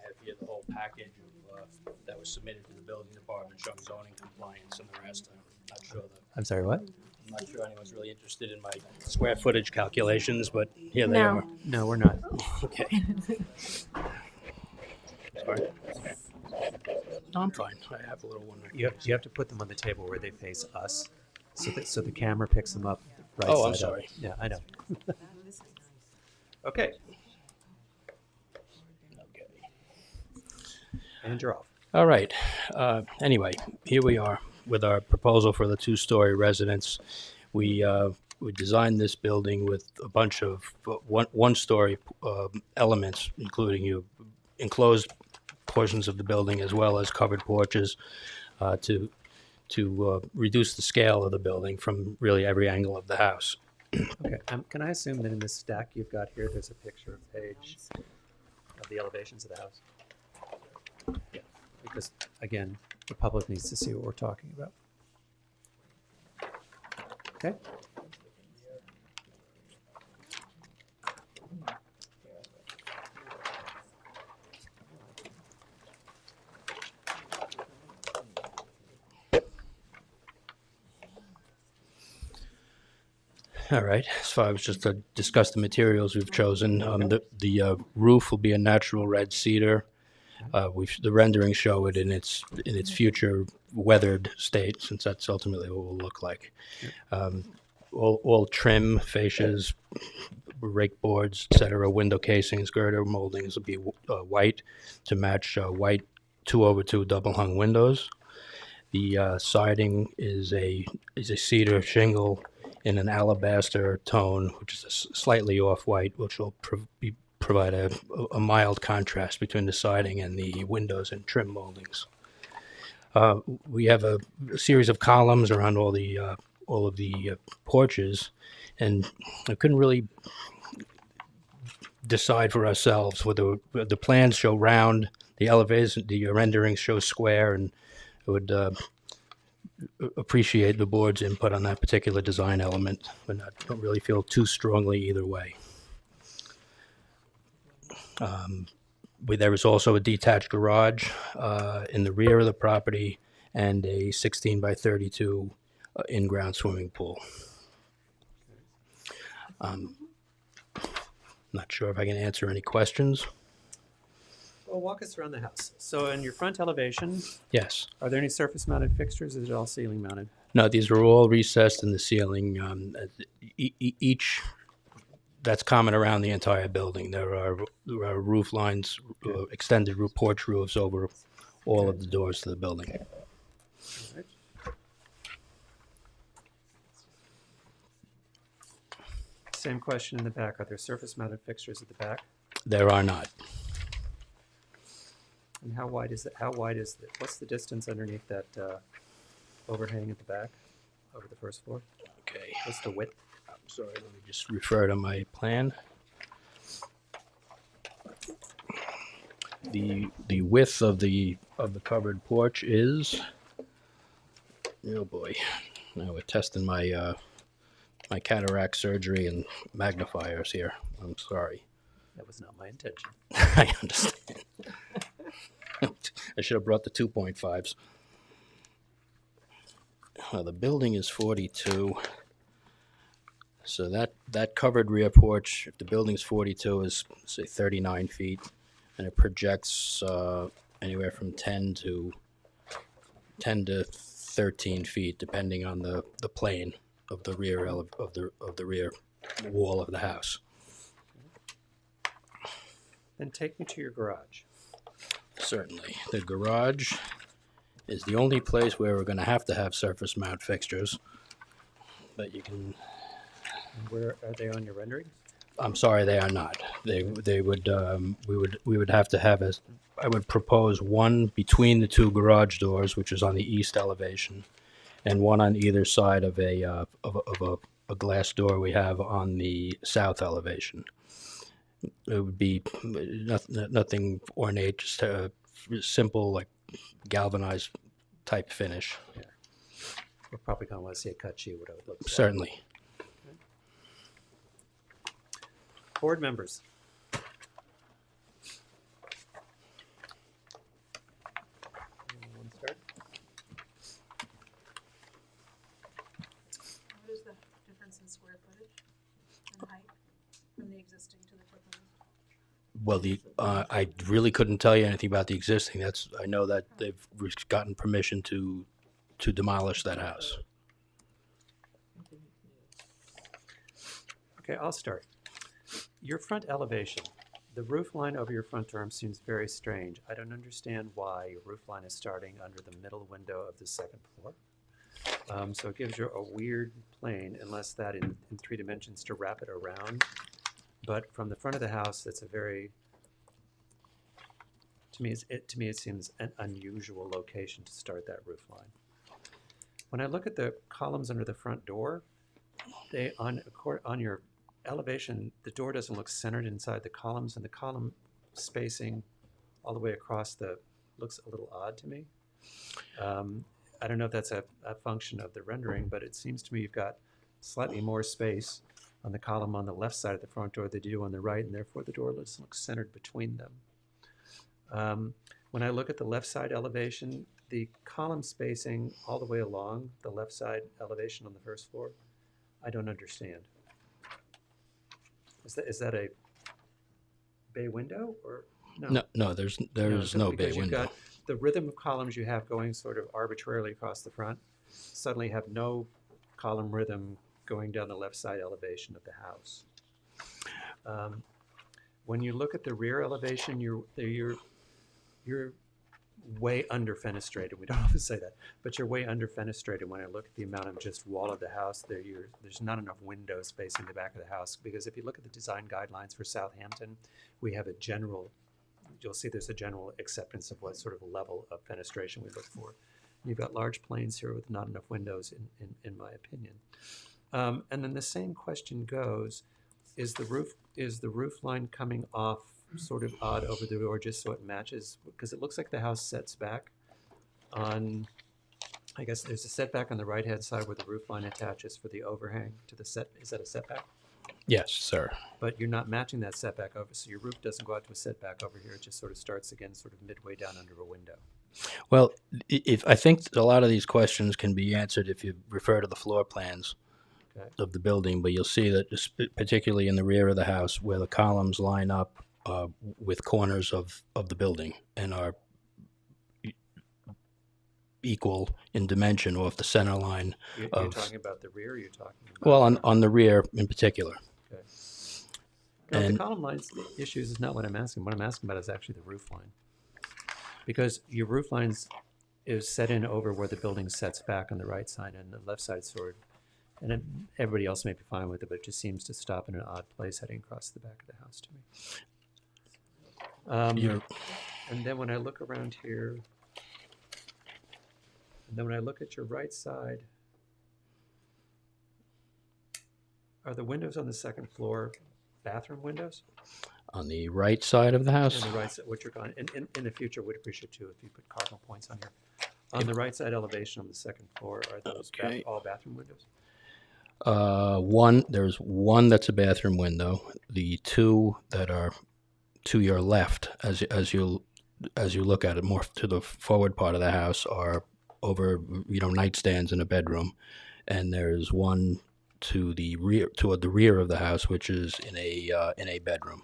have here the whole package of, that was submitted to the building department showing zoning compliance and the rest. I'm not sure that. I'm sorry, what? I'm not sure anyone's really interested in my square footage calculations, but here they No. are. No, we're not. Okay. Sorry. No, I'm fine. I have a little one. You have to put them on the table where they face us, so the camera picks them up right Oh, I'm side up. sorry. Yeah, I know. Okay. And you're off. All right. Anyway, here we are with our proposal for the two-story residence. We designed this building with a bunch of one-story elements, including enclosed portions of the building as well as covered porches, to reduce the scale of the building from really every angle of the house. Okay. Can I assume that in this stack you've got here, there's a picture of page of the elevations of the house? Yeah. Because again, the public needs to see what we're talking about. Okay. All right. So I was just to discuss the materials we've chosen. The roof will be a natural red cedar. The renderings show it in its future weathered state, since that's ultimately what it will look like. All trim, fascias, rake boards, etc., window casings, girder moldings will be white to match white 2/2 double hung windows. The siding is a cedar shingle in an alabaster tone, which is slightly off-white, which will provide a mild contrast between the siding and the windows and trim moldings. We have a series of columns around all of the porches, and I couldn't really decide for ourselves whether the plans show round, the elevators, the renderings show square, and I would appreciate the board's input on that particular design element, but I don't really feel too strongly either way. There is also a detached garage in the rear of the property and a 16 by 32 in-ground swimming pool. Not sure if I can answer any questions. Well, walk us around the house. So in your front elevation, Yes. are there any surface mounted fixtures? Is it all ceiling mounted? No, these are all recessed in the ceiling. Each that's common around the entire building. There are roof lines, extended porch roofs over all of the doors to the building. All right. Same question in the back. Are there surface mounted fixtures at the back? There are not. And how wide is it? What's the distance underneath that overhang at the back over the first floor? Okay. What's the width? I'm sorry, let me just refer to my plan. The width of the covered porch is, oh boy, now we're testing my my cataract surgery and magnifiers here. I'm sorry. That was not my intention. I understand. I should have brought the 2.5s. The building is 42. So that covered rear porch, if the building's 42, is say 39 feet, and it projects anywhere from 10 to 13 feet, depending on the plane of the rear of the rear wall of the house. Then take me to your garage. Certainly, the garage is the only place where we're going to have surface mount fixtures, but you can. And where are they on your renderings? I'm sorry, they are not. They would we would have to have I would propose one between the two garage doors, which is on the east elevation, and one on either side of a glass door we have on the south elevation. It would be nothing ornate, just a simple like galvanized type finish. Yeah. We're probably going to want to see a cut sheet, what it would look like. Certainly. Board members. Anyone start? What is the difference in square footage and height from the existing to the proposed? Well, I really couldn't tell you anything about the existing. I know that they've gotten permission to demolish that house. Okay, I'll start. Your front elevation, the roof line over your front dorm seems very strange. I don't understand why your roof line is starting under the middle window of the second floor. So it gives you a weird plane, unless that in 3 dimensions to wrap it around. But from the front of the house, it's a very, to me it seems an unusual location to start that roof line. When I look at the columns under the front door, they on your elevation, the door doesn't look centered inside the columns, and the column spacing all the way across looks a little odd to me. I don't know if that's a function of the rendering, but it seems to me you've got slightly more space on the column on the left side of the front door than you do on the right, and therefore the door looks centered between them. When I look at the left side elevation, the column spacing all the way along the left side elevation on the first floor, I don't understand. Is that a bay window or no? No, there's no bay You've window. got the rhythm of columns you have going sort of arbitrarily across the front, suddenly have no column rhythm going down the left side elevation of the house. When you look at the rear elevation, you're way under fenestrated. We don't often say that, but you're way under fenestrated. When I look at the amount of just wall of the house, there's not enough windows facing the back of the house, because if you look at the design guidelines for Southampton, we have you'll see there's a general acceptance of what sort of level of fenestration we look for. You've got large planes here with not enough windows, in my opinion. And then the same question goes: is the roof line coming off sort of odd over the door just so it matches? Because it looks like the house sets back on, I guess there's a setback on the right-hand side where the roof line attaches for the overhang to the set. Is that a setback? Yes, sir. But you're not matching that setback over, so your roof doesn't go out to a setback over here. It just sort of starts again sort of midway down under a window. Well, I think a lot of these questions can be answered if you refer to the floor plans of the building, but you'll see that particularly in the rear of the house where the columns line up with corners of the building and are equal in dimension off the center line You're of. talking about the rear, or you're talking about? Well, on the rear in particular. Okay. No, the And column lines issues is not what I'm asking. What I'm asking about is actually the roof line. Because your roof lines is set in over where the building sets back on the right side, and the left side sort of, and everybody else may be fine with it, but it just seems to stop in an odd place heading across the back of the house to me. And then when I look around here, and then when I look at your right side, are the windows on the second floor bathroom windows? On the right side of the house? On the right side, what you're going, in the future, would appreciate too if you put cardinal points on here. On the right side elevation on the second floor, are those all bathroom windows? There's one that's a bathroom window. The two that are to your left, as you look at it more to the forward part of the house, are over nightstands in a bedroom, and there's one to the rear, toward the rear of the house, which is in a bedroom.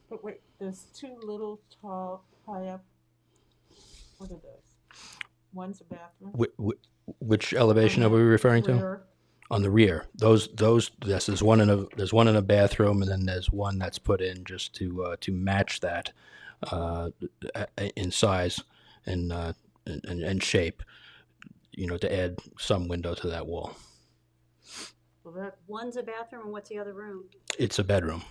But wait, there's two little tall, high up. What are those? One's a bathroom. Which elevation are we referring to? On the rear. Those. Yes, there's one in a bathroom, and then there's one that's put in just to match that in size and shape. To add some window to that wall. Well, one's a bathroom, and what's the other room? It's a bedroom.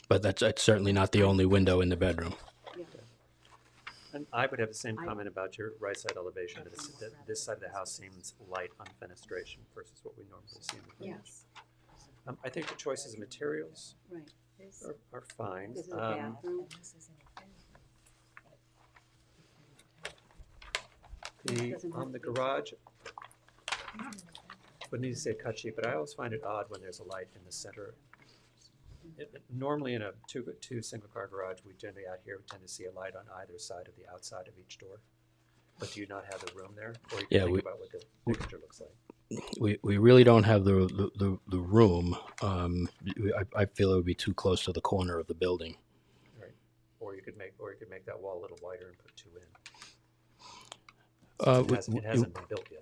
But that's certainly not the only window in the bedroom. Yeah. And I would have the same comment about your right side elevation, that this side of the house seems light on fenestration versus what we normally see in the front. Yes. I think the choices of materials are fine. This is a bathroom. On the garage, wouldn't need to say cut sheet, but I always find it odd when there's a light in the center. Normally in a two single car garage, we generally out here tend to see a light on either side of the outside of each door. But do you not have the room there? Or you can think about what the picture looks like. We really don't have the room. I feel it would be too close to the corner of the building. Right. Or you could make that wall a little wider and put two in. It hasn't been built yet.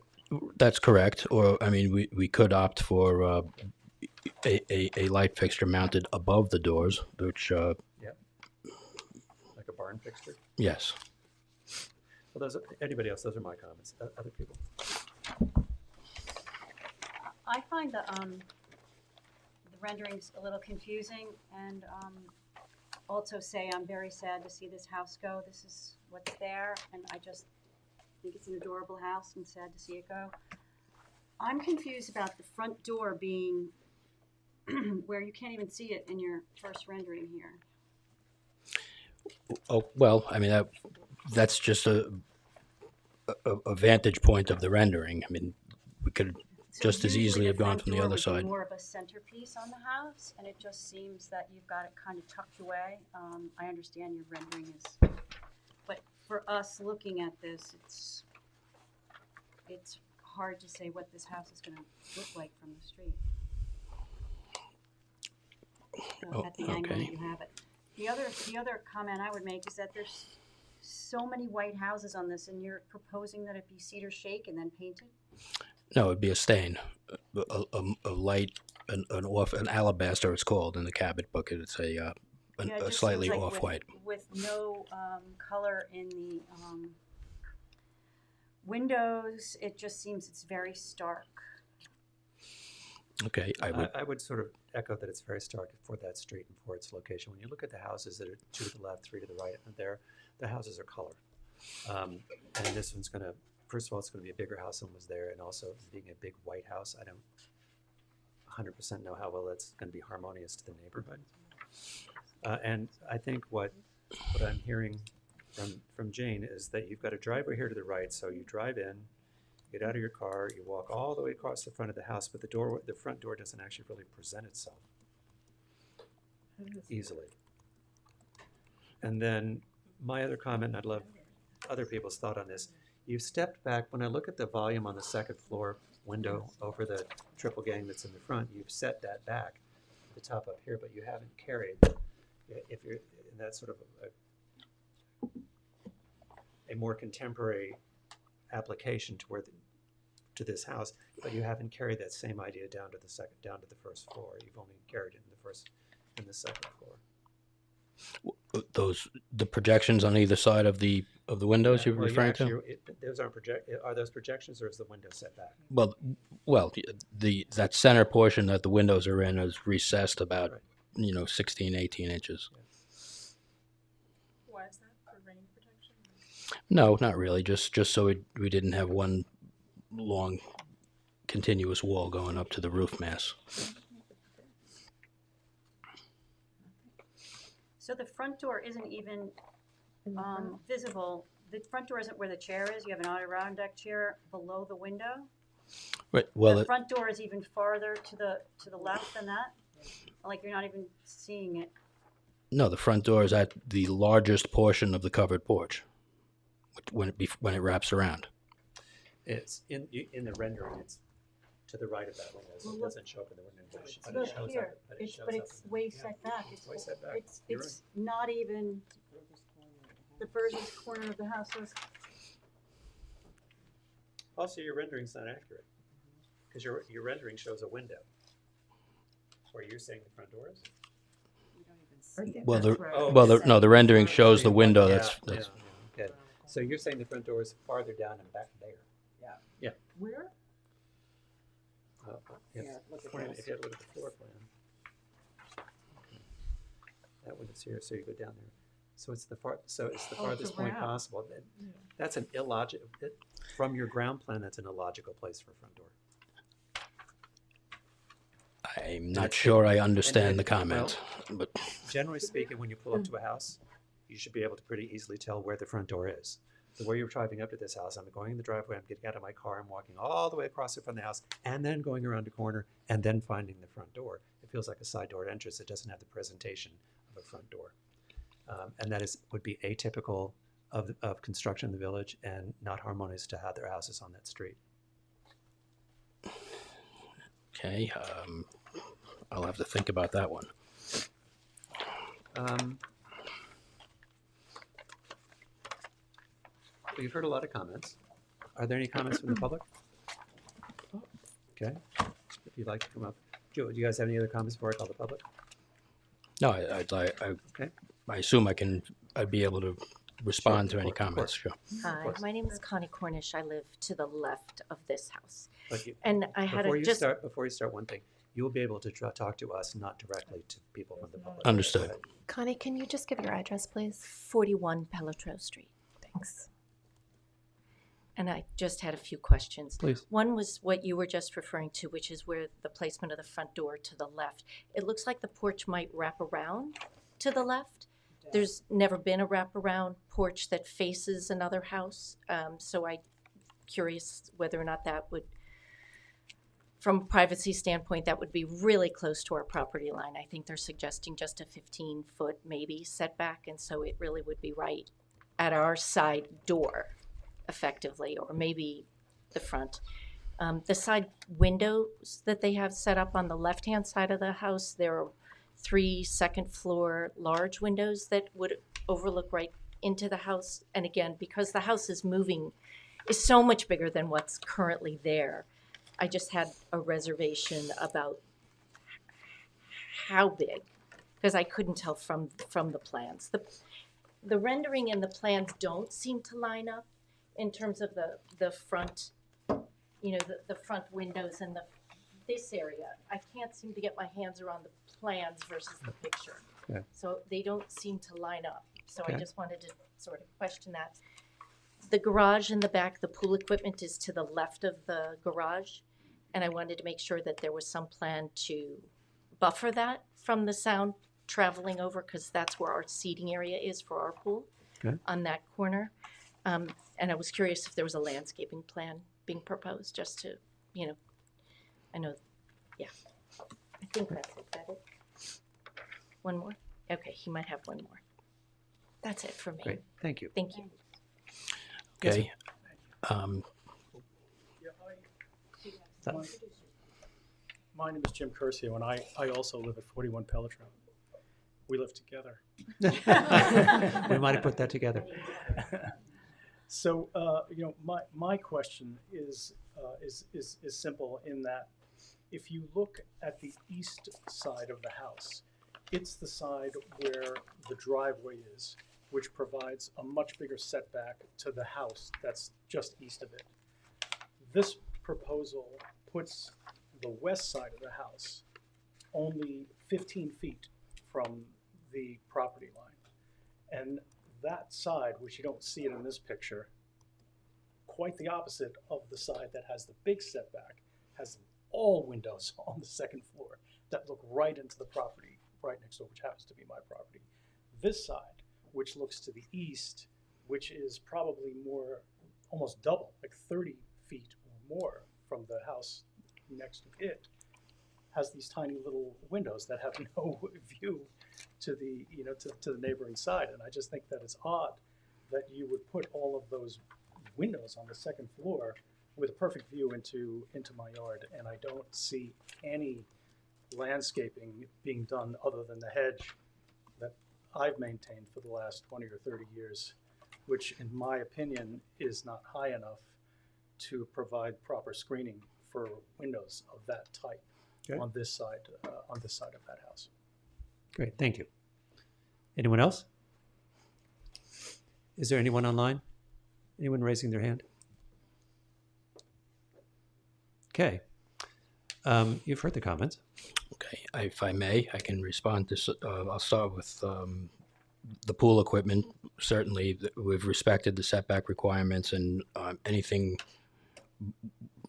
That's correct. Or we could opt for a light fixture mounted above the doors, which like a barn fixture. Yes. Well, anybody else? Those are my comments. Other people. I find the renderings a little confusing, and also say I'm very sad to see this house go. This is what's there, and I just think it's an adorable house and sad to see it go. I'm confused about the front door being where you can't even see it in your first rendering here. Oh, well, that's just a vantage point of the rendering. We could just as easily have gone from the other side. More of a centerpiece on the house, and it just seems that you've got it kind of tucked away. I understand your rendering is, but for us looking at this, it's hard to say what this house is going to look like from the street. At the angle that you have it. The other comment I would make is that there's so many white houses on this, and you're proposing that it be cedar shake and then painted? No, it'd be a stain, a light, an alabaster. It's called in the cabinet book. It's a slightly like off-white. With no color in the windows, it just seems it's very stark. Okay, I would sort of echo that it's very stark for that street and for its location. When you look at the houses that are 2 to the left, 3 to the right, and the houses are color. And this one's going to, first of all, it's going to be a bigger house than was there, and also being a big white house, I don't 100% know how well that's going to be harmonious to the neighborhood. And I think what I'm hearing from Jane is that you've got a driveway here to the right, so you drive in, get out of your car, you walk all the way across the front of the house, but the front door doesn't actually really present itself easily. And then my other comment, and I'd love other people's thought on this, you've stepped back. When I look at the volume on the second floor window over the triple gang that's in the front, you've set that back. the top up here, but you haven't carried, if you're, in that sort of a more contemporary application to where to this house, but you haven't carried that same idea down to the first floor. You've only carried it in the second floor. The projections on either side of the windows you're Well, referring to? Those aren't are those projections, or is the window set back? Well, that center portion that the windows are in is recessed about, 16, 18 inches. Why is that, for rain protection? No, not really. Just so we didn't have one long continuous wall going up to the roof mass. So the front door isn't even visible. The front door isn't where the chair is. You have an Adirondack chair below the window. Right. Well, the front door is even farther to the left than that. Like you're not even seeing it. no, the front door is at the largest portion of the covered porch when it wraps around. It's in the rendering. It's to the right of that window, so it doesn't show up in the window. But it Look shows here, up, but it shows but up it's in the- way yeah. set back. It's way set back. It's You're not even the furthest corner of the house. So Also, your rendering's not accurate, because your rendering shows a window. Where you're saying the front door is? Well, Oh, the rendering shows the window. Yeah, That's yeah, good. So you're saying the front door is farther down and back there? Yeah. Yeah. Where? If, Yeah, look at plan, this. if you have a look at the floor plan. That window's here, so you go down there. So it's the farthest point around. possible. That's an illogical, from your ground plan, that's an illogical place for a front door. I'm not sure I understand the comment, but Generally speaking, when you pull up to a house, you should be able to pretty easily tell where the front door is. So where you're driving up to this house, I'm going in the driveway, I'm getting out of my car, I'm walking all the way across it from the house, and then going around a corner, and then finding the front door. It feels like a side door entrance. It doesn't have the presentation of a front door. And that would be atypical of construction in the village and not harmonious to how their house is on that street. okay. I'll have to think about that one. We've heard a lot of comments. Are there any comments from the public? Okay. If you'd like to come up. Do you guys have any other comments before I call the public? No, I assume I'd be able to respond to any of course. comments. Sure. Hi, my name is Connie Cornish. I live to the left of this house. But you, And I had before a you just, start, before you start, one thing, you will be able to talk to us, not directly to people from the public. Understood. Go ahead. Connie, can you just give your address, please? 41 Pelletreau Street. Thanks. And I just had a few questions. Please. One was what you were just referring to, which is where the placement of the front door to the left. It looks like the porch might wrap around to the left. There's never been a wraparound porch that faces another house. So I'm curious whether or not that would, from a privacy standpoint, that would be really close to our property line. I think they're suggesting just a 15-foot maybe setback, and so it really would be right at our side door, effectively, or maybe the front. The side windows that they have set up on the left-hand side of the house, there are 3 second-floor large windows that would overlook right into the house. And again, because the house is moving, is so much bigger than what's currently there, I just had a reservation about how big, because I couldn't tell from the plans. The rendering and the plans don't seem to line up in terms of the front, the front windows and this area. I can't seem to get my hands around the plans versus the picture. Okay. So they don't seem to line up. So Okay. I just wanted to sort of question that. The garage in the back, the pool equipment is to the left of the garage. And I wanted to make sure that there was some plan to buffer that from the sound traveling over, because that's where our seating area is for our pool, Okay. on that corner. And I was curious if there was a landscaping plan being proposed, just to, I know, yeah. I think that's it. Is that it? One more? Okay, he might have one more. That's it for me. Great, thank you. Thank you. Okay. My name is Jim Curcio, and I also live at 41 Pelletron. We live together. We might have put that together. So, my question is simple in that if you look at the east side of the house, it's the side where the driveway is, which provides a much bigger setback to the house that's just east of it. This proposal puts the west side of the house only 15 feet from the property line. And that side, which you don't see it in this picture, quite the opposite of the side that has the big setback, has all windows on the second floor that look right into the property right next door, which happens to be my property. This side, which looks to the east, which is probably more, almost double, like 30 feet or more from the house next to it, has these tiny little windows that have no view to the, to the neighboring side. And I just think that it's odd that you would put all of those windows on the second floor with a perfect view into my yard. And I don't see any landscaping being done other than the hedge that I've maintained for the last 20 or 30 years, which in my opinion is not high enough to provide proper screening for windows of that type. Okay. On this side of that house. Great, thank you. Anyone else? Is there anyone online? Anyone raising their hand? Okay. You've heard the comments. Okay, if I may, I can respond to, I'll start with the pool equipment. Certainly, we've respected the setback requirements, and anything,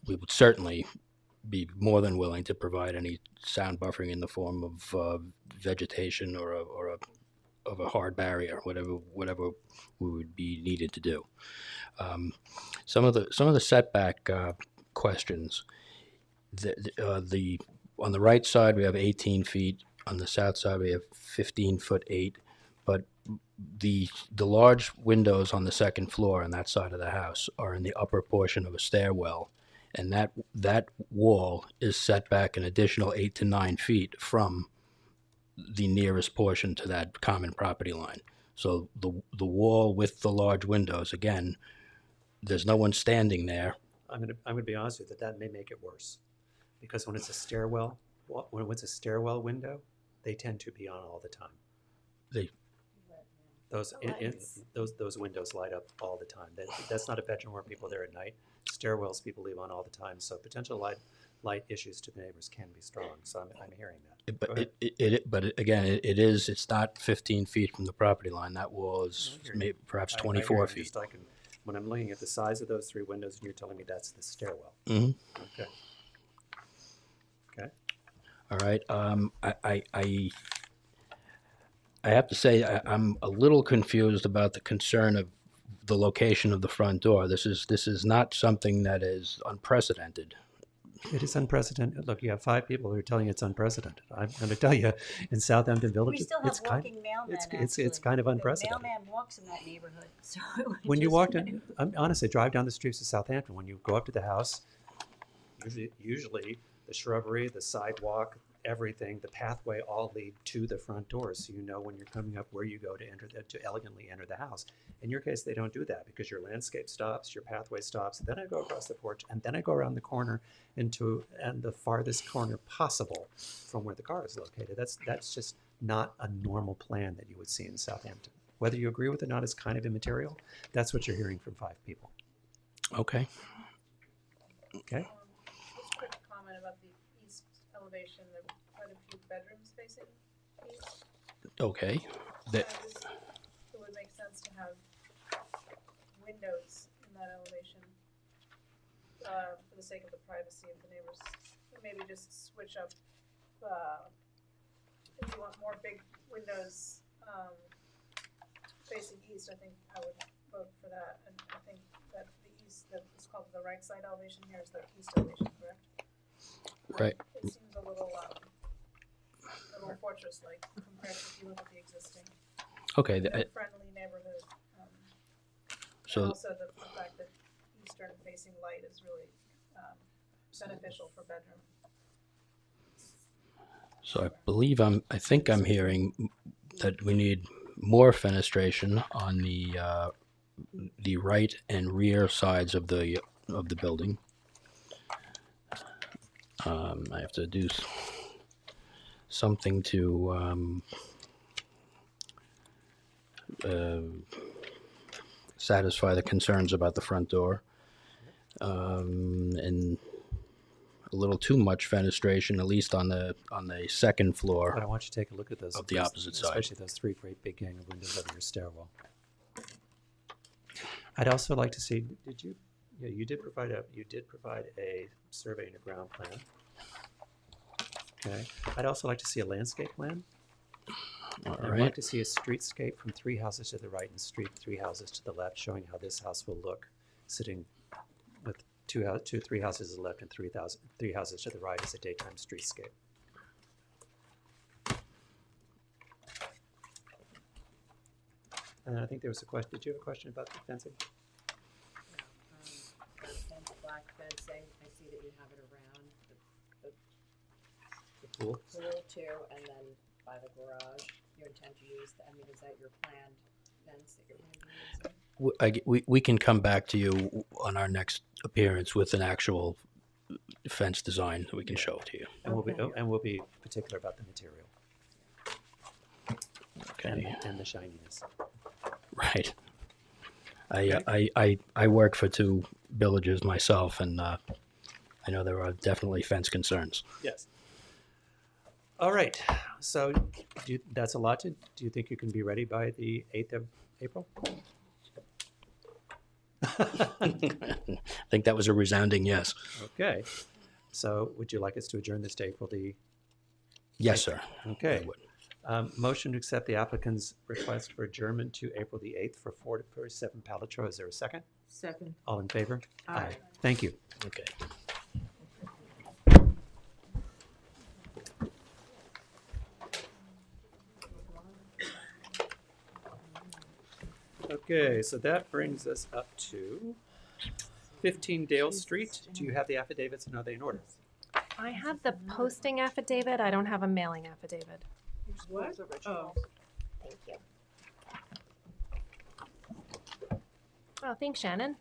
we would certainly be more than willing to provide any sound buffering in the form of vegetation or a hard barrier, whatever we would be needed to do. Some of the setback questions. On the right side we have 18 feet. On the south side we have 15'8", but the large windows on the second floor on that side of the house are in the upper portion of a stairwell. And that wall is set back an additional 8 to 9 feet from the nearest portion to that common property line. So the wall with the large windows, again, there's no one standing there. I'm gonna be honest with you that may make it worse, because when it's a stairwell, window, they tend to be on all the time. Those windows light up all the time. That's not a bedroom where people are there at night. Stairwells people leave on all the time, so potential light issues to the neighbors can be strong. So I'm hearing that. But again, it's not 15 feet from the property line. That wall is maybe perhaps 24 feet. When I'm looking at the size of those three windows, and you're telling me that's the stairwell. Mm-hmm. Okay. Okay. All right. I have to say I'm a little confused about the concern of the location of the front door. This is not something that is unprecedented. It is unprecedented. Look, you have 5 people who are telling you it's unprecedented. I'm going to tell you, in Southampton Village, We still have walking mailmen, it's kind of unprecedented. The mailman walks in that neighborhood, so. When you walk in, honestly, drive down the streets of Southampton, when you go up to the house, usually the shrubbery, the sidewalk, everything, the pathway all lead to the front door, so you know when you're coming up where you go to elegantly enter the house. In your case, they don't do that because your landscape stops, your pathway stops, then I go across the porch, and then I go around the corner and the farthest corner possible from where the car is located. That's just not a normal plan that you would see in Southampton. Whether you agree with it or not is kind of immaterial. That's what you're hearing from 5 people. Okay. Okay. Just a quick comment about the east elevation. There are quite a few bedrooms facing east. Okay. It would make sense to have windows in that elevation for the sake of the privacy of the neighbors. Maybe just switch up, if you want more big windows facing east, I think I would vote for that. And I think that the east, that is called the right side elevation here, is the east elevation, correct? Right. It seems a little fortress-like compared to if you look at the existing. Okay. Friendly neighborhood. So. And also the fact that eastern facing light is really beneficial for bedroom So I think I'm hearing that we need more fenestration on the right and rear sides of the building. I have to do something to satisfy the concerns about the front door, and a little too much fenestration, at least on the second floor. But I want you to take a look at those. Of the opposite side. Especially those three great big gang of windows over your stairwell. I'd also like to see, did you, yeah, you did provide a survey and a ground plan. Okay. I'd also like to see a landscape plan. All I'd right. like to see a streetscape from 3 houses to the right and three houses to the left, showing how this house will look sitting with 3 houses to the left and 3 houses to the right as a daytime streetscape. And I think there was a question. Did you have a question about the fencing? Black fencing, I see that you have it around The pool? pool too, and then by the garage. You intend to use, is that your planned fence that you're going to be using? We can come back to you on our next appearance with an actual fence design that we can show to you. And we'll be particular about the material. Okay. And the shininess. Right. I work for 2 villages myself, and I know there are definitely fence concerns. Yes. All right. So that's allotted. Do you think you can be ready by the 8th of April? I think that was a resounding yes. Okay. So would you like us to adjourn this to April the? Yes, sir. Okay. Motion to accept the applicant's request for adjournment to April the 8th for 447 Palitro. Is there a second? Second. All in favor? Aye. Thank you. Okay. Okay, so that brings us up to 15 Dale Street. Do you have the affidavits and are they in order? I have the posting affidavit. I don't have a mailing affidavit. What? Oh. Thank you. Oh, thanks, Shannon.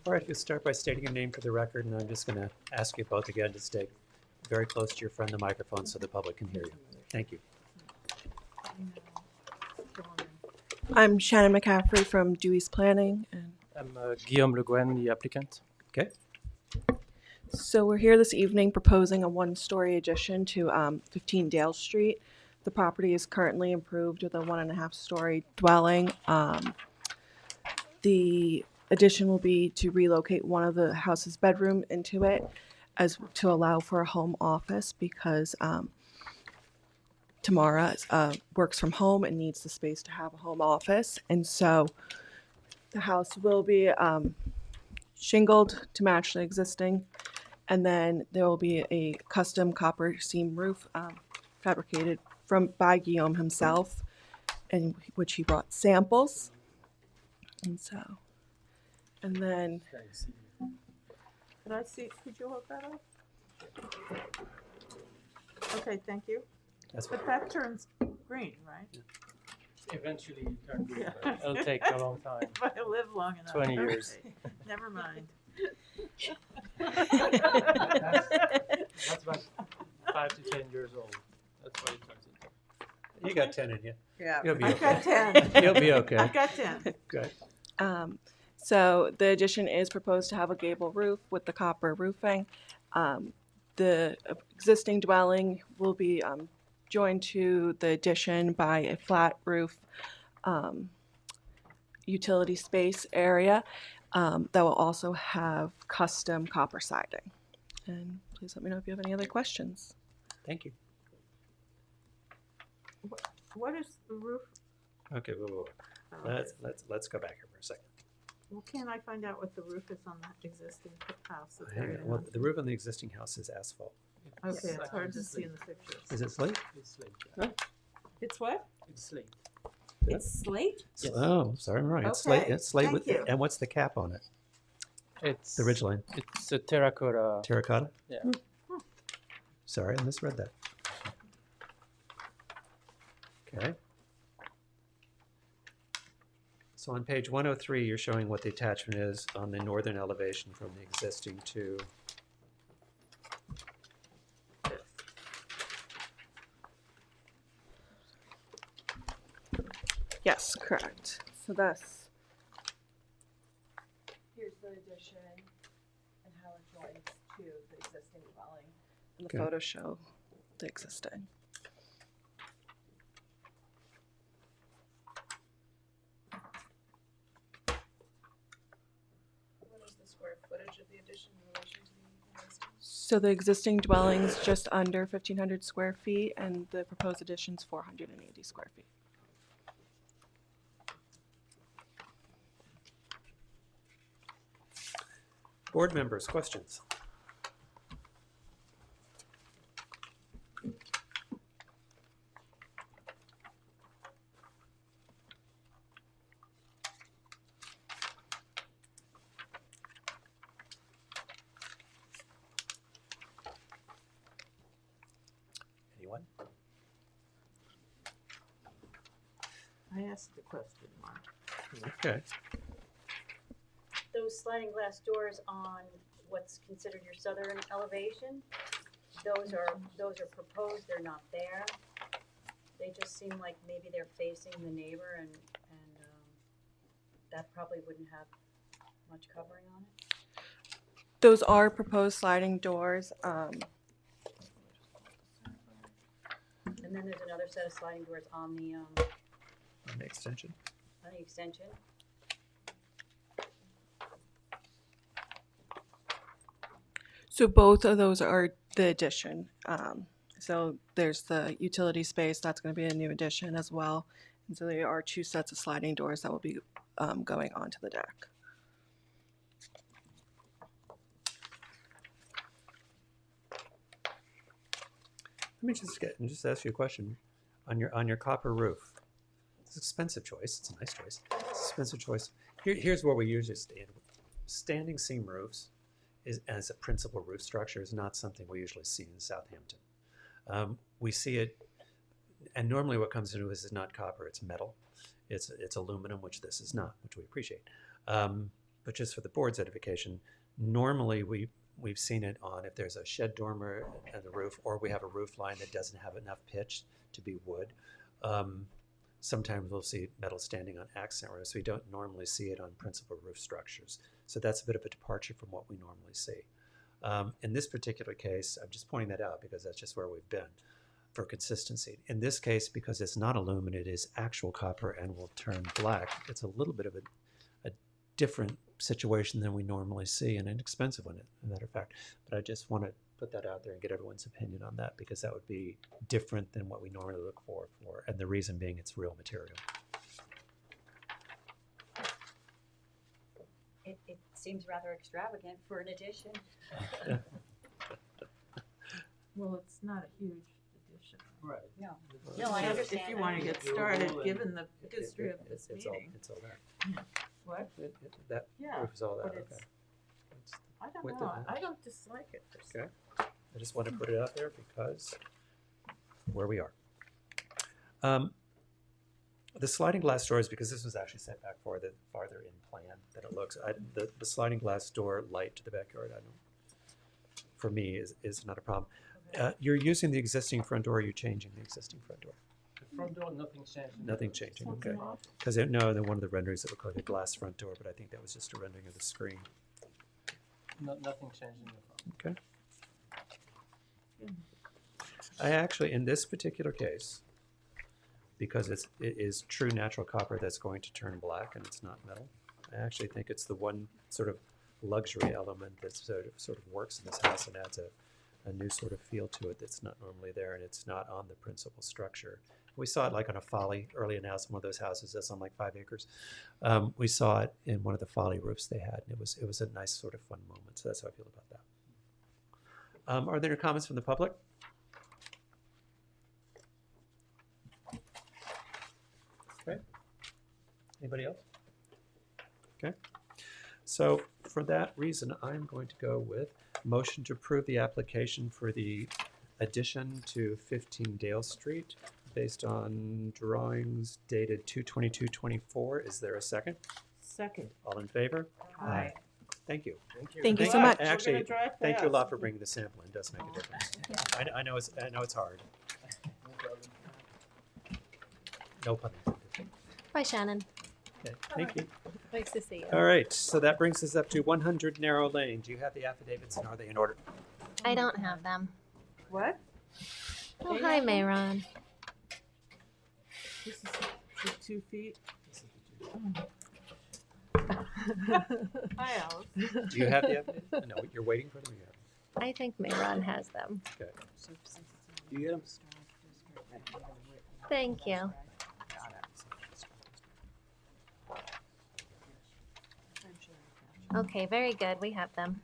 All right, let's start by stating your name for the record, and I'm just going to ask you both again to stay very close to your friend, the microphone, so the public can hear you. Thank you. I'm Shannon McCaffrey from Dewey's Planning. And I'm Guillaume Le Guen, the applicant. Okay. so we're here this evening proposing a one-story addition to 15 Dale Street. The property is currently improved with a 1.5-story dwelling. The addition will be to relocate one of the house's bedroom into it as to allow for a home office because Tamara works from home and needs the space to have a home office. And so the house will be shingled to match the existing. And then there will be a custom copper seam roof fabricated by Guillaume himself, in which he brought samples. And then Could I see, could you hold that up? Okay, thank you. But that turns green, right? Eventually you turn green, but it'll take a long time. If I live long enough. 20 years. Okay, never mind. That's about 5 to 10 years old. That's what it turns into. You got 10 in you. Yeah, You'll be I okay. got 10. You'll be okay. I got 10. Good. So the addition is proposed to have a gable roof with the copper roofing. The existing dwelling will be joined to the addition by a flat roof utility space area that will also have custom copper siding. And please let me know if you have any other questions. Thank you. What is the roof? Okay, whoa. Let's go back here for a second. Well, can't I find out what the roof is on that existing house? That's Hang buried on. in Well, it? the roof on the existing house is asphalt. Okay, it's hard to see in the pictures. Is it slate? It's slate. It's what? It's slate. It's slate? Yes. Oh, sorry, I'm right. It's Okay, slate. It's slate thank with. you. And what's the cap on it? It's The ridgeline. It's a terracotta. Terracotta. Yeah. Sorry, I misread that. Okay. So on page 103, you're showing what the attachment is on the northern elevation from the existing to. Yes, correct. So that's Here's the addition and how it joins to the existing dwelling. the Okay. photos show the existing. What is the square footage of the addition in relation to the existing? So the existing dwelling's just under 1,500 square feet, and the proposed addition's 480 square feet. Board members, questions? Anyone? I asked the question, Mark. Okay. Those sliding glass doors on what's considered your southern elevation, those are proposed, they're not there. They just seem like maybe they're facing the neighbor and that probably wouldn't have much covering on it. Those are proposed sliding doors. And then there's another set of sliding doors on the extension. On the extension. So both of those are the addition. So there's the utility space, that's going to be a new addition as well. And so there are two sets of sliding doors that will be going onto the deck. Let me just ask you a question. On your copper roof, it's an expensive choice. It's a nice choice. It's an expensive choice. Here's where we usually stand. Standing seam roofs as a principal roof structure is not something we usually see in Southampton. We see it, and normally what comes into this is not copper, it's metal. It's aluminum, which this is not, which we appreciate. But just for the board's edification, normally we've seen it on if there's a shed dormer and the roof, or we have a roof line that doesn't have enough pitch to be wood. Sometimes we'll see metal standing on accent roofs. We don't normally see it on principal roof structures. So that's a bit of a departure from what we normally see. In this particular case, I'm just pointing that out because that's just where we've been for consistency. In this case, because it's not aluminum, it is actual copper and will turn black. It's a little bit of a different situation than we normally see, and an expensive one, as a matter of fact. But I just want to put that out there and get everyone's opinion on that, because that would be different than what we normally look for, and the reason being it's real material. It seems rather extravagant for an addition. Well, it's not a huge addition. Right. No, no, I understand. If you want to get started, given the history of this It's all, meeting. it's all that. What? That Yeah, roof is all that. but Okay. it's- I don't With know, the- I don't dislike it. per se. Okay. I just want to put it out there because where we are. The sliding glass doors, because this was actually set back farther in plan than it looks. The sliding glass door light to the backyard, for me, is not a problem. You're using the existing front door, or you're changing the existing front door? The front door, nothing changed. Nothing changing, okay. Because no, one of the renderings that looked like a glass front door, but I think that was just a rendering of the screen. Nothing changed in the front. Okay. I actually, in this particular case, because it is true natural copper that's going to turn black and it's not metal, I actually think it's the one sort of luxury element that sort of works in this house and adds a new sort of feel to it that's not normally there, and it's not on the principal structure. We saw it like on a folly early in house, one of those houses that's on like 5 acres. We saw it in one of the folly roofs they had, and it was a nice sort of fun moment. So that's how I feel about that. Are there any comments from the public? Okay. Anybody else? Okay. So for that reason, I'm going to go with motion to approve the application for the addition to 15 Dale Street based on drawings dated 2/22/24. Is there a second? Second. All in favor? Aye. Thank you. Thank you so much. Actually, We're gonna drive thank you a lot fast. for bringing the sample in. It does make a difference. I know it's hard. No pun intended. Bye, Shannon. Okay, thank you. Nice to see you. All right, so that brings us up to 100 Narrow Lane. Do you have the affidavits and are they in order? I don't have them. What? Oh, hi, Mayron. This is the 2 feet. Hi, Alice. Do you have the affidavit? No, you're waiting for them. You have I think Mayron has them. them. Okay. You get them? Thank you. Okay, very good. We have them.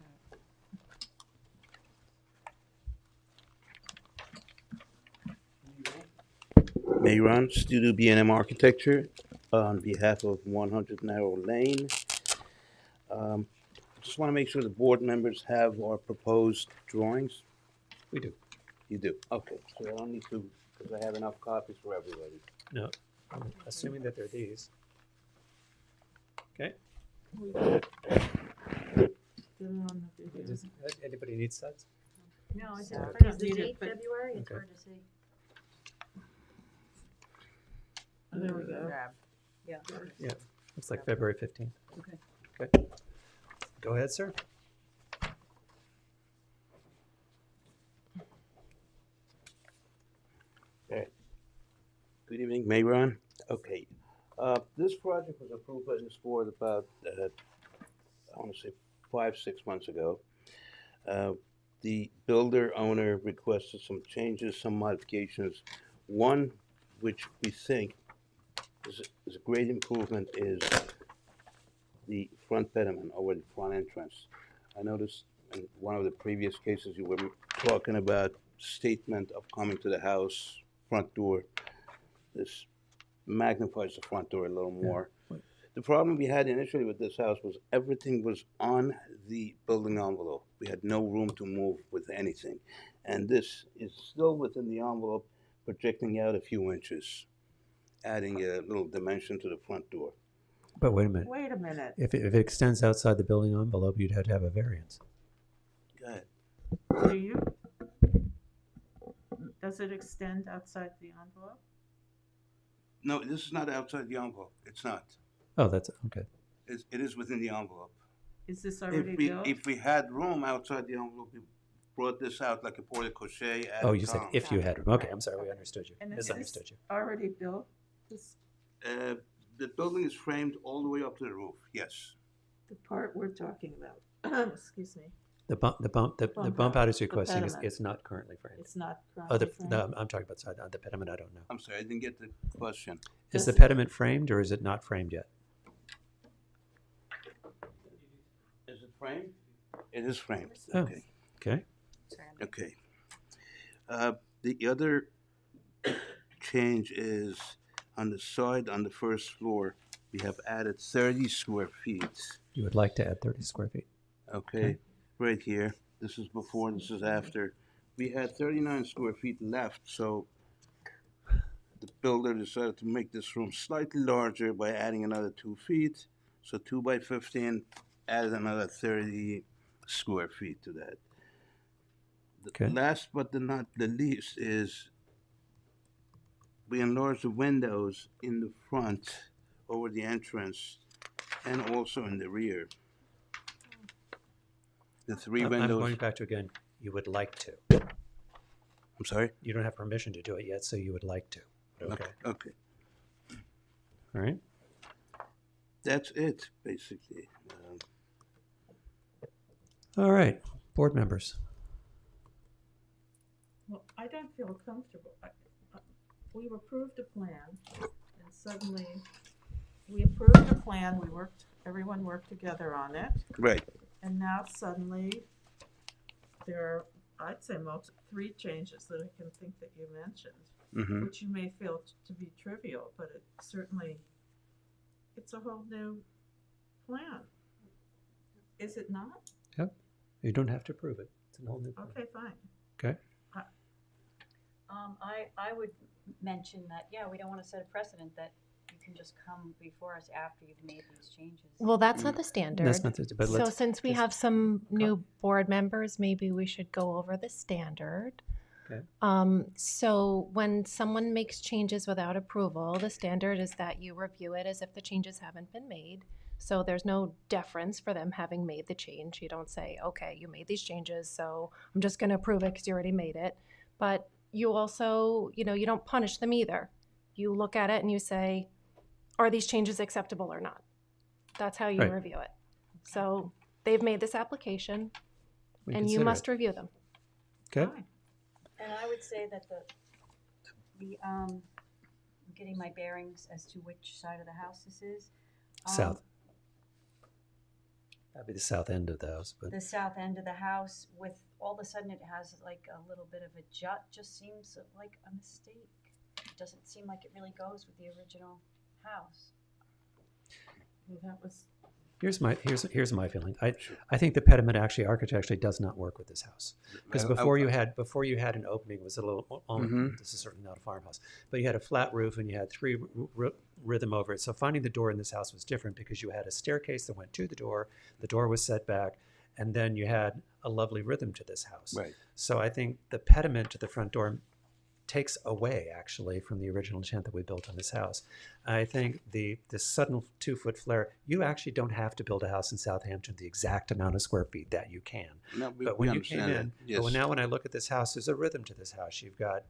Mayron, Studio B&M Architecture, on behalf of 100 Narrow Lane. Just want to make sure the board members have our proposed drawings. We do. You do? Okay, so I don't need to, because I have enough copies for everybody. No, I'm assuming that they're these. Okay. Does anybody need suds? No, is it Sorry. for the date February? It's Okay. hard to see. There we go. Yeah. Yeah, looks like February 15th. Okay. Okay. Go ahead, sir. Okay. Good evening, Mayron. Okay. This project was approved by this board about, I want to say 5-6 months ago. The builder owner requested some changes, some modifications. One, which we think is a great improvement, is the front pediment over the front entrance. I noticed in one of the previous cases you were talking about statement of coming to the house, front door. This magnifies the front door a little more. The problem we had initially with this house was everything was on the building envelope. We had no room to move with anything. And this is still within the envelope, projecting out a few inches, adding a little dimension to the front door. But wait a minute. Wait a minute. If it extends outside the building envelope, you'd have to have a variance. Go ahead. Do you? Does it extend outside the envelope? No, this is not outside the envelope. It's not. Oh, that's okay. It is within the envelope. Is this already built? If we had room outside the envelope, we brought this out like a porte-cochere. Oh, you said if you had room. Okay, I'm sorry, we understood you. And is Misunderstood this you. already built? This, The building is framed all the way up to the roof, yes. the part we're talking about, excuse me, The bump out is requesting pediment. is not currently framed. it's not Oh, currently framed? no, I'm talking about side, the pediment, I don't know. I'm sorry, I didn't get the question. Is the pediment framed or is it not framed yet? Is it framed? It is framed, Oh, okay. okay. Okay. The other change is on the side, on the first floor, we have added 30 square feet. You would like to add 30 square feet. Okay, right here. This is before, this is after. We had 39 square feet left, so the builder decided to make this room slightly larger by adding another 2 feet. So 2 by 15, added another 30 square feet to that. Okay. Last but not the least is we enlarged the windows in the front over the entrance and also in the rear. The 3 I'm windows. going back to again, you would like to. I'm sorry? You don't have permission to do it yet, so you would like to. Okay. Okay. All right. That's it, basically. All right. Board members. Well, I don't feel comfortable. we've approved a plan, and suddenly, we approved a plan, everyone worked together on it, Right. and now suddenly, there are, I'd say three changes that I can think that you mentioned, Mhm. which you may feel to be trivial, but it certainly, it's a whole new plan. Is it not? Yep. You don't have to prove it. It's a whole new plan. Okay, fine. Okay. I would mention that, yeah, we don't want to set a precedent that you can just come before us after you've made these changes. Well, that's not the standard. That's not the, but So let's since we just- have some new board members, maybe we should go over the standard. Okay. So when someone makes changes without approval, the standard is that you review it as if the changes haven't been made. So there's no deference for them having made the change. You don't say, okay, you made these changes, so I'm just going to approve it because you already made it. But you also, you don't punish them either. You look at it and you say, are these changes acceptable or not? That's how you Right. review it. So they've made this application, We and you consider must it. review them. Okay. And I would say that I'm getting my bearings as to which side of the house this is. South. That'd be the south end of the house, but The south end of the house, with all of a sudden it has like a little bit of a jut, just seems like a mistake. It doesn't seem like it really goes with the original house. Well, that was, here's my feeling. I think the pediment actually architecturally does not work with this house, because before you had an opening, it was a little. This is certainly not a farmhouse, but you had a flat roof and you had three rhythm over it. So finding the door in this house was different because you had a staircase that went to the door was set back, and then you had a lovely rhythm to this house. Right. So I think the pediment to the front door takes away actually from the original intent that we built on this house. I think the sudden 2-foot flare, you actually don't have to build a house in Southampton the exact amount of square feet that you can. No, But we when you came understand in, that. Yes. but now when I look at this house, there's a rhythm to this house. You've got,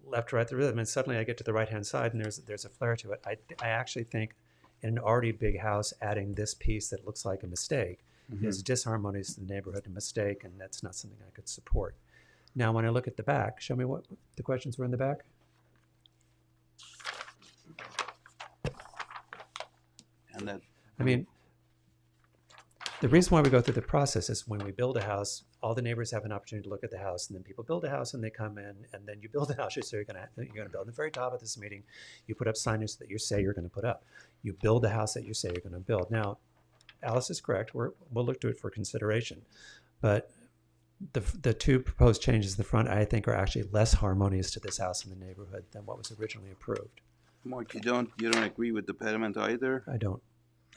left, right, the rhythm, and suddenly I get to the right-hand side and there's a flare to it. I actually think in an already big house, adding this piece that looks like a mistake is disharmonious to the neighborhood, a mistake, and that's not something I could support. Now, when I look at the back, show me what the questions were in the back. And that. I mean, the reason why we go through the process is when we build a house, all the neighbors have an opportunity to look at the house, and then people build a house and they come in, and then you build a house you say you're going to build. At the very top of this meeting, you put up signage that you say you're going to put up. You build the house that you say you're going to build. Now, Alice is correct. We'll look to it for consideration, but the two proposed changes in the front, I think, are actually less harmonious to this house in the neighborhood than what was originally approved. Mark, you don't agree with the pediment either? I don't.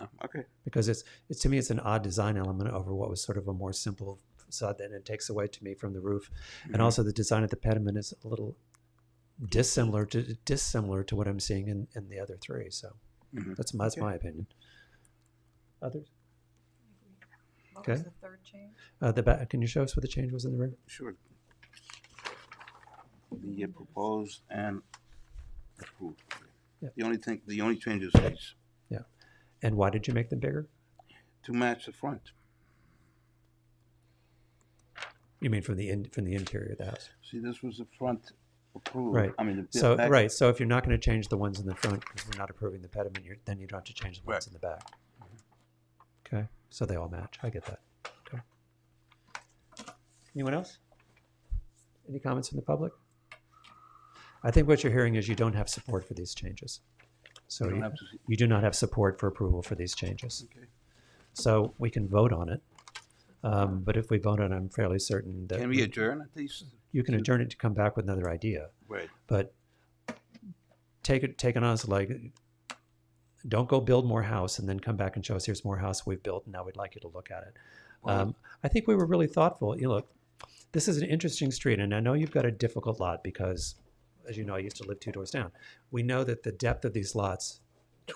Oh, okay. Because it's to me, it's an odd design element over what was sort of a more simple facade, and it takes away to me from the roof. And also the design of the pediment is a little dissimilar to what I'm seeing in the other three. So that's my opinion. Others? What was the third change? The back. Can you show us what the change was in the rear? Sure. The proposed and approved. Yeah. The only change is these. Yeah. And why did you make them bigger? To match the front. You mean from the interior of the house? See, this was the front approved. Right. I mean, the so back. right. So if you're not going to change the ones in the front because we're not approving the pediment, then you don't have to change the ones in the back. Okay. So they all match. I get that. Okay. Anyone else? Any comments from the public? I think what you're hearing is you don't have support for these changes. So you do not have support for approval for these changes. Okay. So we can vote on it. But if we vote on it, I'm fairly certain that... Can we adjourn at least? You can adjourn it to come back with another idea. Right. But take it on as like, don't go build more house and then come back and show us here's more house we've built and now we'd like you to look at it. I think we were really thoughtful. Look, this is an interesting street, and I know you've got a difficult lot because, as you know, I used to live 2 doors down. We know that the depth of these lots,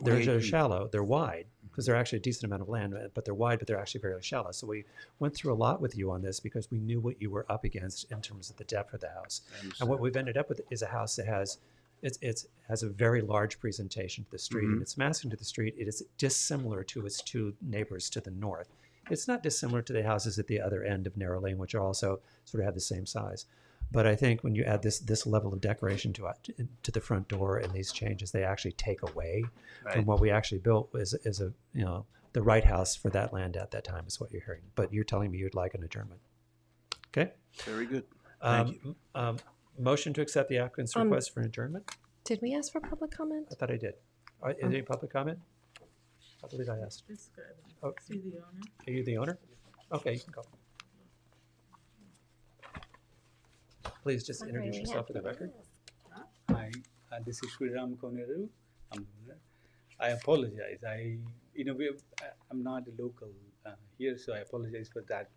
they're shallow, they're wide, because they're actually a decent amount of land, but they're wide, but they're actually very shallow. So we went through a lot with you on this because we knew what you were up against in terms of the depth of the house. And what we've ended up with is a house that has a very large presentation to the street, and its massing to the street. It is dissimilar to its two neighbors to the north. It's not dissimilar to the houses at the other end of Narrow Lane, which are also sort of have the same size. But I think when you add this level of decoration to the front door and these changes, they actually take away from Right. what we actually built is a the right house for that land at that time is what you're hearing. But you're telling me you'd like an adjournment. Okay. Very good. Thank you. Motion to accept the applicant's request for an adjournment. Did we ask for public comment? I thought I did. Any public comment? I believe I asked. This guy, Oh. see the owner? Are you the owner? Okay, you can go. Please just introduce yourself for the record. Hi, this is Sriram Koneru. I'm the owner. I apologize. In a way, I'm not a local here, so I apologize for that.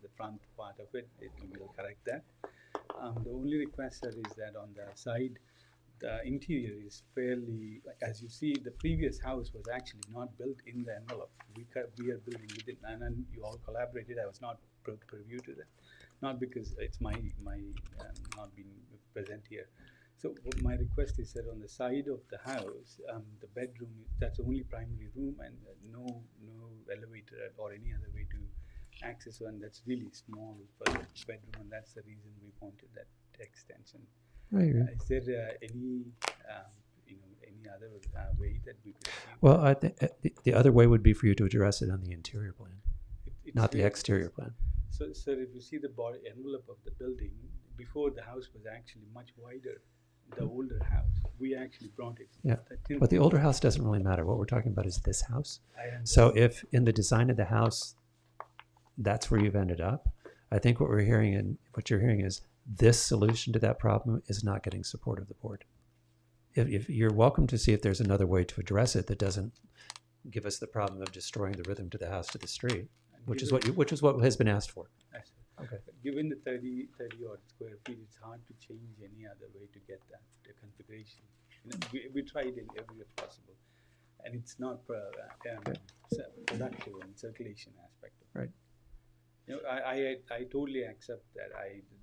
The front part of it, will correct that. The only request that is that on the side, the interior is fairly, as you see, the previous house was actually not built in the envelope. We are building within, and you all collaborated. I was not privy to that, not because it's my not being present here. So what my request is that on the side of the house, the bedroom, that's the only primary room, and no elevator or any other way to access one. That's really small for the bedroom, and that's the reason we wanted that extension. I agree. Is there any any other way that we could achieve? Well, I think the other way would be for you to address it on the interior plan, not the exterior plan. So, sir, if you see the body envelope of the building, before the house was actually much wider, the older house. We actually brought it. Yeah, but the older house doesn't really matter. What we're talking about is this house. So if in the design of the house, that's where you've ended up, I think what we're hearing and what you're hearing is this solution to that problem is not getting support of the board. If you're welcome to see if there's another way to address it that doesn't give us the problem of destroying the rhythm to the house to the street, which is what has been asked for. Okay. Given the 30 odd square feet, it's hard to change any other way to get that the configuration. We tried in every way possible, and it's not productive in circulation aspect of it. Right. I totally accept that.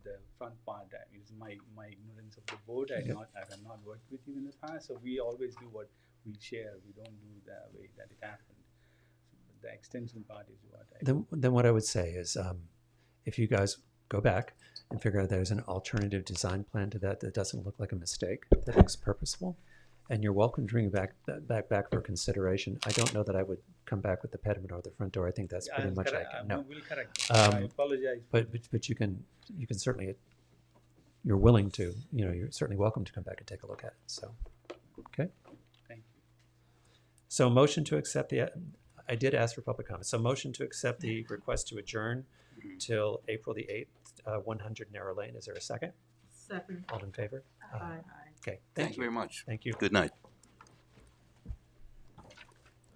The front part is my ignorance of the board. I have not worked with you in the past, so we always do what we share. We don't do the way that it happened. So the extension part is what Then what I would say is, if you guys go back and figure out there's an alternative design plan to that doesn't look like a mistake, that looks purposeful, and you're welcome to bring it back for consideration. I don't know that I would come back with the pediment or the front door. I think that's pretty much like no. We'll correct. I apologize. But you can certainly, you're willing to, you're certainly welcome to come back and take a look at it. So, okay. Thank you. So motion to accept I did ask for public comment. So motion to accept the request to adjourn till April the 8th, 100 Narrow Lane. Is there a second? Second. All in favor? Aye. Okay. Thank you very much. Thank you. Good night.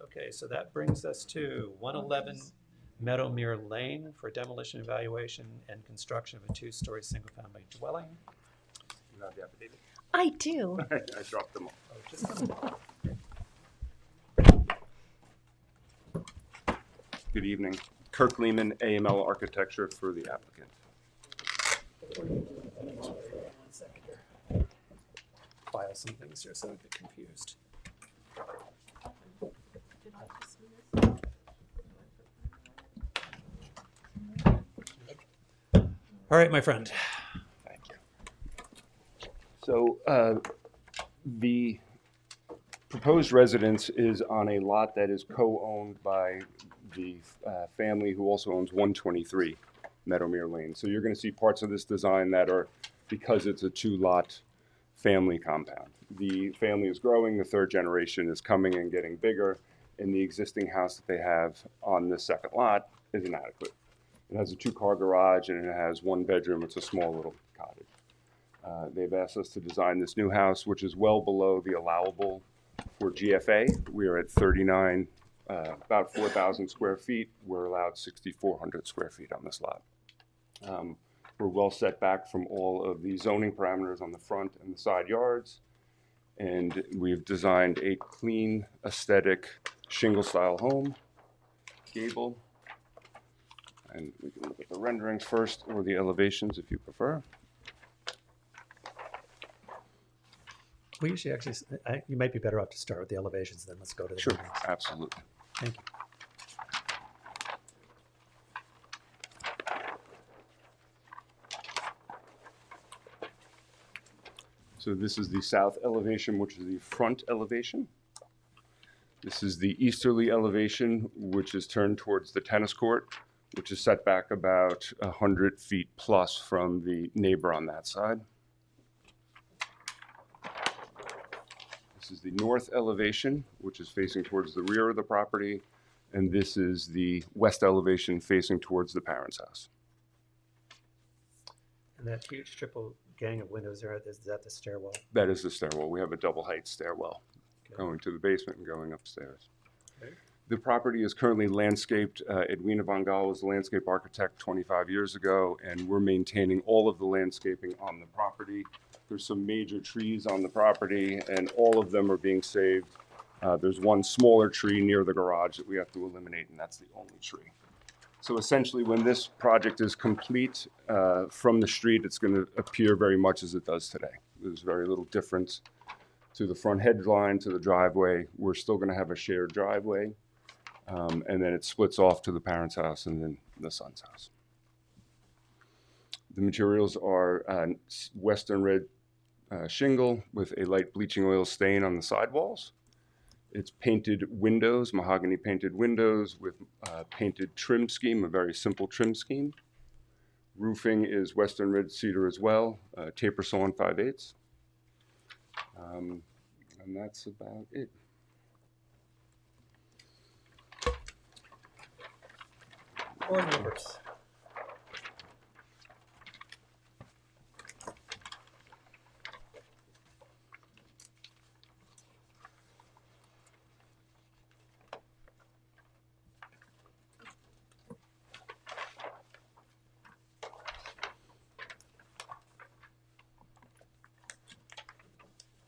Okay, so that brings us to 111 Meadowmere Lane for demolition evaluation and construction of a 2-story single-family dwelling. You have the affidavit? I do. I dropped them off. Good evening. Kirk Lehman, AML Architecture for the applicant. File some things here so I don't get confused. All right, my friend. Thank you. So the proposed residence is on a lot that is co-owned by the family who also owns 123 Meadowmere Lane. So you're going to see parts of this design that are, because it's a 2-lot family compound. The family is growing, the 3rd generation is coming and getting bigger, and the existing house that they have on this 2nd lot is inadequate. It has a 2-car garage and it has 1 bedroom. It's a small little cottage. They've asked us to design this new house, which is well below the allowable for GFA. We are at 39, about 4,000 square feet. We're allowed 6,400 square feet on this lot. We're well set back from all of the zoning parameters on the front and the side yards. And we've designed a clean, aesthetic, shingle-style home, gable. And we can look at the renderings first, or the elevations if you prefer. We usually actually, you might be better off to start with the elevations, then let's go to the Sure, renderings. absolutely. Thank you. So this is the south elevation, which is the front elevation. This is the easterly elevation, which is turned towards the tennis court, which is set back about 100 feet plus from the neighbor on that side. This is the north elevation, which is facing towards the rear of the property. And this is the west elevation facing towards the parents' house. And that huge triple gang of windows there, is that the stairwell? That is the stairwell. We have a double height stairwell going to the basement and going upstairs. Okay. The property is currently landscaped. Edwina Von Gaal was the landscape architect 25 years ago, and we're maintaining all of the landscaping on the property. There's some major trees on the property, and all of them are being saved. There's one smaller tree near the garage that we have to eliminate, and that's the only tree. So essentially, when this project is complete from the street, it's going to appear very much as it does today. There's very little difference to the front hedge line, to the driveway. We're still going to have a shared driveway, and then it splits off to the parents' house and then the son's house. The materials are western red shingle with a light bleaching oil stain on the sidewalls. It's painted windows, mahogany painted windows with painted trim scheme, a very simple trim scheme. Roofing is western red cedar as well, taper sawn 5/8. And that's about it. Board members.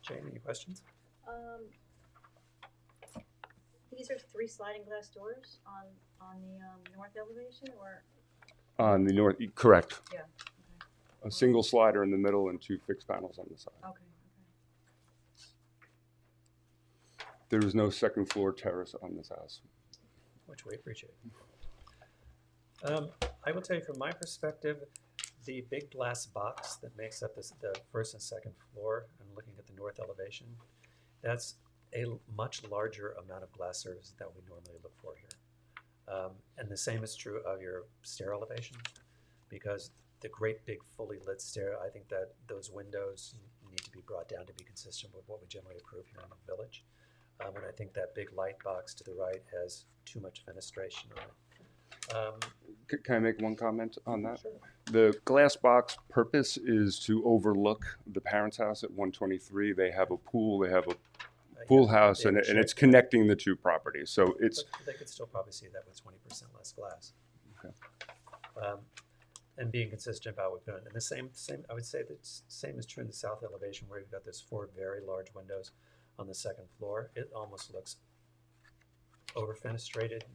Jane, any questions? These are 3 sliding glass doors on the north elevation, or? On the north, correct. Yeah. A single slider in the middle and 2 fixed panels on the side. Okay. There is no second floor terrace on this house. Which we appreciate. I will tell you from my perspective, the big glass box that makes up the first and second floor, and looking at the north elevation, that's a much larger amount of glass surface than we normally look for here. And the same is true of your stair elevation, because the great big fully lit stair, I think that those windows need to be brought down to be consistent with what we generally approve here in the village. And I think that big light box to the right has too much fenestration on it. Can I make one comment on that? Sure. The glass box purpose is to overlook the parents' house at 123. They have a pool, they have a pool house, and it's connecting the 2 properties. So it's. But they could still probably see that with 20% less glass. Okay. And being consistent about what we've done. And the same, I would say that same is true in the south elevation, where you've got those 4 very large windows on the second floor. It almost looks over fenestrated,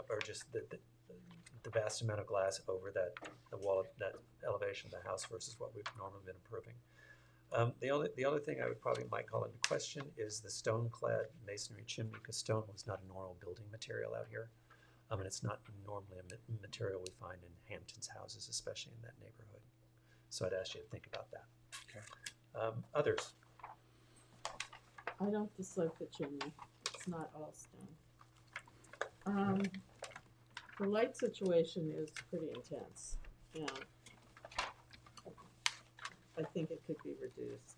or just the vast amount of glass over the wall of that elevation of the house versus what we've normally been improving. The other thing I would probably might call into question is the stone-clad masonry chimney, because stone was not a normal building material out here. And it's not normally a material we find in Hampton's houses, especially in that neighborhood. So I'd ask you to think about that. Okay. Others? I don't dislike the chimney. It's not all stone. The light situation is pretty intense, and I think it could be reduced.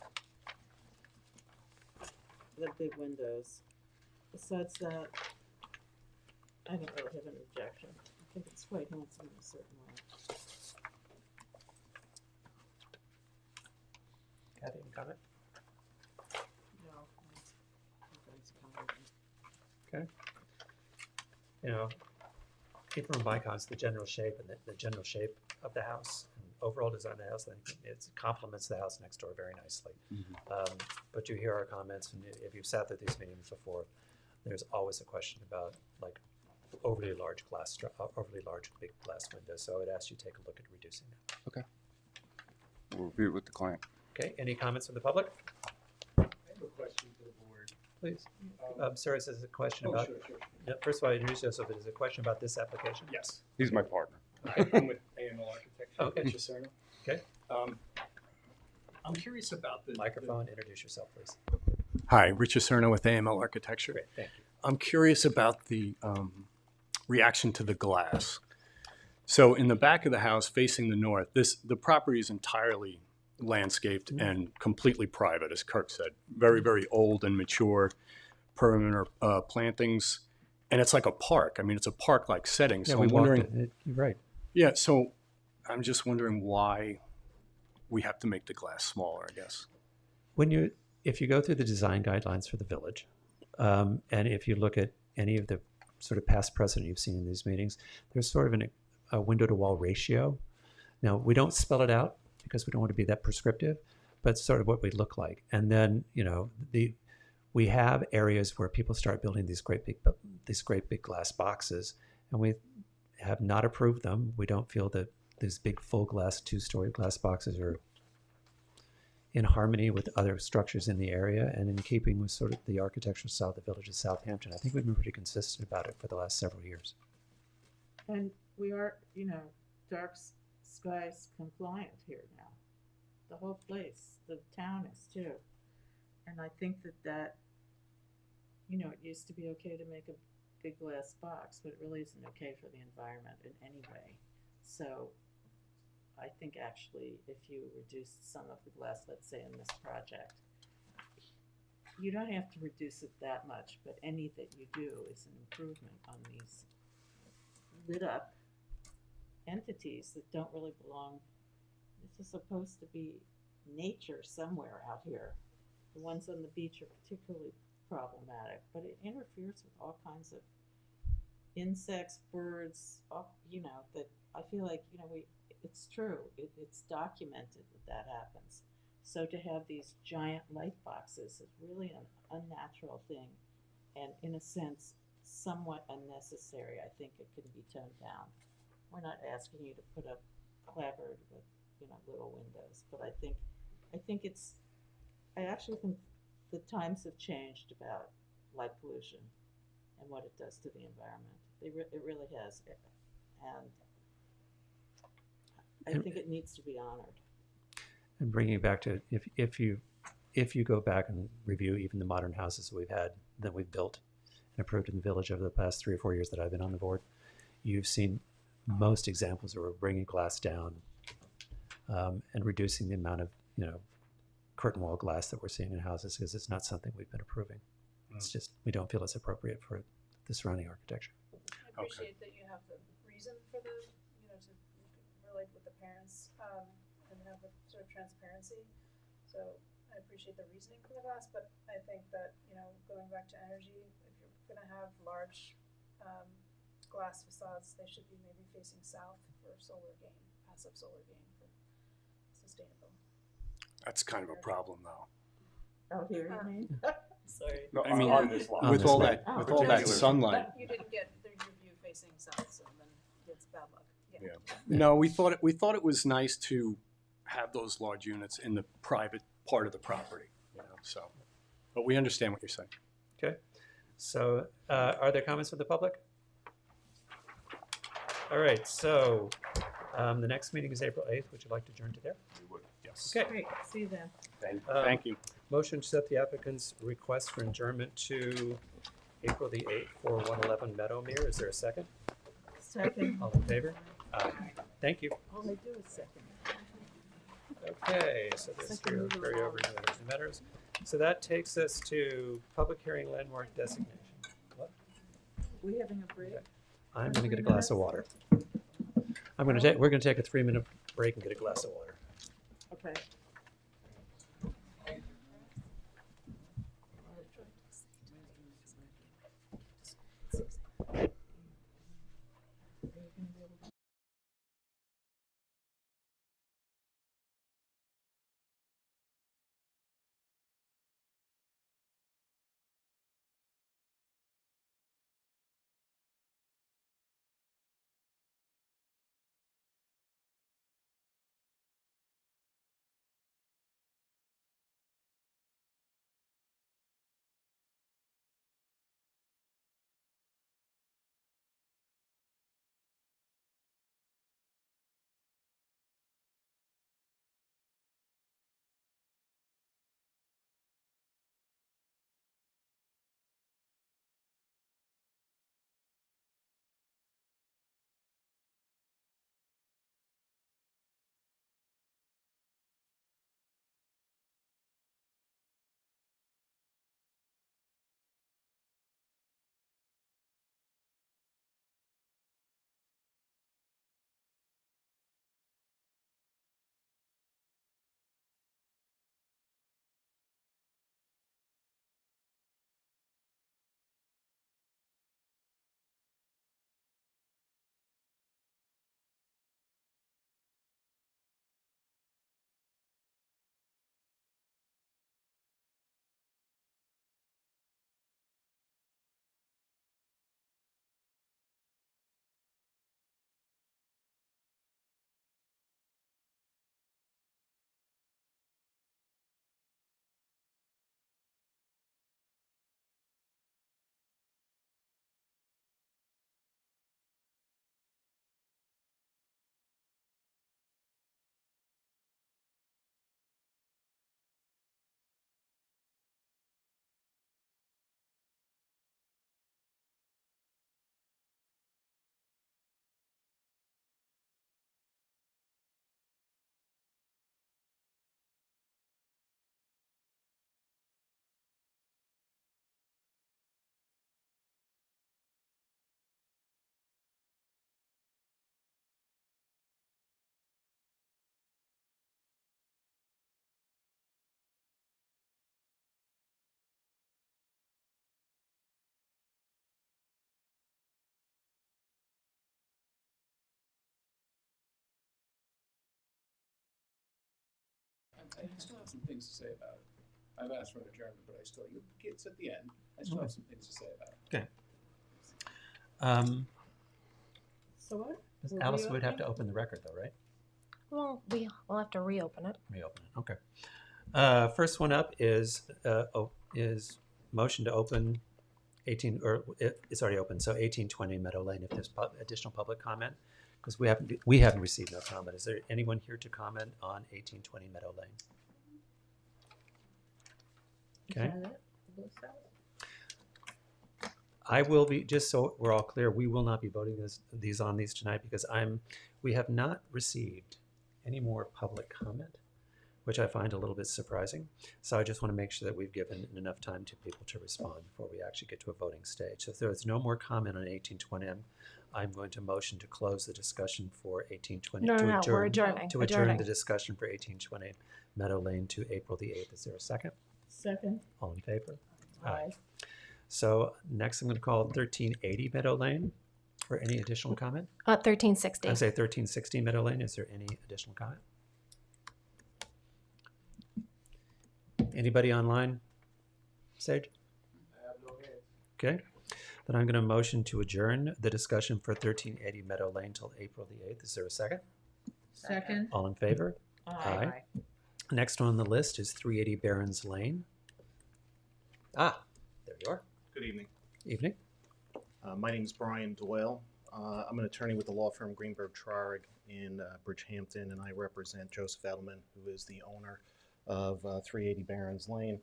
The big windows. Besides that, I don't really have an objection. I think it's quite handsome in a certain way. Kathy, any comment? No. Okay. You know, keep from my comments, the general shape and the general shape of the house and overall design of the house, I think it complements the house next door very nicely. Mm-hmm. But you hear our comments, and if you've sat through these meetings before, there's always a question about like overly large big glass windows. So I would ask you to take a look at reducing that. Okay. We'll review it with the client. Okay. Any comments from the public? I have a question for the board. Please. Sir, this is a question about. Sure. Yeah, first of all, introduce yourself. It is a question about this application. Yes. He's my partner. I'm with AML Architecture. Okay. Chiserno. Okay. I'm curious about the Microphone, introduce yourself, please. Hi, Richard Cerno with AML Architecture. Great, thank you. I'm curious about the reaction to the glass. So in the back of the house facing the north, the property is entirely landscaped and completely private, as Kirk said. Very, very old and mature perimeter plantings. And it's like a park. I mean, it's a park-like setting. Yeah, So we I'm walked wondering, it. You're right. yeah, so I'm just wondering why we have to make the glass smaller, I guess. If you go through the design guidelines for the village, and if you look at any of the sort of past precedent you've seen in these meetings, there's sort of a window to wall ratio. Now, we don't spell it out because we don't want to be that prescriptive, but sort of what we look like. And then, we have areas where people start building these great big glass boxes, and we have not approved them. We don't feel that these big full glass 2-story glass boxes are in harmony with other structures in the area and in keeping with sort of the architectural style of the village of Southampton. I think we've been pretty consistent about it for the last several years. And we are, dark skies compliant here now. The whole place, the town is too. And I think that, it used to be okay to make a big glass box, but it really isn't okay for the environment in any way. So I think actually if you reduce some of the glass, let's say in this project, you don't have to reduce it that much, but any that you do is an improvement on these lit up entities that don't really belong. This is supposed to be nature somewhere out here. The ones on the beach are particularly problematic, but it interferes with all kinds of insects, birds, that I feel like, it's true. It's documented that happens. So to have these giant light boxes is really an unnatural thing and, in a sense, somewhat unnecessary. I think it can be toned down. We're not asking you to put up clapboard with, little windows, but I actually think the times have changed about light pollution and what it does to the environment. It really has. And I think it needs to be honored. And bringing it back to if you go back and review even the modern houses that we've built and approved in the village over the past 3 or 4 years that I've been on the board, you've seen most examples where we're bringing glass down and reducing the amount of curtain wall glass that we're seeing in houses because it's not something we've been approving. It's just we don't feel it's appropriate for the surrounding architecture. I appreciate that you have the reason for the, to relate with the parents and have the sort of transparency. So I appreciate the reasoning for the glass, but I think that, going back to energy, if you're going to have large glass facades, they should be maybe facing south for solar gain, passive solar gain for sustainable. That's kind of a problem, though. Oh, here you mean? Sorry. No, I mean, on this lot. with all that sunlight. You didn't get your view facing south, so then it's bad luck. Yeah. No, we thought it was nice to have those large units in the private part of the property. So, but we understand what you're saying. Okay. So, are there comments from the public? All right. So, the next meeting is April 8th. Would you like to adjourn to there? We would. Yes. Okay. Great, see you then. Thank you. Motion to set the applicant's request for adjournment to April the 8th for 111 Meadowmere. Is there a second? Second. All in favor? Aye. Thank you. All they do is second. Okay, so this here, carry over to Meadows and Meadows. So that takes us to public hearing landmark designation. What? We having a break? I'm going to get a glass of water. We're going to take a 3-minute break and get a glass of water. Okay. I still have some things to say about it. I've asked for an adjournment, but it's at the end. I still have some things to say about it. Okay. So what? Ms. We're Alice would have to reopening? open the record though, right? Well, we'll have to reopen it. Reopen it, okay. First one up is motion to open 18, or it's already open, so 1820 Meadow Lane, if there's additional public comment, because we haven't received no comment. Is there anyone here to comment on 1820 Meadow Lane? Okay. I will be, just so we're all clear, we will not be voting on these tonight because we have not received any more public comment, which I find a little bit surprising. So I just want to make sure that we've given enough time to people to respond before we actually get to a voting stage. So if there is no more comment on 1820, I'm going to motion to close the discussion for 1820. No, we're adjourning. To adjourn the discussion for 1820 Meadow Lane to April the 8th. Is there a second? Second. All in favor? Aye. So next I'm going to call 1380 Meadow Lane for any additional comment. 1360. I say 1360 Meadow Lane. Is there any additional comment? Anybody online? Sage? I have no hands. Okay. Then I'm going to motion to adjourn the discussion for 1380 Meadow Lane till April the 8th. Is there a second? Second. All in favor? Aye. Next on the list is 380 Barron's Lane. Ah, there you are. Good evening. Evening. My name is Brian Doyle. I'm an attorney with the law firm Greenberg Traurig in Bridgehampton, and I represent Joseph Edelman, who is the owner of 380 Barron's Lane.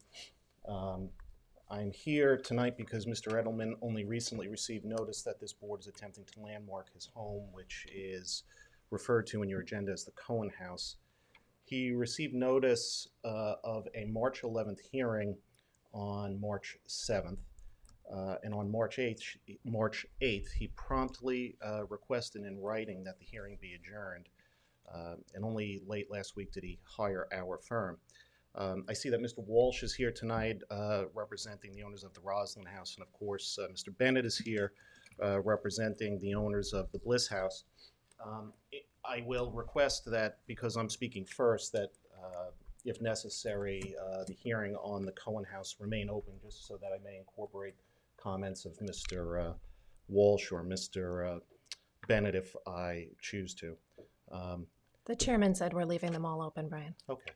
I'm here tonight because Mr. Edelman only recently received notice that this board is attempting to landmark his home, which is referred to in your agenda as the Cohen House. He received notice of a March 11th hearing on March 7th. And on March 8th, he promptly requested in writing that the hearing be adjourned. And only late last week did he hire our firm. I see that Mr. Walsh is here tonight representing the owners of the Roslyn House. And of course, Mr. Bennett is here representing the owners of the Bliss House. I will request that, because I'm speaking first, that if necessary, the hearing on the Cohen House remain open, just so that I may incorporate comments of Mr. Walsh or Mr. Bennett if I choose to. The chairman said we're leaving them all open, Brian. Okay.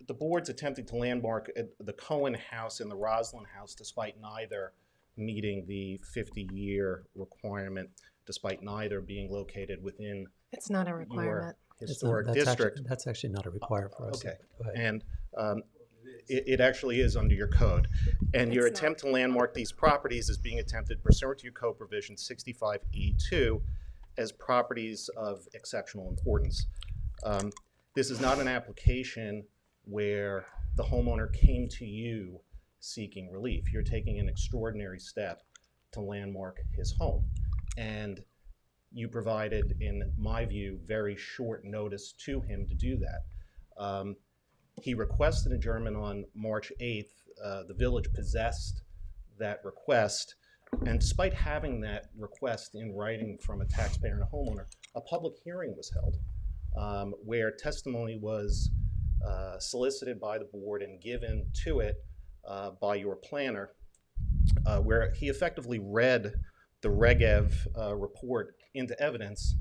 The board's attempting to landmark the Cohen House and the Roslyn House, despite neither meeting the 50-year requirement, despite neither being located within It's not a requirement. historic district. That's actually not a requirement for us. Okay. Go ahead. And it actually is under your code. And your attempt to landmark these properties is being attempted pursuant to your code provision 65E2 as properties of exceptional importance. This is not an application where the homeowner came to you seeking relief. You're taking an extraordinary step to landmark his home. And you provided, in my view, very short notice to him to do that. He requested adjournment on March 8th. The village possessed that request. And despite having that request in writing from a taxpayer and a homeowner, a public hearing was held where testimony was solicited by the board and given to it by your planner, where he effectively read the Regev report into evidence,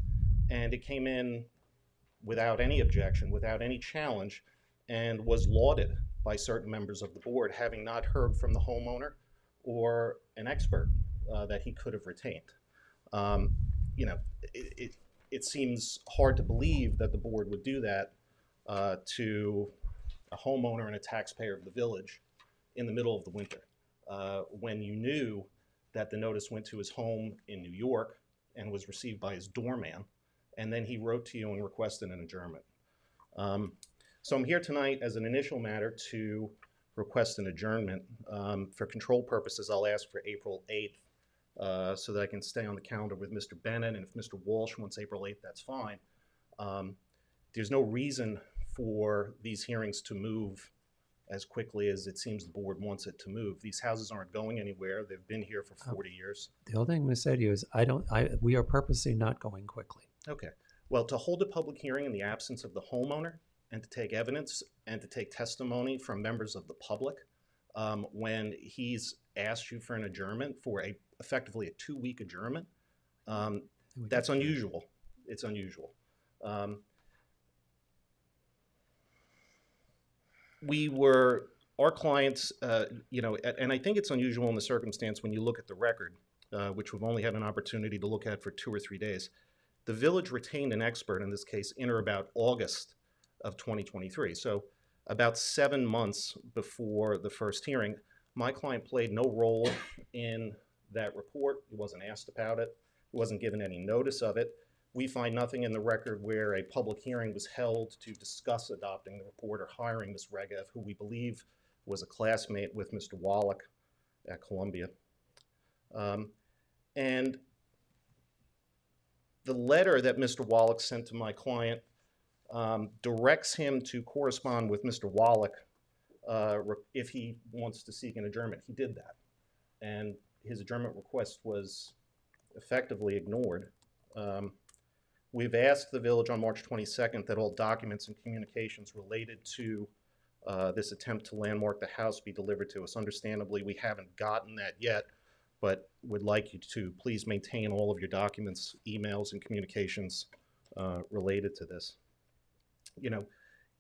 and it came in without any objection, without any challenge, and was lauded by certain members of the board, having not heard from the homeowner or an expert that he could have retained. You know, it seems hard to believe that the board would do that to a homeowner and a taxpayer of the village in the middle of the winter, when you knew that the notice went to his home in New York and was received by his doorman, and then he wrote to you and requested an adjournment. So I'm here tonight as an initial matter to request an adjournment. For control purposes, I'll ask for April 8th so that I can stay on the calendar with Mr. Bennett, and if Mr. Walsh wants April 8th, that's fine. There's no reason for these hearings to move as quickly as it seems the board wants it to move. These houses aren't going anywhere. They've been here for 40 years. The only thing I'm going to say to you is we are purposely not going quickly. Okay. Well, to hold a public hearing in the absence of the homeowner and to take evidence and to take testimony from members of the public when he's asked you for an adjournment for effectively a 2-week adjournment. That's unusual. It's unusual. Our clients, and I think it's unusual in the circumstance when you look at the record, which we've only had an opportunity to look at for 2 or 3 days. The village retained an expert in this case in or about August of 2023. So about 7 months before the first hearing. My client played no role in that report. He wasn't asked about it. He wasn't given any notice of it. We find nothing in the record where a public hearing was held to discuss adopting the report or hiring Ms. Regev, who we believe was a classmate with Mr. Wallach at Columbia. And the letter that Mr. Wallach sent to my client directs him to correspond with Mr. Wallach if he wants to seek an adjournment. He did that. And his adjournment request was effectively ignored. We've asked the village on March 22nd that all documents and communications related to this attempt to landmark the house be delivered to us. Understandably, we haven't gotten that yet, but would like you to please maintain all of your documents, emails, and communications related to this. You know,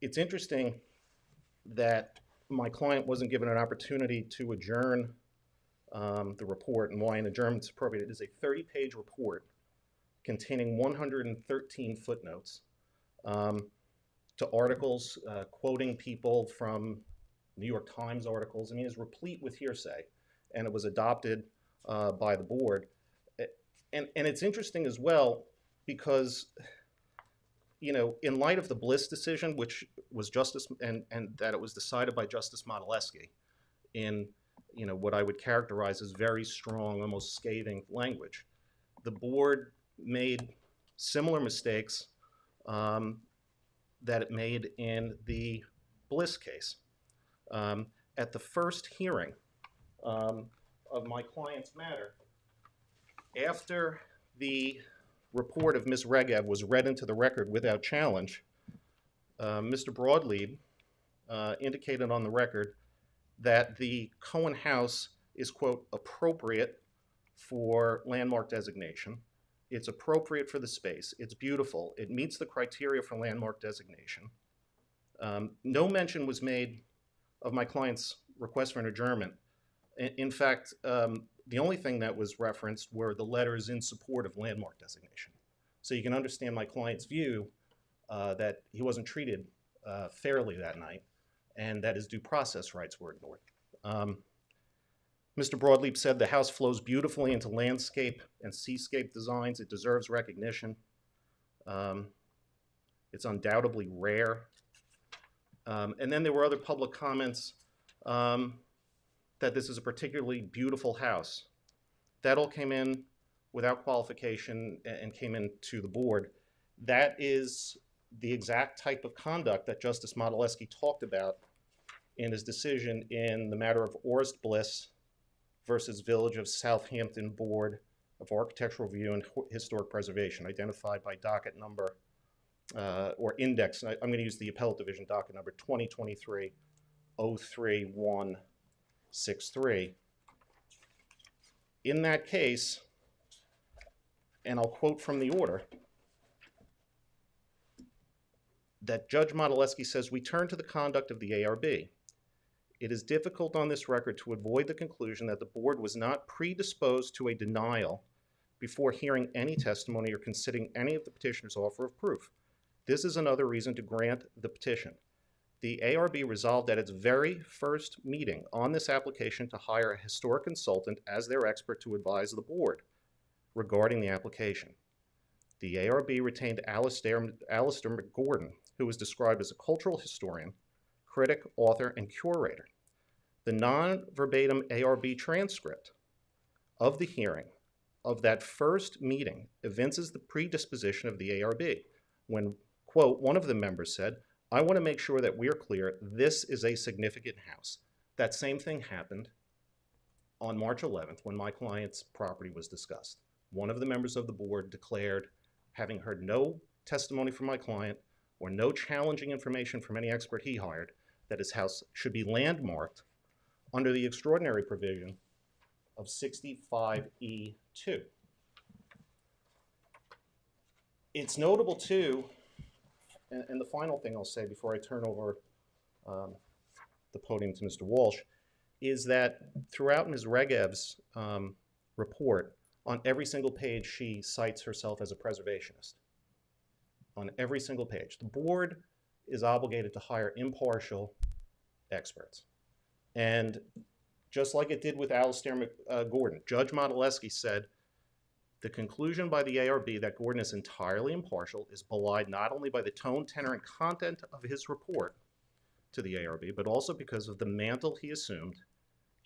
it's interesting that my client wasn't given an opportunity to adjourn the report and why an adjournment is appropriate. It is a 30-page report containing 113 footnotes to articles quoting people from New York Times articles. I mean, it's replete with hearsay, and it was adopted by the board. And it's interesting as well because, you know, in light of the Bliss decision, which was and that it was decided by Justice Modeleski in, you know, what I would characterize as very strong, almost scathing language, the board made similar mistakes that it made in the Bliss case. At the first hearing of my client's matter, after the report of Ms. Regev was read into the record without challenge, Mr. Broadlead indicated on the record that the Cohen House is, quote, appropriate for landmark designation. It's appropriate for the space. It's beautiful. It meets the criteria for landmark designation. No mention was made of my client's request for an adjournment. In fact, the only thing that was referenced were the letters in support of landmark designation. So you can understand my client's view that he wasn't treated fairly that night and that his due process rights were ignored. Mr. Broadleap said the house flows beautifully into landscape and seascape designs. It deserves recognition. It's undoubtedly rare. And then there were other public comments that this is a particularly beautiful house. That all came in without qualification and came into the board. That is the exact type of conduct that Justice Modeleski talked about in his decision in the matter of Orst Bliss versus Village of Southampton Board of Architectural Review and Historic Preservation, identified by docket number or index. I'm going to use the appellate division docket number 2023-03163. In that case, and I'll quote from the order, that Judge Modeleski says, we turn to the conduct of the ARB. It is difficult on this record to avoid the conclusion that the board was not predisposed to a denial before hearing any testimony or considering any of the petitioner's offer of proof. This is another reason to grant the petition. The ARB resolved at its very first meeting on this application to hire a historic consultant as their expert to advise the board regarding the application. The ARB retained Alistair McGordon, who was described as a cultural historian, critic, author, and curator. The non-verbatim ARB transcript of the hearing of that first meeting evinces the predisposition of the ARB when, quote, one of the members said, I want to make sure that we're clear, this is a significant house. That same thing happened on March 11th when my client's property was discussed. One of the members of the board declared, having heard no testimony from my client, or no challenging information from any expert he hired that his house should be landmarked under the extraordinary provision of 65E2. It's notable too, and the final thing I'll say before I turn over the podium to Mr. Walsh, is that throughout Ms. Regev's report, on every single page she cites herself as a preservationist. On every single page. The board is obligated to hire impartial experts. And just like it did with Alastair Gordon, Judge Modeleski said, the conclusion by the ARB that Gordon is entirely impartial is belied not only by the tone, tenor, and content of his report to the ARB, but also because of the mantle he assumed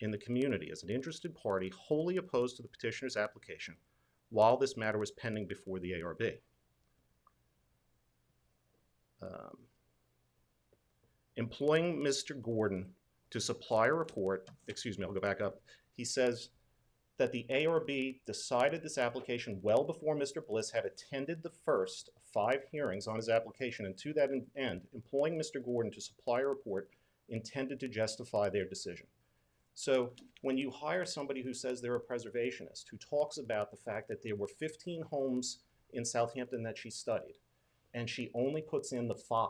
in the community as an interested party wholly opposed to the petitioner's application while this matter was pending before the ARB. Employing Mr. Gordon to supply a report, excuse me, I'll go back up. He says that the ARB decided this application well before Mr. Bliss had attended the first of 5 hearings on his application, and to that end, employing Mr. Gordon to supply a report intended to justify their decision. So when you hire somebody who says they're a preservationist, who talks about the fact that there were 15 homes in Southampton that she studied, and she only puts in the 5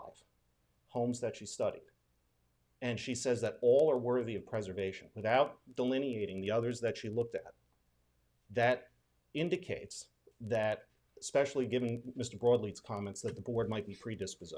homes that she studied, and she says that all are worthy of preservation without delineating the others that she looked at, that indicates that, especially given Mr. Broadleat's comments, that the board might be predisposed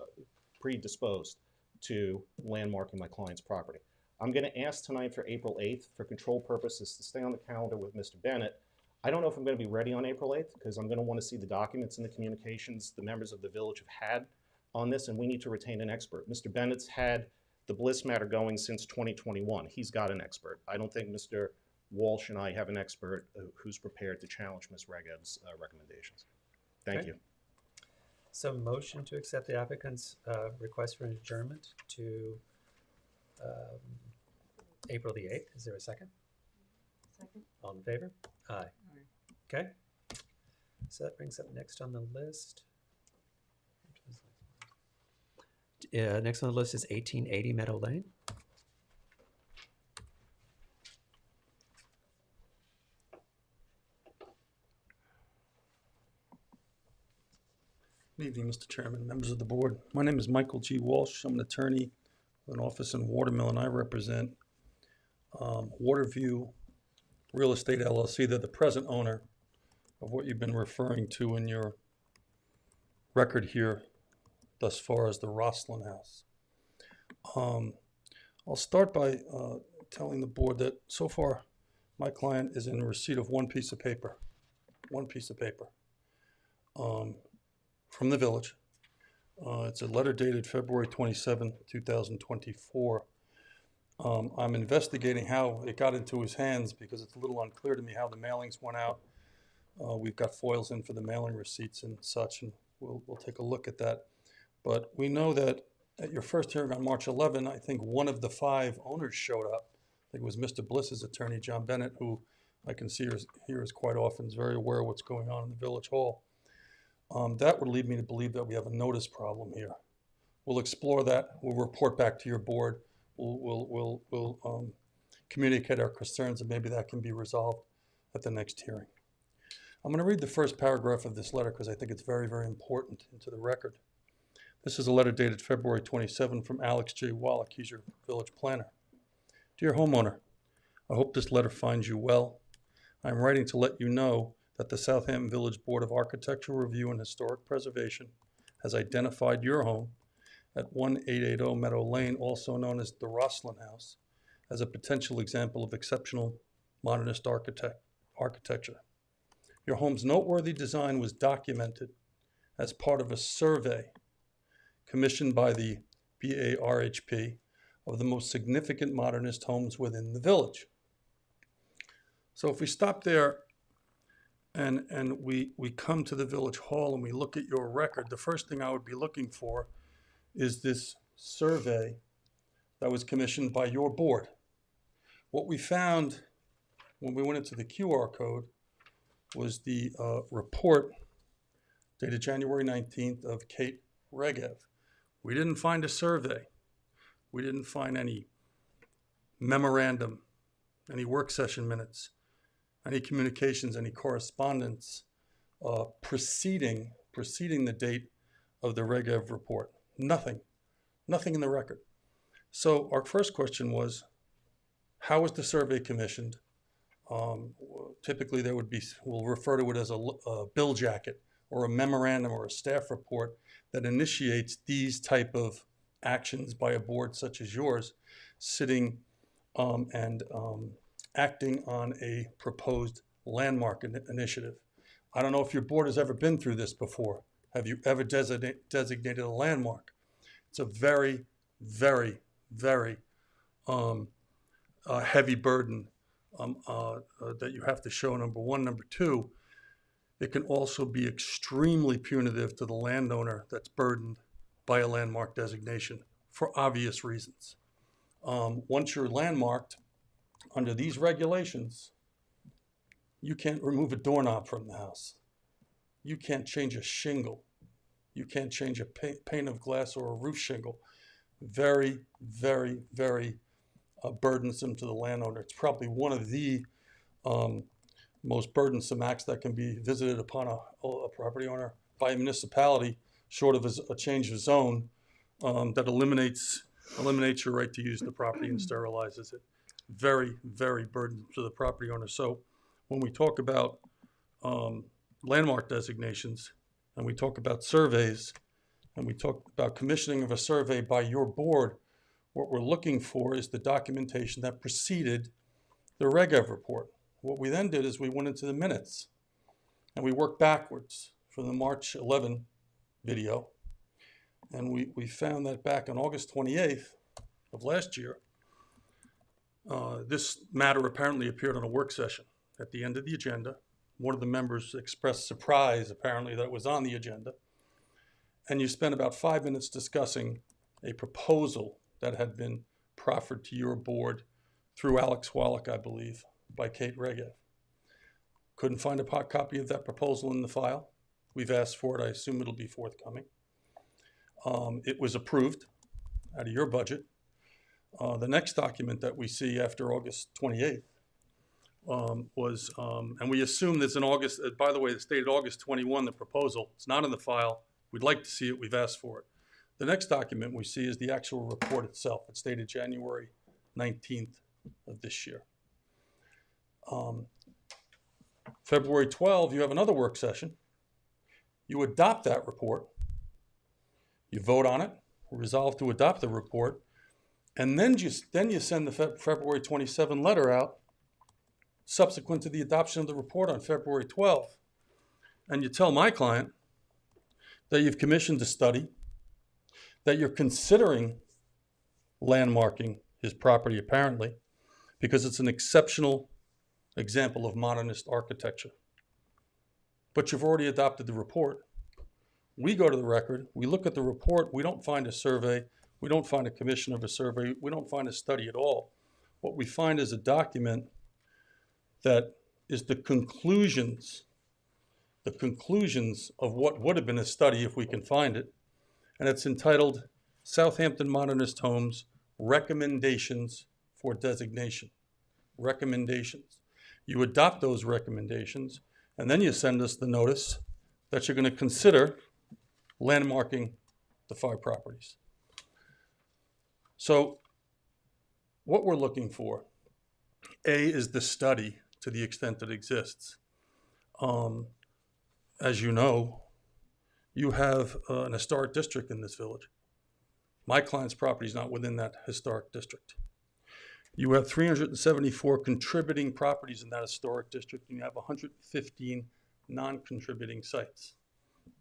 to landmarking my client's property. I'm going to ask tonight for April 8th for control purposes to stay on the calendar with Mr. Bennett. I don't know if I'm going to be ready on April 8th because I'm going to want to see the documents and the communications the members of the village have had on this, and we need to retain an expert. Mr. Bennett's had the Bliss matter going since 2021. He's got an expert. I don't think Mr. Walsh and I have an expert who's prepared to challenge Ms. Regev's recommendations. Thank Okay. you. So motion to accept the applicant's request for an adjournment to April the 8th. Is there a second? Second. All in favor? Aye. Okay. So that brings up next on the list. Next on the list is 1880 Meadow Lane. Good evening, Mr. Chairman, members of the board. My name is Michael G. Walsh. I'm an attorney with an office in Watermill, and I represent Waterview Real Estate LLC. They're the present owner of what you've been referring to in your record here thus far as the Roslin House. I'll start by telling the board that so far my client is in receipt of one piece of paper from the village. It's a letter dated February 27, 2024. I'm investigating how it got into his hands because it's a little unclear to me how the mailings went out. We've got foils in for the mailing receipts and such, and we'll take a look at that. But we know that at your first hearing on March 11, I think one of the 5 owners showed up. I think it was Mr. Bliss's attorney, John Bennett, who I can see here is quite often is very aware of what's going on in the village hall. That would lead me to believe that we have a notice problem here. We'll explore that. We'll report back to your board. We'll communicate our concerns, and maybe that can be resolved at the next hearing. I'm going to read the first paragraph of this letter because I think it's very, very important into the record. This is a letter dated February 27 from Alex J. Wallach. He's your village planner. Dear homeowner, I hope this letter finds you well. I'm writing to let you know that the Southampton Village Board of Architectural Review and Historic Preservation has identified your home at 1880 Meadow Lane, also known as the Roslin House, as a potential example of exceptional modernist architecture. Your home's noteworthy design was documented as part of a survey commissioned by the BARHP of the most significant modernist homes within the village. So if we stop there and we come to the village hall and we look at your record, the first thing I would be looking for is this survey that was commissioned by your board. What we found when we went into the QR code was the report dated January 19th of Kate Regev, We didn't find a survey. We didn't find any memorandum, any work session minutes, any communications, any correspondence preceding the date of the Reg Ev report. Nothing in the record. So our first question was, how was the survey commissioned? Typically there would be, we'll refer to it as a bill jacket or a memorandum or a staff report that initiates these type of actions by a board such as yours, sitting and acting on a proposed landmark initiative. I don't know if your board has ever been through this before. Have you ever designated a landmark? It's a very, very, very heavy burden that you have to show, number one. Number two, it can also be extremely punitive to the landowner that's burdened by a landmark designation for obvious reasons. Once you're landmarked, under these regulations, you can't remove a doorknob from the house. You can't change a shingle. You can't change a pane of glass or a roof shingle. Very, very, very burdensome to the landowner. It's probably one of the most burdensome acts that can be visited upon a property owner by a municipality, short of a change of zone that eliminates your right to use the property and sterilizes it. Very, very burdensome to the property owner. So when we talk about landmark designations, and we talk about surveys, and we talk about commissioning of a survey by your board, what we're looking for is the documentation that preceded the Reg Ev report. What we then did is we went into the minutes, and we worked backwards from the March 11 video, and we found that back on August 28th of last year, this matter apparently appeared on a work session at the end of the agenda. One of the members expressed surprise, apparently, that it was on the agenda. And you spent about 5 minutes discussing a proposal that had been proffered to your board through Alex Wallach, I believe, by Kate Regev. Couldn't find a copy of that proposal in the file. We've asked for it. I assume it'll be forthcoming. It was approved out of your budget. The next document that we see after August 28th was, and we assume there's an August, by the way, it's dated August 21, the proposal. It's not in the file. We'd like to see it. We've asked for it. The next document we see is the actual report itself. It's dated January 19th of this year. February 12, you have another work session. You adopt that report. You vote on it, resolve to adopt the report, and then you send the February 27 letter out subsequent to the adoption of the report on February 12th. And you tell my client that you've commissioned a study, that you're considering landmarking his property apparently, because it's an exceptional example of modernist architecture. But you've already adopted the report. We go to the record, we look at the report, we don't find a survey, we don't find a commission of a survey, we don't find a study at all. What we find is a document that is the conclusions of what would have been a study if we can find it. And it's entitled Southampton Modernist Homes Recommendations for Designation. Recommendations. You adopt those recommendations, and then you send us the notice that you're going to consider landmarking the 5 properties. So what we're looking for, A, is the study to the extent that it exists. As you know, you have an historic district in this village. My client's property is not within that historic district. You have 374 contributing properties in that historic district, and you have 115 non-contributing sites.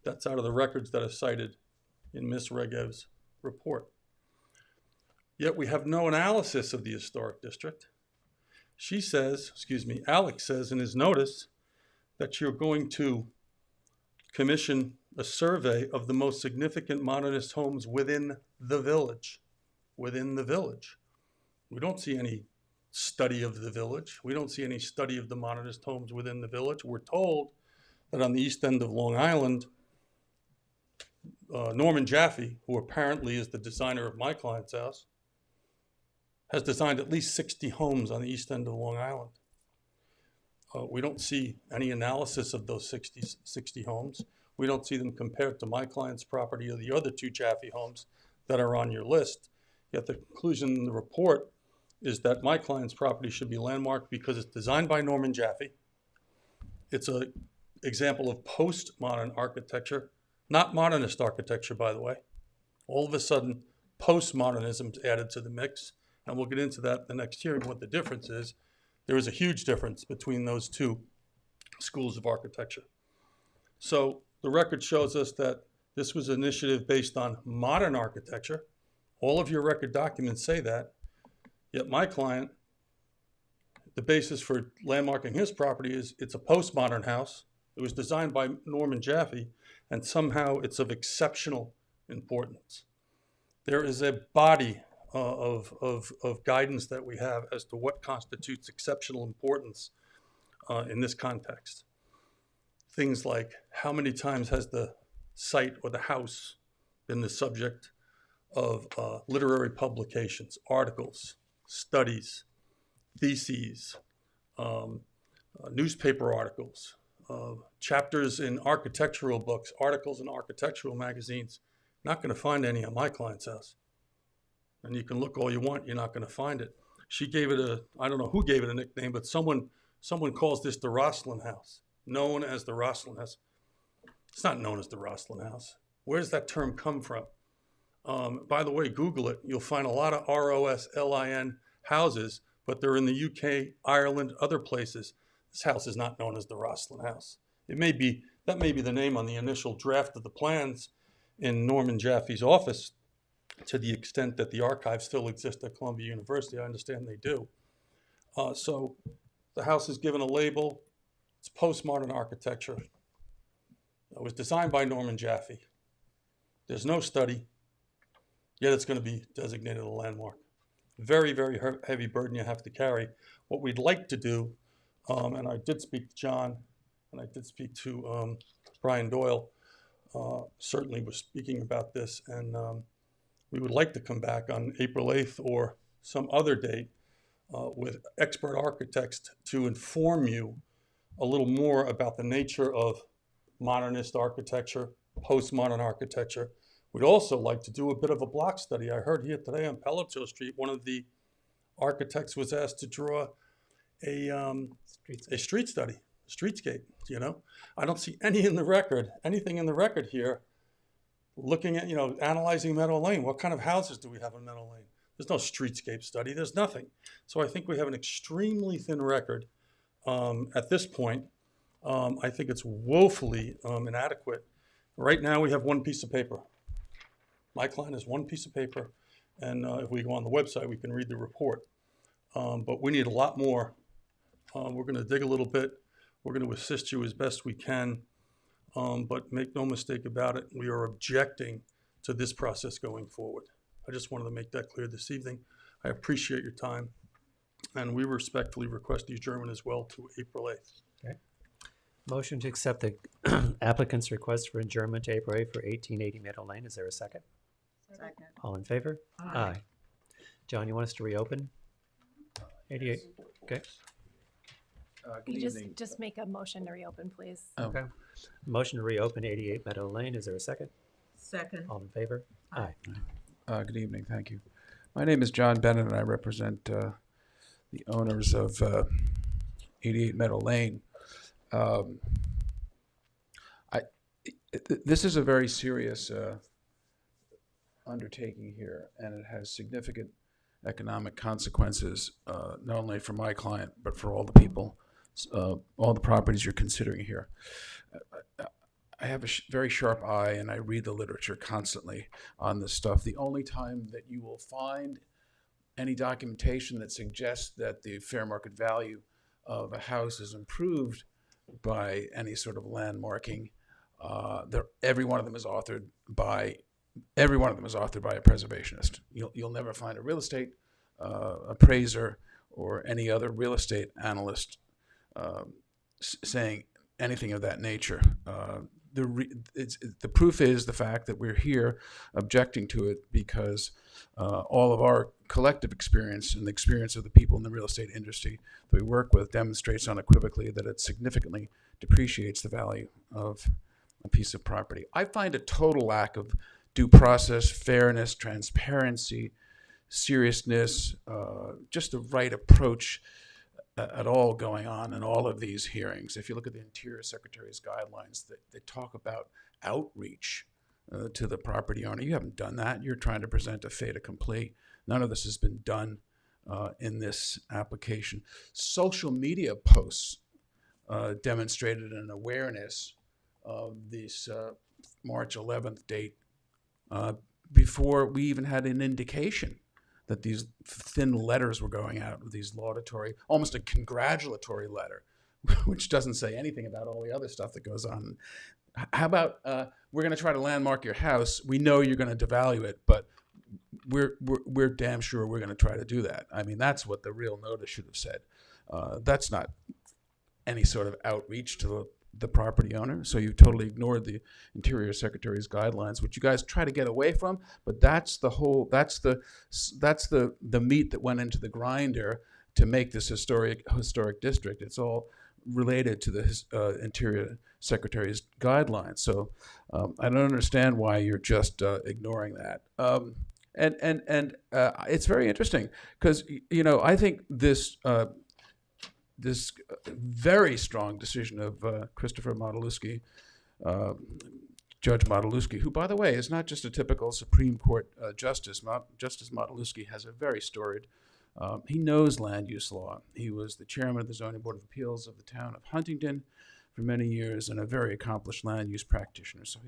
That's out of the records that are cited in Ms. Regev's report. Yet we have no analysis of the historic district. She says, Alex says in his notice that you're going to commission a survey of the most significant modernist homes within the village. Within the village. We don't see any study of the village. We don't see any study of the modernist homes within the village. We're told that on the east end of Long Island, Norman Jaffe, who apparently is the designer of my client's house, has designed at least 60 homes on the east end of Long Island. We don't see any analysis of those 60 homes. We don't see them compared to my client's property or the other 2 Jaffe homes that are on your list. Yet the conclusion in the report is that my client's property should be landmarked because it's designed by Norman Jaffe. It's an example of postmodern architecture, not modernist architecture, by the way. All of a sudden, postmodernism is added to the mix, and we'll get into that in the next hearing, what the difference is. There is a huge difference between those 2 schools of architecture. So the record shows us that this was an initiative based on modern architecture. All of your record documents say that. Yet my client, the basis for landmarking his property is it's a postmodern house. It was designed by Norman Jaffe, and somehow it's of exceptional importance. There is a body of guidance that we have as to what constitutes exceptional importance in this context. Things like how many times has the site or the house been the subject of literary publications, articles, studies, theses, newspaper articles, chapters in architectural books, articles in architectural magazines. Not going to find any on my client's house. And you can look all you want, you're not going to find it. She gave it I don't know who gave it a nickname, but someone calls this the Rosslyn House, known as the Rosslyn House. It's not known as the Rosslyn House. Where does that term come from? By the way, Google it. You'll find a lot of Roslin houses, but they're in the UK, Ireland, other places. This house is not known as the Rosslyn House. That may be the name on the initial draft of the plans in Norman Jaffe's office, to the extent that the archives still exist at Columbia University. I understand they do. So the house is given a label. It's postmodern architecture. It was designed by Norman Jaffe. There's no study, yet it's going to be designated a landmark. Very, very heavy burden you have to carry. What we'd like to do, and I did speak to John, and I did speak to Brian Doyle, certainly was speaking about this, and we would like to come back on April 8th or some other date with expert architects to inform you a little more about the nature of modernist architecture, postmodern architecture. We'd also like to do a bit of a block study. I heard here today on Pelletier Street, one of the architects was asked to draw a street study, a streetscape, you know. I don't see anything in the record here looking at, analyzing Meadow Lane. What kind of houses do we have in Meadow Lane? There's no streetscape study. There's nothing. So I think we have an extremely thin record at this point. I think it's woefully inadequate. Right now we have one piece of paper. My client has one piece of paper, and if we go on the website, we can read the report. But we need a lot more. We're going to dig a little bit. We're going to assist you as best we can. But make no mistake about it, we are objecting to this process going forward. I just wanted to make that clear this evening. I appreciate your time, and we respectfully request the adjournment as well to April 8th. Okay. Motion to accept the applicant's request for adjournment to April 8th for 1880 Meadow Lane. Is there a second? Second. All in favor? Aye. John, you want us to reopen? 88, okay. You just make a motion to reopen, please. Okay. Motion to reopen 88 Meadow Lane. Is there a second? Second. All in favor? Aye. Good evening, thank you. My name is John Bennett, and I represent the owners of 88 Meadow Lane. This is a very serious undertaking here, and it has significant economic consequences, not only for my client, but for all the people, all the properties you're considering here. I have a very sharp eye, and I read the literature constantly on this stuff. The only time that you will find any documentation that suggests that the fair market value of a house is improved by any sort of landmarking, every one of them is authored by a preservationist. You'll never find a real estate appraiser or any other real estate analyst saying anything of that nature. the proof is the fact that we're here objecting to it because all of our collective experience and the experience of the people in the real estate industry that we work with demonstrates unequivocally that it significantly depreciates the value of a piece of property. I find a total lack of due process, fairness, transparency, seriousness, just the right approach at all going on in all of these hearings. If you look at the Interior Secretary's guidelines, they talk about outreach to the property owner. You haven't done that. You're trying to present a fait accompli. None of this has been done in this application. Social media posts demonstrated an awareness of this March 11th date before we even had an indication that these thin letters were going out with these laudatory, almost a congratulatory letter, which doesn't say anything about all the other stuff that goes on. How about we're going to try to landmark your house. We know you're going to devalue it, but we're damn sure we're going to try to do that. I mean, that's what the real notice should have said. That's not any sort of outreach to the property owner. So you totally ignored the Interior Secretary's guidelines, which you guys try to get away from. But that's the meat that went into the grinder to make this historic district. It's all related to the Interior Secretary's guidelines. So I don't understand why you're just ignoring that. And it's very interesting because I think this very strong decision of Christopher Modilewski, Judge Modilewski, who, by the way, is not just a typical Supreme Court justice. Justice Modilewski has a very storied, he knows land use law. He was the chairman of the Zoning Board of Appeals of the town of Huntington for many years and a very accomplished land use practitioner. So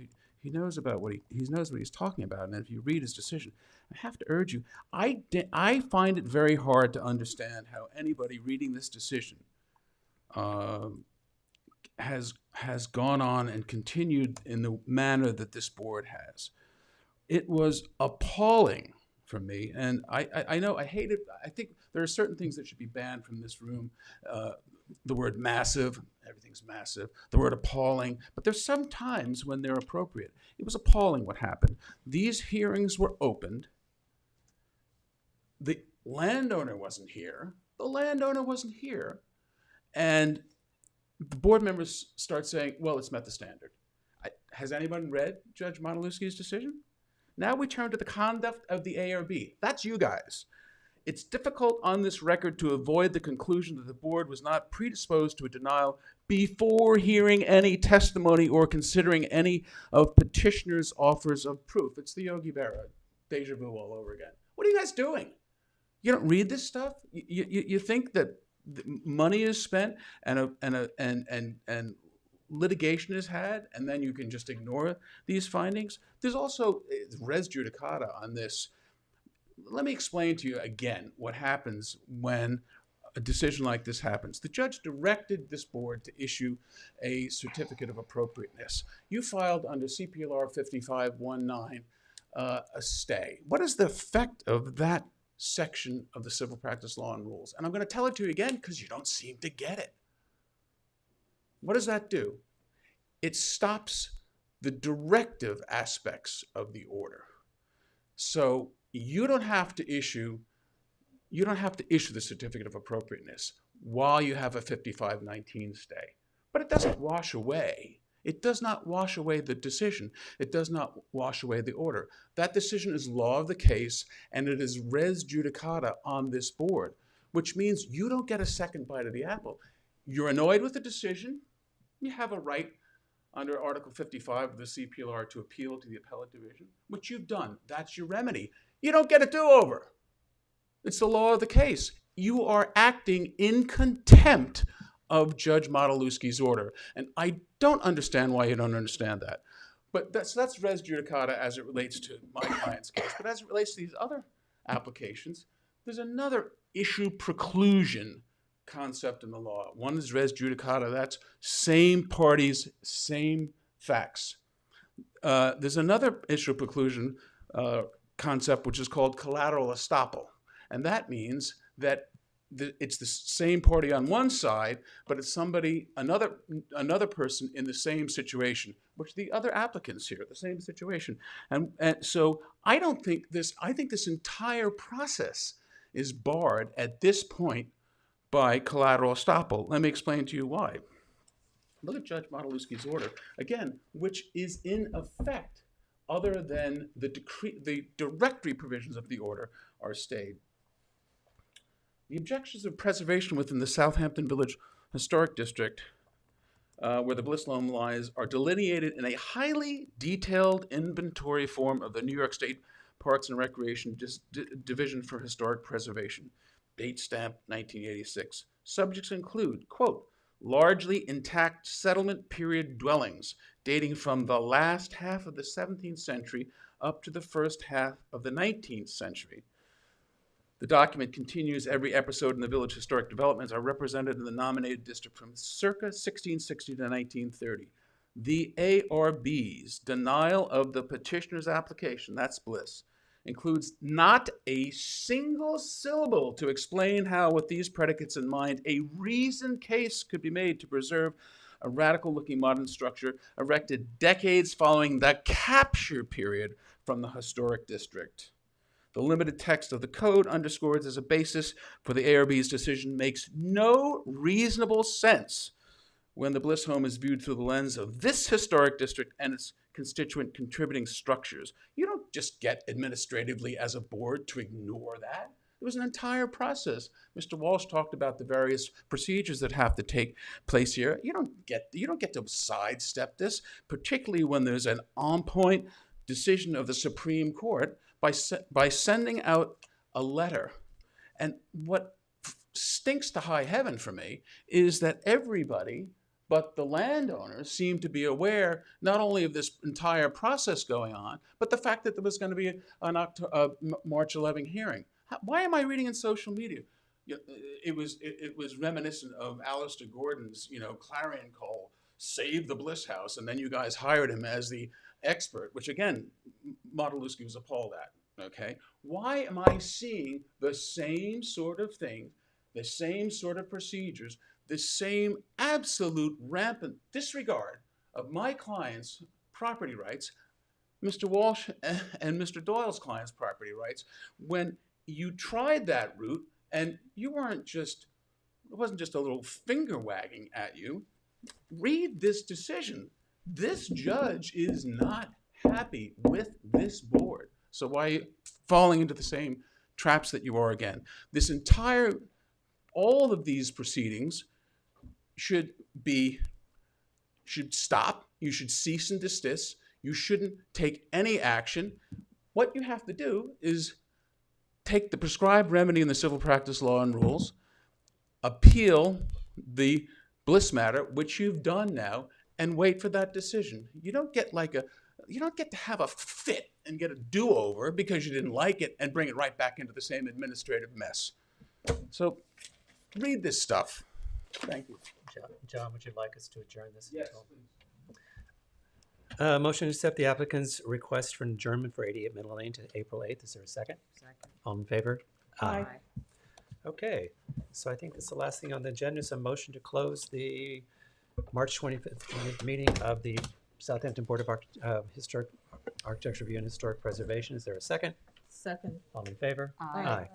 he knows about he knows what he's talking about. And if you read his decision, I have to urge you, I find it very hard to understand how anybody reading this decision has gone on and continued in the manner that this board has. It was appalling for me, and I know I hate it. I think there are certain things that should be banned from this room. The word massive, everything's massive. The word appalling, but there's some times when they're appropriate. It was appalling what happened. These hearings were opened. The landowner wasn't here. And the board members start saying, well, it's met the standard. Has anyone read Judge Modilewski's decision? Now we turn to the conduct of the ARB. That's you guys. It's difficult on this record to avoid the conclusion that the board was not predisposed to a denial before hearing any testimony or considering any of petitioner's offers of proof. It's the Yogi Berra deja vu all over again. What are you guys doing? You don't read this stuff? You think that money is spent and litigation is had, and then you can just ignore these findings? There's also res judicata on this. Let me explain to you again what happens when a decision like this happens. The judge directed this board to issue a certificate of appropriateness. You filed under CPLR 5519 a stay. What is the effect of that section of the Civil Practice Law and Rules? And I'm going to tell it to you again because you don't seem to get it. What does that do? It stops the directive aspects of the order. So you don't have to issue the certificate of appropriateness while you have a 5519 stay. But it doesn't wash away. It does not wash away the decision. It does not wash away the order. That decision is law of the case, and it is res judicata on this board, which means you don't get a second bite of the apple. You're annoyed with the decision. You have a right under Article 55 of the CPLR to appeal to the appellate division, which you've done. That's your remedy. You don't get a do-over. It's the law of the case. You are acting in contempt of Judge Modilewski's order. And I don't understand why you don't understand that. But that's res judicata as it relates to my client's case. But as it relates to these other applications, there's another issue preclusion concept in the law. One is res judicata. That's same parties, same facts. There's another issue preclusion concept which is called collateral estoppel. And that means that it's the same party on one side, but it's another person in the same situation, which the other applicants here, the same situation. And so I think this entire process is barred at this point by collateral estoppel. Let me explain to you why. Look at Judge Modilewski's order, again, which is in effect, other than the directory provisions of the order are stayed. The objections of preservation within the Southampton Village Historic District, where the Bliss Loam lies, are delineated in a highly detailed inventory form of the New York State Parks and Recreation Division for Historic Preservation, date stamp 1986. Subjects include, quote, largely intact settlement period dwellings dating from the last half of the 17th century up to the first half of the 19th century. The document continues, every episode in the village historic developments are represented in the nominated district from circa 1660 to 1930. The ARB's denial of the petitioner's application, that's Bliss, includes not a single syllable to explain how, with these predicates in mind, a reasoned case could be made to preserve a radical-looking modern structure erected decades following the capture period from the historic district. The limited text of the code underscores as a basis for the ARB's decision makes no reasonable sense when the Bliss home is viewed through the lens of this historic district and its constituent contributing structures. You don't just get administratively as a board to ignore that. There was an entire process. Mr. Walsh talked about the various procedures that have to take place here. You don't get to sidestep this, particularly when there's an on-point decision of the Supreme Court by sending out a letter. And what stinks to high heaven for me is that everybody but the landowners seem to be aware not only of this entire process going on, but the fact that there was going to be an March 11 hearing. Why am I reading in social media? It was reminiscent of Alistair Gordon's, clarion call, save the Bliss House, and then you guys hired him as the expert, which again, Modilewski was appalled at, okay? Why am I seeing the same sort of thing, the same sort of procedures, the same absolute rampant disregard of my client's property rights, Mr. Walsh and Mr. Doyle's client's property rights, when you tried that route and it wasn't just a little finger wagging at you. Read this decision. This judge is not happy with this board. So why are you falling into the same traps that you are again? All of these proceedings should stop. You should cease and desist. You shouldn't take any action. What you have to do is take the prescribed remedy in the civil practice law and rules, appeal the Bliss matter, which you've done now, and wait for that decision. You don't get to have a fit and get a do-over because you didn't like it and bring it right back into the same administrative mess. So read this stuff. Thank you. John, would you like us to adjourn this? Yes, please. Motion to accept the applicant's request for an adjournment for 88 Middle Lane to April 8th. Is there a second? Second. All in favor? Aye. Okay, so I think that's the last thing on the agenda is a motion to close the March 25th meeting of the Southampton Board of Historic Architecture Review and Historic Preservation. Is there a second? Second. All in favor? Aye. Aye.